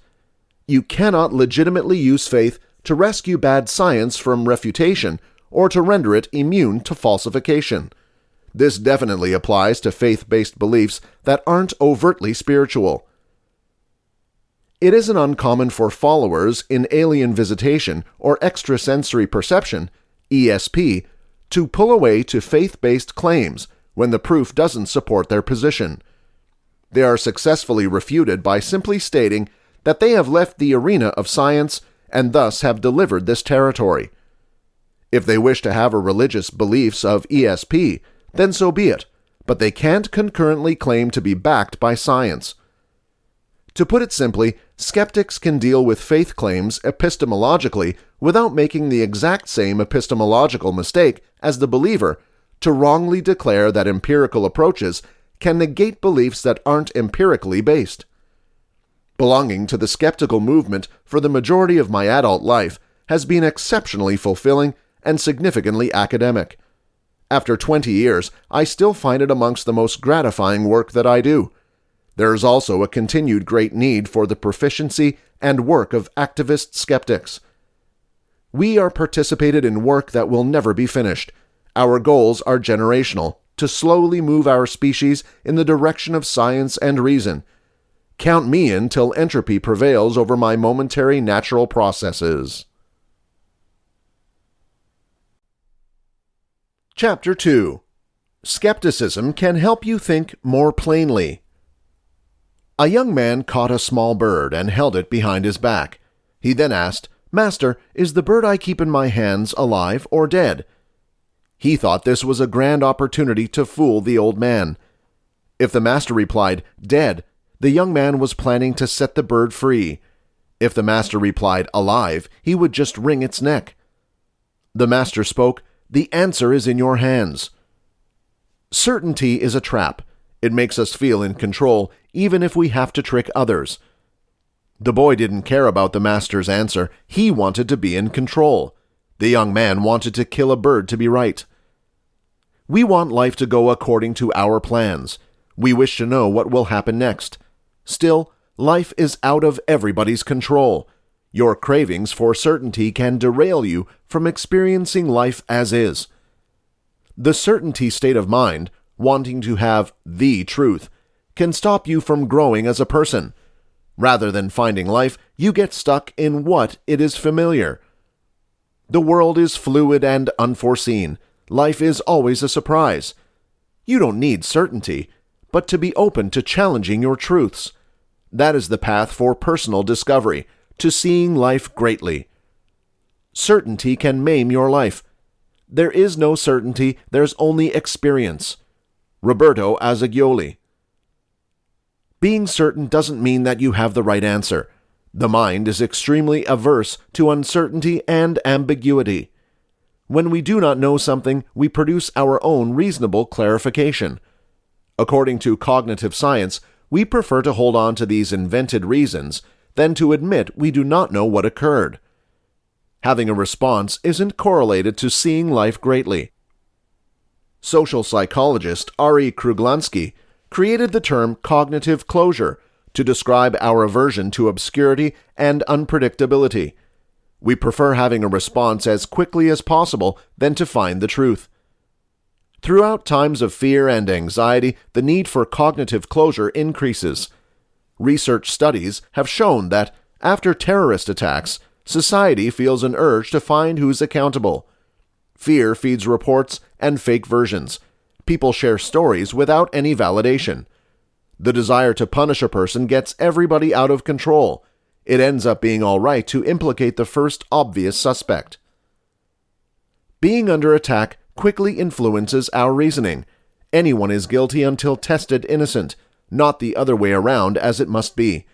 You cannot legitimately use faith to rescue bad science from refutation, or to render it immune to falsification. This definitely applies to faith-based beliefs that aren't overtly spiritual. It isn't uncommon for followers in alien visitation or extrasensory perception, ESP, to pull away to faith-based claims when the proof doesn't support their position. They are successfully refuted by simply stating that they have left the arena of science and thus have delivered this territory. If they wish to have a religious beliefs of ESP, then so be it, but they can't concurrently claim to be backed by science. To put it simply, skeptics can deal with faith claims epistemologically without making the exact same epistemological mistake as the believer to wrongly declare that empirical approaches can negate beliefs that aren't empirically based. Belonging to the skeptical movement for the majority of my adult life has been exceptionally fulfilling and significantly academic. After 20 years, I still find it amongst the most gratifying work that I do. There is also a continued great need for the proficiency and work of activist skeptics. We are participated in work that will never be finished. Our goals are generational, to slowly move our species in the direction of science and reason. Count me in till entropy prevails over my momentary natural processes. Chapter 2. Skepticism can help you think more plainly. A young man caught a small bird and held it behind his back. He then asked, "Master, is the bird I keep in my hands alive or dead?" He thought this was a grand opportunity to fool the old man. If the master replied, "Dead," the young man was planning to set the bird free. If the master replied, "Alive," he would just wring its neck. The master spoke, "The answer is in your hands." Certainty is a trap. It makes us feel in control, even if we have to trick others. The boy didn't care about the master's answer. He wanted to be in control. The young man wanted to kill a bird to be right. We want life to go according to our plans. We wish to know what will happen next. Still, life is out of everybody's control. Your cravings for certainty can derail you from experiencing life as is. The certainty state of mind, wanting to have the truth, can stop you from growing as a person. Rather than finding life, you get stuck in what it is familiar. The world is fluid and unforeseen. Life is always a surprise. You don't need certainty, but to be open to challenging your truths. That is the path for personal discovery, to seeing life greatly. Certainty can maim your life. There is no certainty, there's only experience. Roberto Azagioli. Being certain doesn't mean that you have the right answer. The mind is extremely averse to uncertainty and ambiguity. When we do not know something, we produce our own reasonable clarification. According to cognitive science, we prefer to hold on to these invented reasons than to admit we do not know what occurred. Having a response isn't correlated to seeing life greatly. Social psychologist Ari Kruglansky created the term cognitive closure to describe our aversion to obscurity and unpredictability. We prefer having a response as quickly as possible than to find the truth. Throughout times of fear and anxiety, the need for cognitive closure increases. Research studies have shown that, after terrorist attacks, society feels an urge to find who's accountable. Fear feeds reports and fake versions. People share stories without any validation. The desire to punish a person gets everybody out of control. It ends up being all right to implicate the first obvious suspect. Being under attack quickly influences our reasoning. Anyone is guilty until tested innocent, not the other way around as it must be.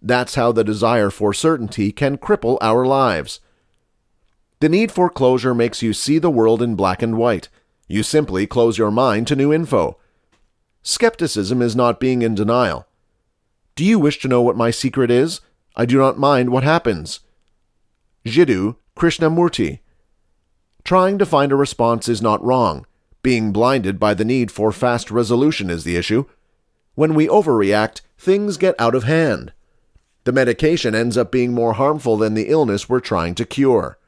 That's how the desire for certainty can cripple our lives. The need for closure makes you see the world in black and white. You simply close your mind to new info. Skepticism is not being in denial. Do you wish to know what my secret is? I do not mind what happens. Jiddu Krishnamurti. Trying to find a response is not wrong. Being blinded by the need for fast resolution is the issue. When we overreact, things get out of hand. The medication ends up being more harmful than the illness we're trying to cure.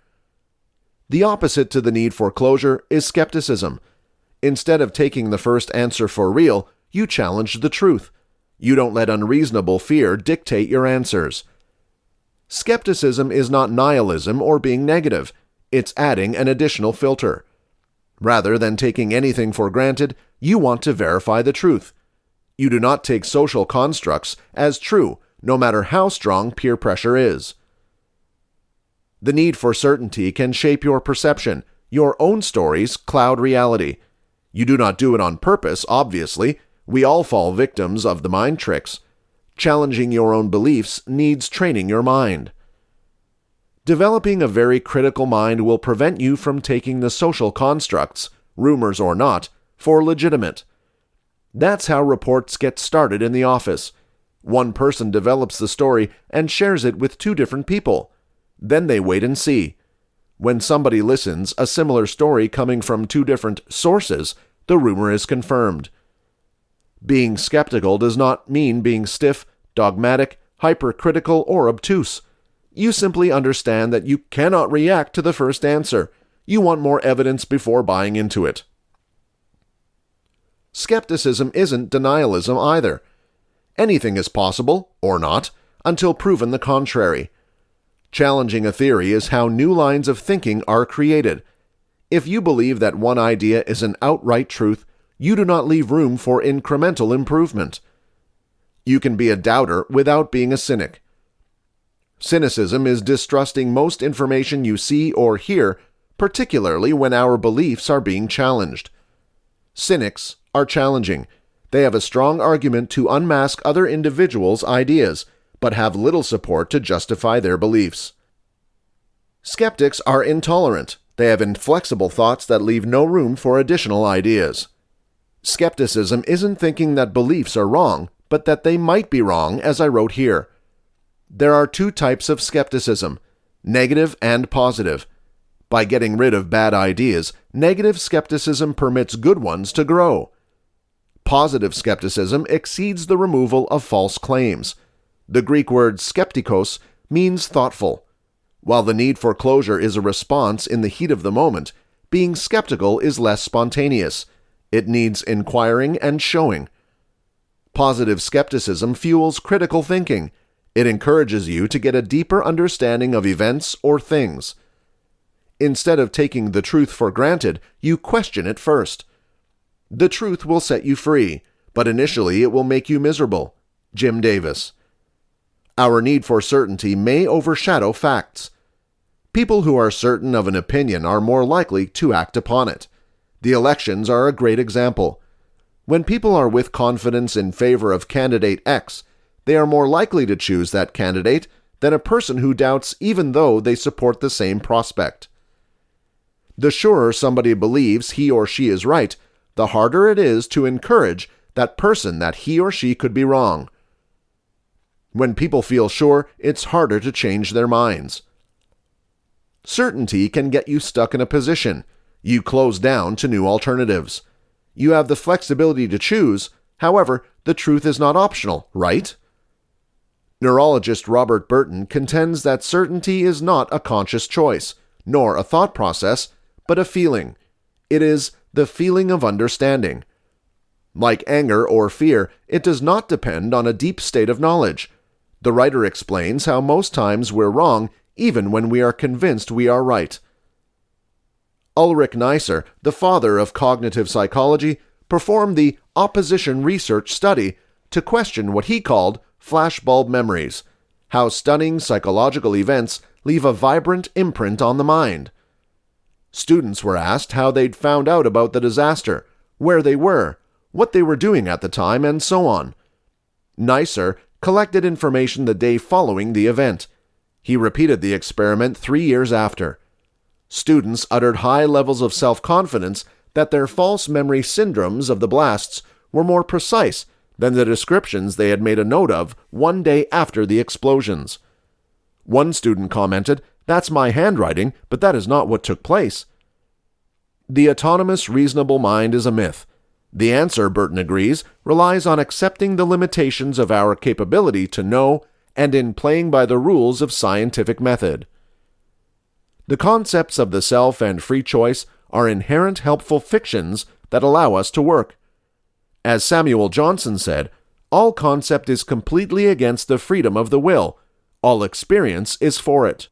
The opposite to the need for closure is skepticism. Instead of taking the first answer for real, you challenge the truth. You don't let unreasonable fear dictate your answers. Skepticism is not nihilism or being negative. It's adding an additional filter. Rather than taking anything for granted, you want to verify the truth. You do not take social constructs as true, no matter how strong peer pressure is. The need for certainty can shape your perception. Your own stories cloud reality. You do not do it on purpose, obviously. We all fall victims of the mind tricks. Challenging your own beliefs needs training your mind. Developing a very critical mind will prevent you from taking the social constructs, rumors or not, for legitimate. That's how reports get started in the office. One person develops the story and shares it with two different people. Then they wait and see. When somebody listens, a similar story coming from two different sources, the rumor is confirmed. Being skeptical does not mean being stiff, dogmatic, hypercritical, or obtuse. You simply understand that you cannot react to the first answer. You want more evidence before buying into it. Skepticism isn't denialism either. Anything is possible, or not, until proven the contrary. Challenging a theory is how new lines of thinking are created. If you believe that one idea is an outright truth, you do not leave room for incremental improvement. You can be a doubter without being a cynic. Cynicism is distrusting most information you see or hear, particularly when our beliefs are being challenged. Cynics are challenging. They have a strong argument to unmask other individuals' ideas, but have little support to justify their beliefs. Skeptics are intolerant. They have inflexible thoughts that leave no room for additional ideas. Skepticism isn't thinking that beliefs are wrong, but that they might be wrong, as I wrote here. There are two types of skepticism, negative and positive. By getting rid of bad ideas, negative skepticism permits good ones to grow. Positive skepticism exceeds the removal of false claims. The Greek word skeptikos means thoughtful. While the need for closure is a response in the heat of the moment, being skeptical is less spontaneous. It needs inquiring and showing. Positive skepticism fuels critical thinking. It encourages you to get a deeper understanding of events or things. Instead of taking the truth for granted, you question it first. The truth will set you free, but initially it will make you miserable. Jim Davis. Our need for certainty may overshadow facts. People who are certain of an opinion are more likely to act upon it. The elections are a great example. When people are with confidence in favor of candidate X, they are more likely to choose that candidate than a person who doubts even though they support the same prospect. The surer somebody believes he or she is right, the harder it is to encourage that person that he or she could be wrong. When people feel sure, it's harder to change their minds. Certainty can get you stuck in a position. You close down to new alternatives. You have the flexibility to choose, however, the truth is not optional, right? Neurologist Robert Burton contends that certainty is not a conscious choice, nor a thought process, but a feeling. It is the feeling of understanding. Like anger or fear, it does not depend on a deep state of knowledge. The writer explains how most times we're wrong even when we are convinced we are right. Ulrich Neisser, the father of cognitive psychology, performed the opposition research study to question what he called flashbulb memories, how stunning psychological events leave a vibrant imprint on the mind. Students were asked how they'd found out about the disaster, where they were, what they were doing at the time, and so on. Neisser collected information the day following the event. He repeated the experiment 3 years after. Students uttered high levels of self-confidence that their false memory syndromes of the blasts were more precise than the descriptions they had made a note of 1 day after the explosions. One student commented, "That's my handwriting, but that is not what took place." The autonomous, reasonable mind is a myth. The answer, Burton agrees, relies on accepting the limitations of our capability to know and in playing by the rules of scientific method. The concepts of the self and free choice are inherent helpful fictions that allow us to work. As Samuel Johnson said, all concept is completely against the freedom of the will. All experience is for it.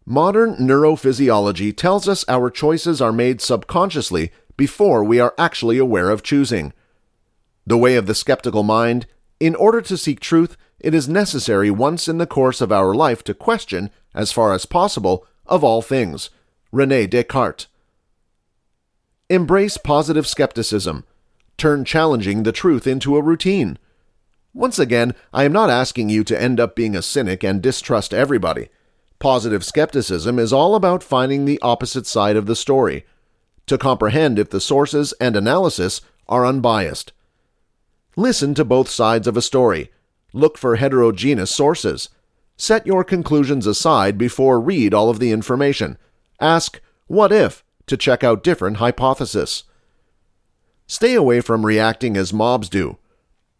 Modern neurophysiology tells us our choices are made subconsciously before we are actually aware of choosing. The way of the skeptical mind: in order to seek truth, it is necessary once in the course of our life to question, as far as possible, of all things. René Descartes. Embrace positive skepticism. Turn challenging the truth into a routine. Once again, I am not asking you to end up being a cynic and distrust everybody. Positive skepticism is all about finding the opposite side of the story, to comprehend if the sources and analysis are unbiased. Listen to both sides of a story. Look for heterogeneous sources. Set your conclusions aside before read all of the information. Ask, "What if?" to check out different hypotheses. Stay away from reacting as mobs do.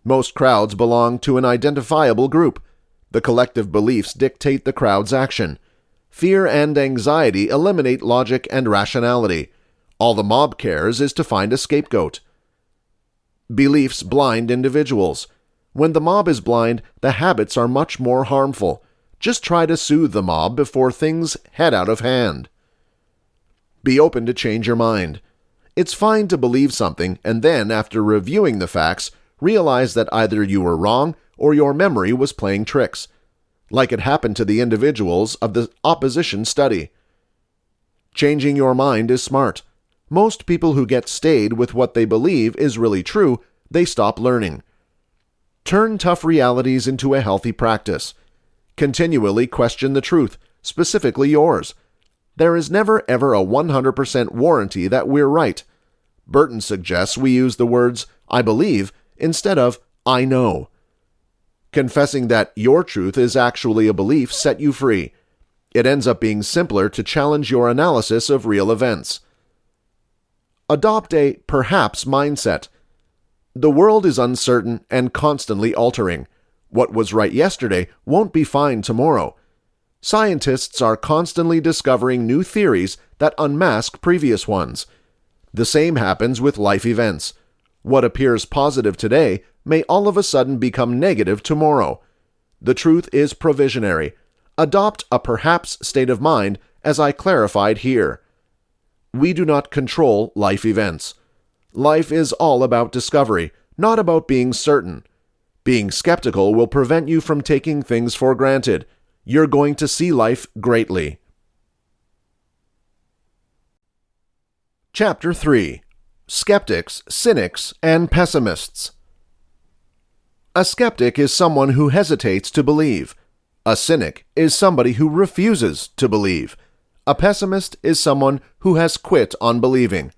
Most crowds belong to an identifiable group. The collective beliefs dictate the crowd's action. Fear and anxiety eliminate logic and rationality. All the mob cares is to find a scapegoat. Beliefs blind individuals. When the mob is blind, the habits are much more harmful. Just try to soothe the mob before things head out of hand. Be open to change your mind. It's fine to believe something and then, after reviewing the facts, realize that either you were wrong or your memory was playing tricks, like it happened to the individuals of the opposition study. Changing your mind is smart. Most people who get stayed with what they believe is really true, they stop learning. Turn tough realities into a healthy practice. Continually question the truth, specifically yours. There is never ever a 100% warranty that we're right. Burton suggests we use the words "I believe" instead of "I know." Confessing that your truth is actually a belief set you free. It ends up being simpler to challenge your analysis of real events. Adopt a perhaps mindset. The world is uncertain and constantly altering. What was right yesterday won't be fine tomorrow. Scientists are constantly discovering new theories that unmask previous ones. The same happens with life events. What appears positive today may all of a sudden become negative tomorrow. The truth is provisionary. Adopt a perhaps state of mind, as I clarified here. We do not control life events. Life is all about discovery, not about being certain. Being skeptical will prevent you from taking things for granted. You're going to see life greatly. Chapter 3. Skeptics, cynics, and pessimists. A skeptic is someone who hesitates to believe. A cynic is somebody who refuses to believe. A pessimist is someone who has quit on believing.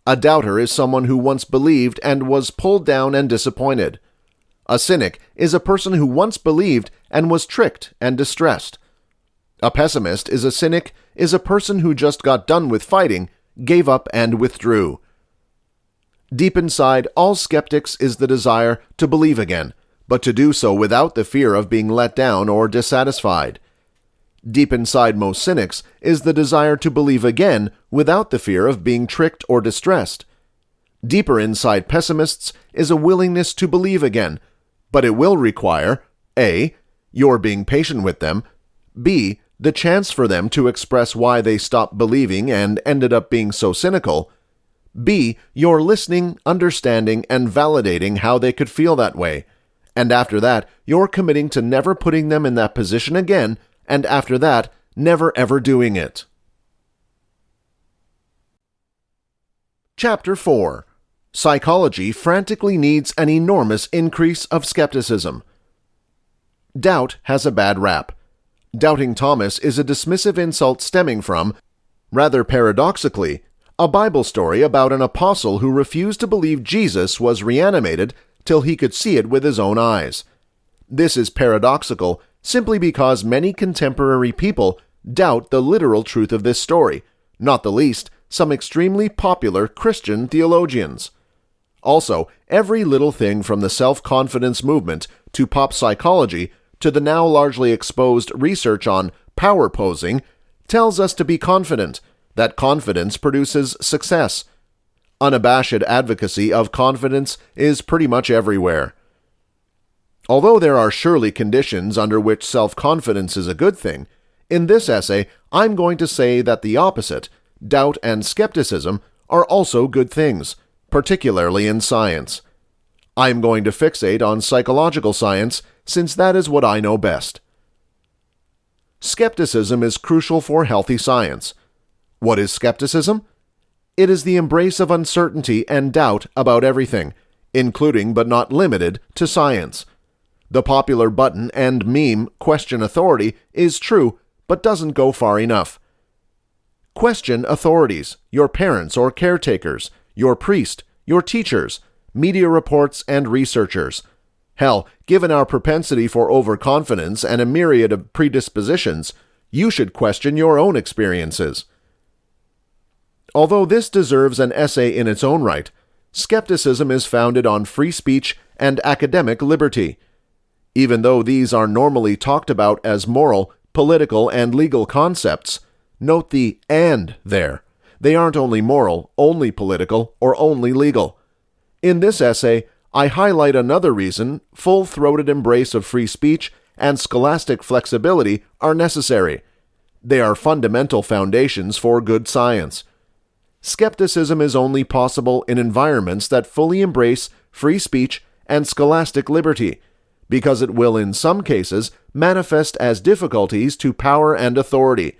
A doubter is someone who once believed and was pulled down and disappointed. A cynic is a person who once believed and was tricked and distressed. A pessimist is a person who just got done with fighting, gave up, and withdrew. Deep inside all skeptics is the desire to believe again, but to do so without the fear of being let down or dissatisfied. Deep inside most cynics is the desire to believe again without the fear of being tricked or distressed. Deeper inside pessimists is a willingness to believe again, but it will require A. Your being patient with them, B. The chance for them to express why they stopped believing and ended up being so cynical, B. Your listening, understanding, and validating how they could feel that way, and after that, you're committing to never putting them in that position again, and after that, never ever doing it. Chapter 4. Psychology frantically needs an enormous increase of skepticism. Doubt has a bad rap. Doubting Thomas is a dismissive insult stemming from, rather paradoxically, a Bible story about an apostle who refused to believe Jesus was reanimated till he could see it with his own eyes. This is paradoxical simply because many contemporary people doubt the literal truth of this story, not the least some extremely popular Christian theologians. Also, every little thing from the self-confidence movement to pop psychology to the now largely exposed research on power posing tells us to be confident, that confidence produces success. Unabashed advocacy of confidence is pretty much everywhere. Although there are surely conditions under which self-confidence is a good thing, in this essay I'm going to say that the opposite, doubt and skepticism, are also good things, particularly in science. I'm going to fixate on psychological science since that is what I know best. Skepticism is crucial for healthy science. What is skepticism? It is the embrace of uncertainty and doubt about everything, including but not limited to science. The popular button and meme question authority is true, but doesn't go far enough. Question authorities, your parents or caretakers, your priest, your teachers, media reports, and researchers. Hell, given our propensity for overconfidence and a myriad of predispositions, you should question your own experiences. Although this deserves an essay in its own right, skepticism is founded on free speech and academic liberty. Even though these are normally talked about as moral, political, and legal concepts, note the "and" there. They aren't only moral, only political, or only legal. In this essay, I highlight another reason full-throated embrace of free speech and scholastic flexibility are necessary. They are fundamental foundations for good science. Skepticism is only possible in environments that fully embrace free speech and scholastic liberty, because it will in some cases manifest as difficulties to power and authority,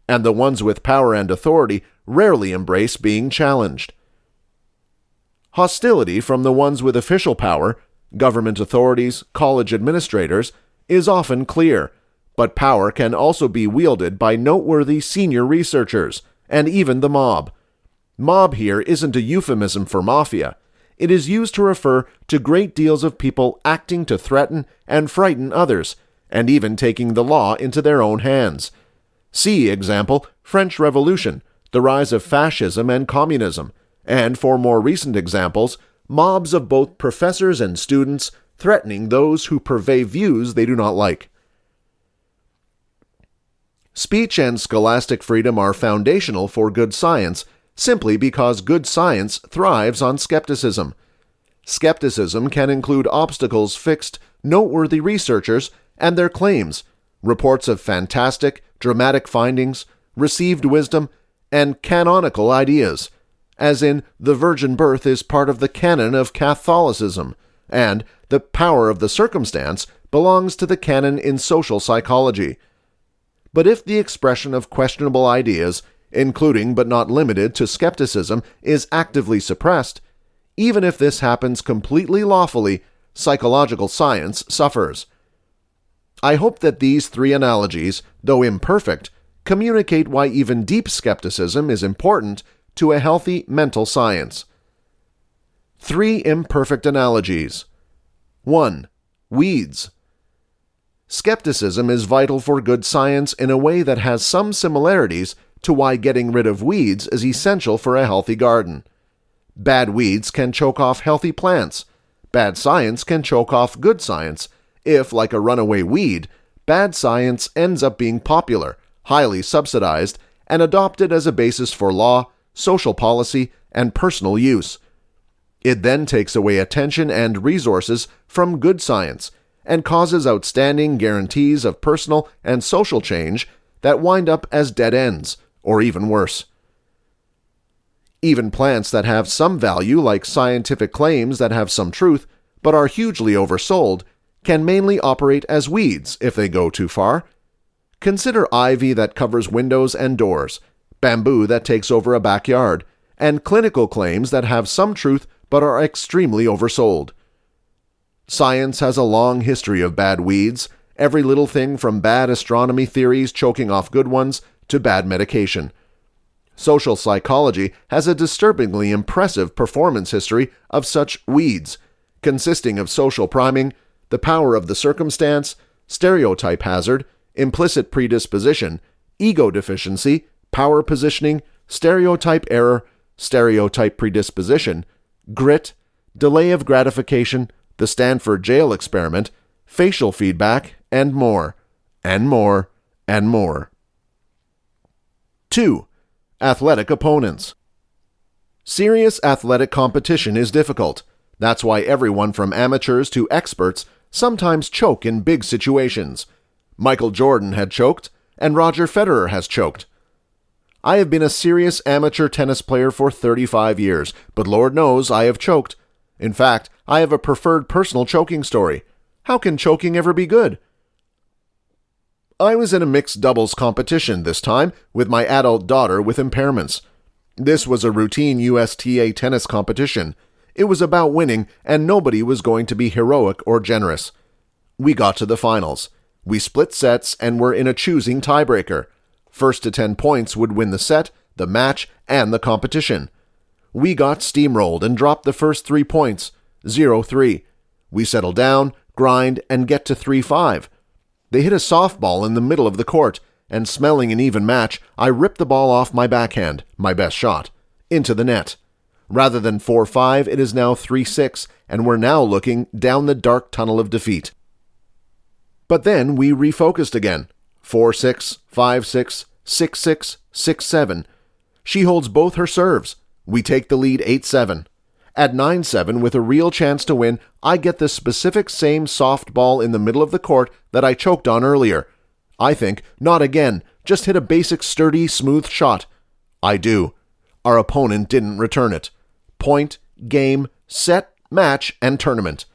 and the ones with power and authority rarely embrace being challenged. Hostility from the ones with official power, government authorities, college administrators, is often clear, but power can also be wielded by noteworthy senior researchers, and even the mob. Mob here isn't a euphemism for mafia. It is used to refer to great deals of people acting to threaten and frighten others, and even taking the law into their own hands. See, example, French Revolution, the rise of fascism and communism, and for more recent examples, mobs of both professors and students threatening those who purvey views they do not like. Speech and scholastic freedom are foundational for good science simply because good science thrives on skepticism. Skepticism can include obstacles fixed, noteworthy researchers and their claims, reports of fantastic, dramatic findings, received wisdom, and canonical ideas, as in the virgin birth is part of the canon of Catholicism, and the power of the circumstance belongs to the canon in social psychology. But if the expression of questionable ideas including but not limited to skepticism, is actively suppressed, even if this happens completely lawfully, psychological science suffers. I hope that these three analogies, though imperfect, communicate why even deep skepticism is important to a healthy mental science. 3 imperfect analogies. 1. Weeds. Skepticism is vital for good science in a way that has some similarities to why getting rid of weeds is essential for a healthy garden. Bad weeds can choke off healthy plants. Bad science can choke off good science if, like a runaway weed, bad science ends up being popular, highly subsidized, and adopted as a basis for law, social policy, and personal use. It then takes away attention and resources from good science and causes outstanding guarantees of personal and social change that wind up as dead ends, or even worse. Even plants that have some value, like scientific claims that have some truth, but are hugely oversold, can mainly operate as weeds if they go too far. Consider ivy that covers windows and doors, bamboo that takes over a backyard, and clinical claims that have some truth but are extremely oversold. Science has a long history of bad weeds, every little thing from bad astronomy theories choking off good ones to bad medication. Social psychology has a disturbingly impressive performance history of such weeds, consisting of social priming, the power of the circumstance, stereotype hazard, implicit predisposition, ego deficiency, power positioning, stereotype error, stereotype predisposition, grit, delay of gratification, the Stanford jail experiment, facial feedback, and more, and more, and more. 2. Athletic opponents. Serious athletic competition is difficult. That's why everyone from amateurs to experts sometimes choke in big situations. Michael Jordan had choked, and Roger Federer has choked. I have been a serious amateur tennis player for 35 years, but Lord knows I have choked. In fact, I have a preferred personal choking story. How can choking ever be good? I was in a mixed doubles competition this time with my adult daughter with impairments. This was a routine USTA tennis competition. It was about winning, and nobody was going to be heroic or generous. We got to the finals. We split sets and were in a choosing tiebreaker. First to 10 points would win the set, the match, and the competition. We got steamrolled and dropped the first 3 points, 0-3. We settle down, grind, and get to 3-5. They hit a softball in the middle of the court, and smelling an even match, I ripped the ball off my backhand, my best shot, into the net. Rather than 4-5, it is now 3-6, and we're now looking down the dark tunnel of defeat. But then we refocused again. 4-6, 5-6, 6-6, 6-7. She holds both her serves. We take the lead 8-7. At 9-7, with a real chance to win, I get the specific same soft ball in the middle of the court that I choked on earlier. I think, not again, just hit a basic sturdy, smooth shot. I do. Our opponent didn't return it. Point, game, set, match, and tournament.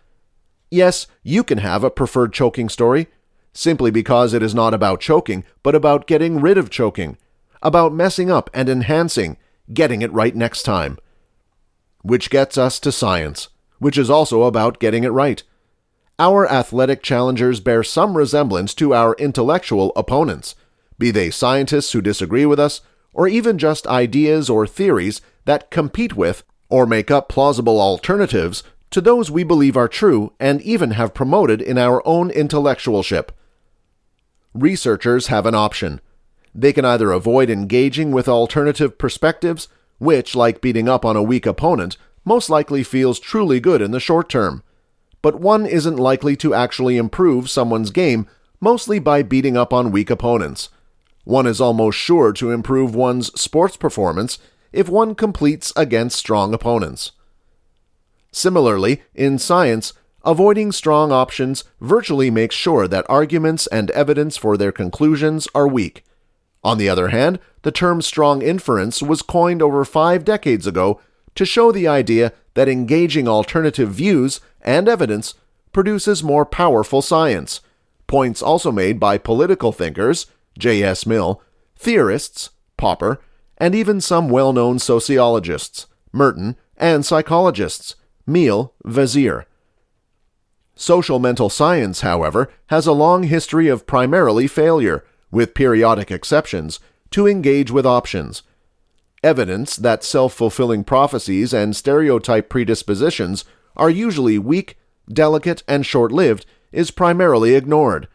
Yes, you can have a preferred choking story, simply because it is not about choking, but about getting rid of choking, about messing up and enhancing, getting it right next time. Which gets us to science, which is also about getting it right. Our athletic challengers bear some resemblance to our intellectual opponents, be they scientists who disagree with us, or even just ideas or theories that compete with or make up plausible alternatives to those we believe are true and even have promoted in our own intellectualship. Researchers have an option. They can either avoid engaging with alternative perspectives, which, like beating up on a weak opponent, most likely feels truly good in the short term. But one isn't likely to actually improve someone's game mostly by beating up on weak opponents. One is almost sure to improve one's sports performance if one competes against strong opponents. Similarly, in science, avoiding strong options virtually makes sure that arguments and evidence for their conclusions are weak. On the other hand, the term strong inference was coined over 5 decades ago to show the idea that engaging alternative views and evidence produces more powerful science, points also made by political thinkers, J.S. Mill, theorists, Popper, and even some well-known sociologists, Merton, and psychologists, Meal, Vazir. Social mental science, however, has a long history of primarily failure, with periodic exceptions, to engage with options. Evidence that self-fulfilling prophecies and stereotype predispositions are usually weak, delicate, and short-lived is primarily ignored,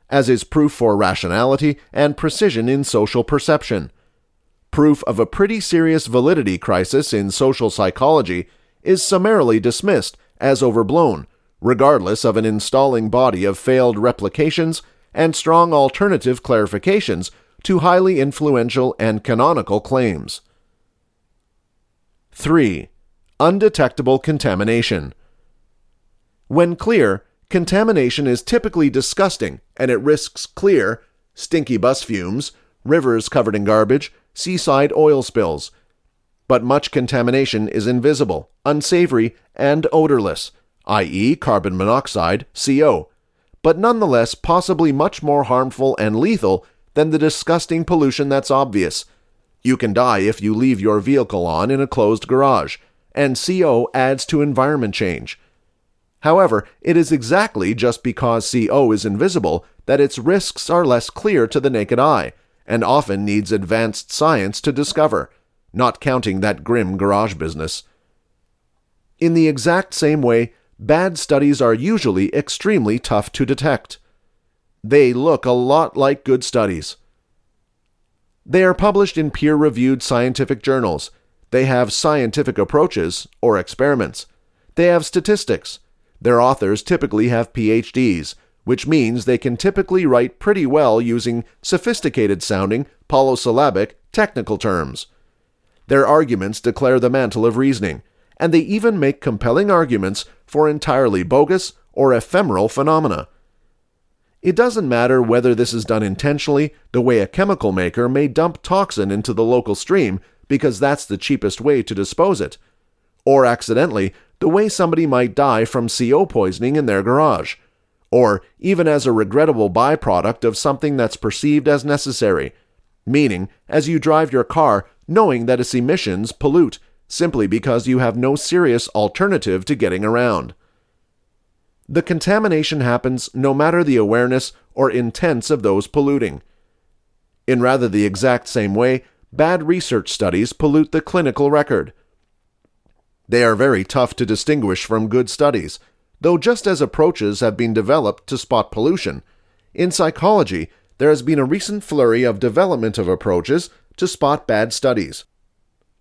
as is proof for rationality and precision in social perception. Proof of a pretty serious validity crisis in social psychology is summarily dismissed as overblown, regardless of an installing body of failed replications and strong alternative clarifications to highly influential and canonical claims. 3. Undetectable contamination. When clear, contamination is typically disgusting, and it risks clear, stinky bus fumes, rivers covered in garbage, seaside oil spills. But much contamination is invisible, unsavory, and odorless, i.e. carbon monoxide, CO, but nonetheless possibly much more harmful and lethal than the disgusting pollution that's obvious. You can die if you leave your vehicle on in a closed garage, and CO adds to environment change. However, it is exactly just because CO is invisible that its risks are less clear to the naked eye, and often needs advanced science to discover, not counting that grim garage business. In the exact same way, bad studies are usually extremely tough to detect. They look a lot like good studies. They are published in peer-reviewed scientific journals. They have scientific approaches, or experiments. They have statistics. Their authors typically have PhDs, which means they can typically write pretty well using sophisticated-sounding, polysyllabic, technical terms. Their arguments declare the mantle of reasoning, and they even make compelling arguments for entirely bogus or ephemeral phenomena. It doesn't matter whether this is done intentionally, the way a chemical maker may dump toxin into the local stream because that's the cheapest way to dispose it, or accidentally, the way somebody might die from CO poisoning in their garage, or even as a regrettable byproduct of something that's perceived as necessary, meaning as you drive your car knowing that its emissions pollute simply because you have no serious alternative to getting around. The contamination happens no matter the awareness or intents of those polluting. In rather the exact same way, bad research studies pollute the clinical record. They are very tough to distinguish from good studies, though just as approaches have been developed to spot pollution, in psychology there has been a recent flurry of development of approaches to spot bad studies.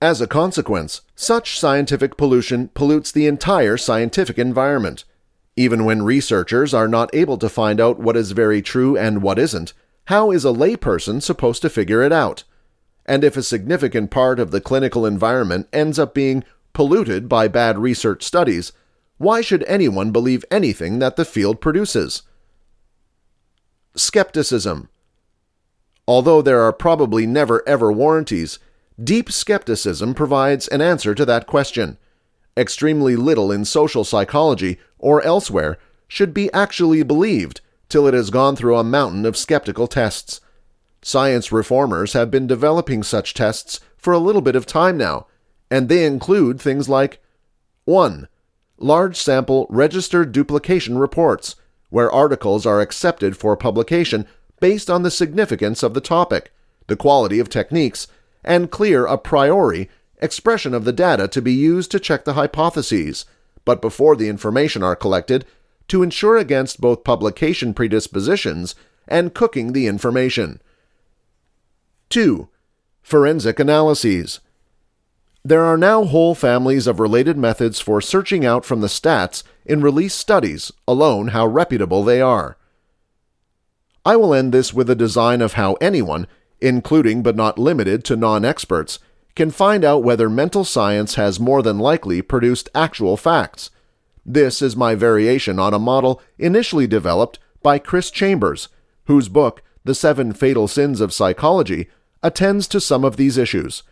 As a consequence, such scientific pollution pollutes the entire scientific environment. Even when researchers are not able to find out what is very true and what isn't, how is a layperson supposed to figure it out? And if a significant part of the clinical environment ends up being polluted by bad research studies, why should anyone believe anything that the field produces? Skepticism. Although there are probably never ever warranties, deep skepticism provides an answer to that question. Extremely little in social psychology or elsewhere should be actually believed till it has gone through a mountain of skeptical tests. Science reformers have been developing such tests for a little bit of time now, and they include things like 1. Large sample registered duplication reports, where articles are accepted for publication based on the significance of the topic, the quality of techniques, and clear a priori expression of the data to be used to check the hypotheses, but before the information are collected, to ensure against both publication predispositions and cooking the information. 2. Forensic analyses. There are now whole families of related methods for searching out from the stats in released studies alone how reputable they are. I will end this with a design of how anyone, including but not limited to non-experts, can find out whether mental science has more than likely produced actual facts. This is my variation on a model initially developed by Chris Chambers, whose book, The 7 Fatal Sins of Psychology, attends to some of these issues.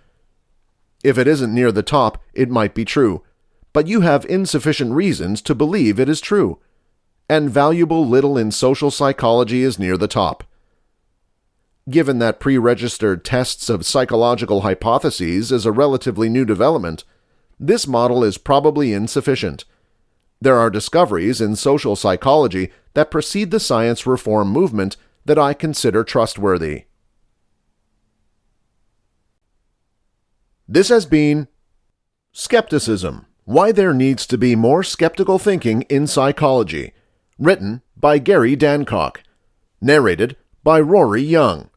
If it isn't near the top, it might be true, but you have insufficient reasons to believe it is true, and valuable little in social psychology is near the top. Given that pre-registered tests of psychological hypotheses is a relatively new development, this model is probably insufficient. There are discoveries in social psychology that precede the science reform movement that I consider trustworthy. This has been Skepticism: Why There Needs to Be More Skeptical Thinking in Psychology, written by Gary Dancock, narrated by Rory Young.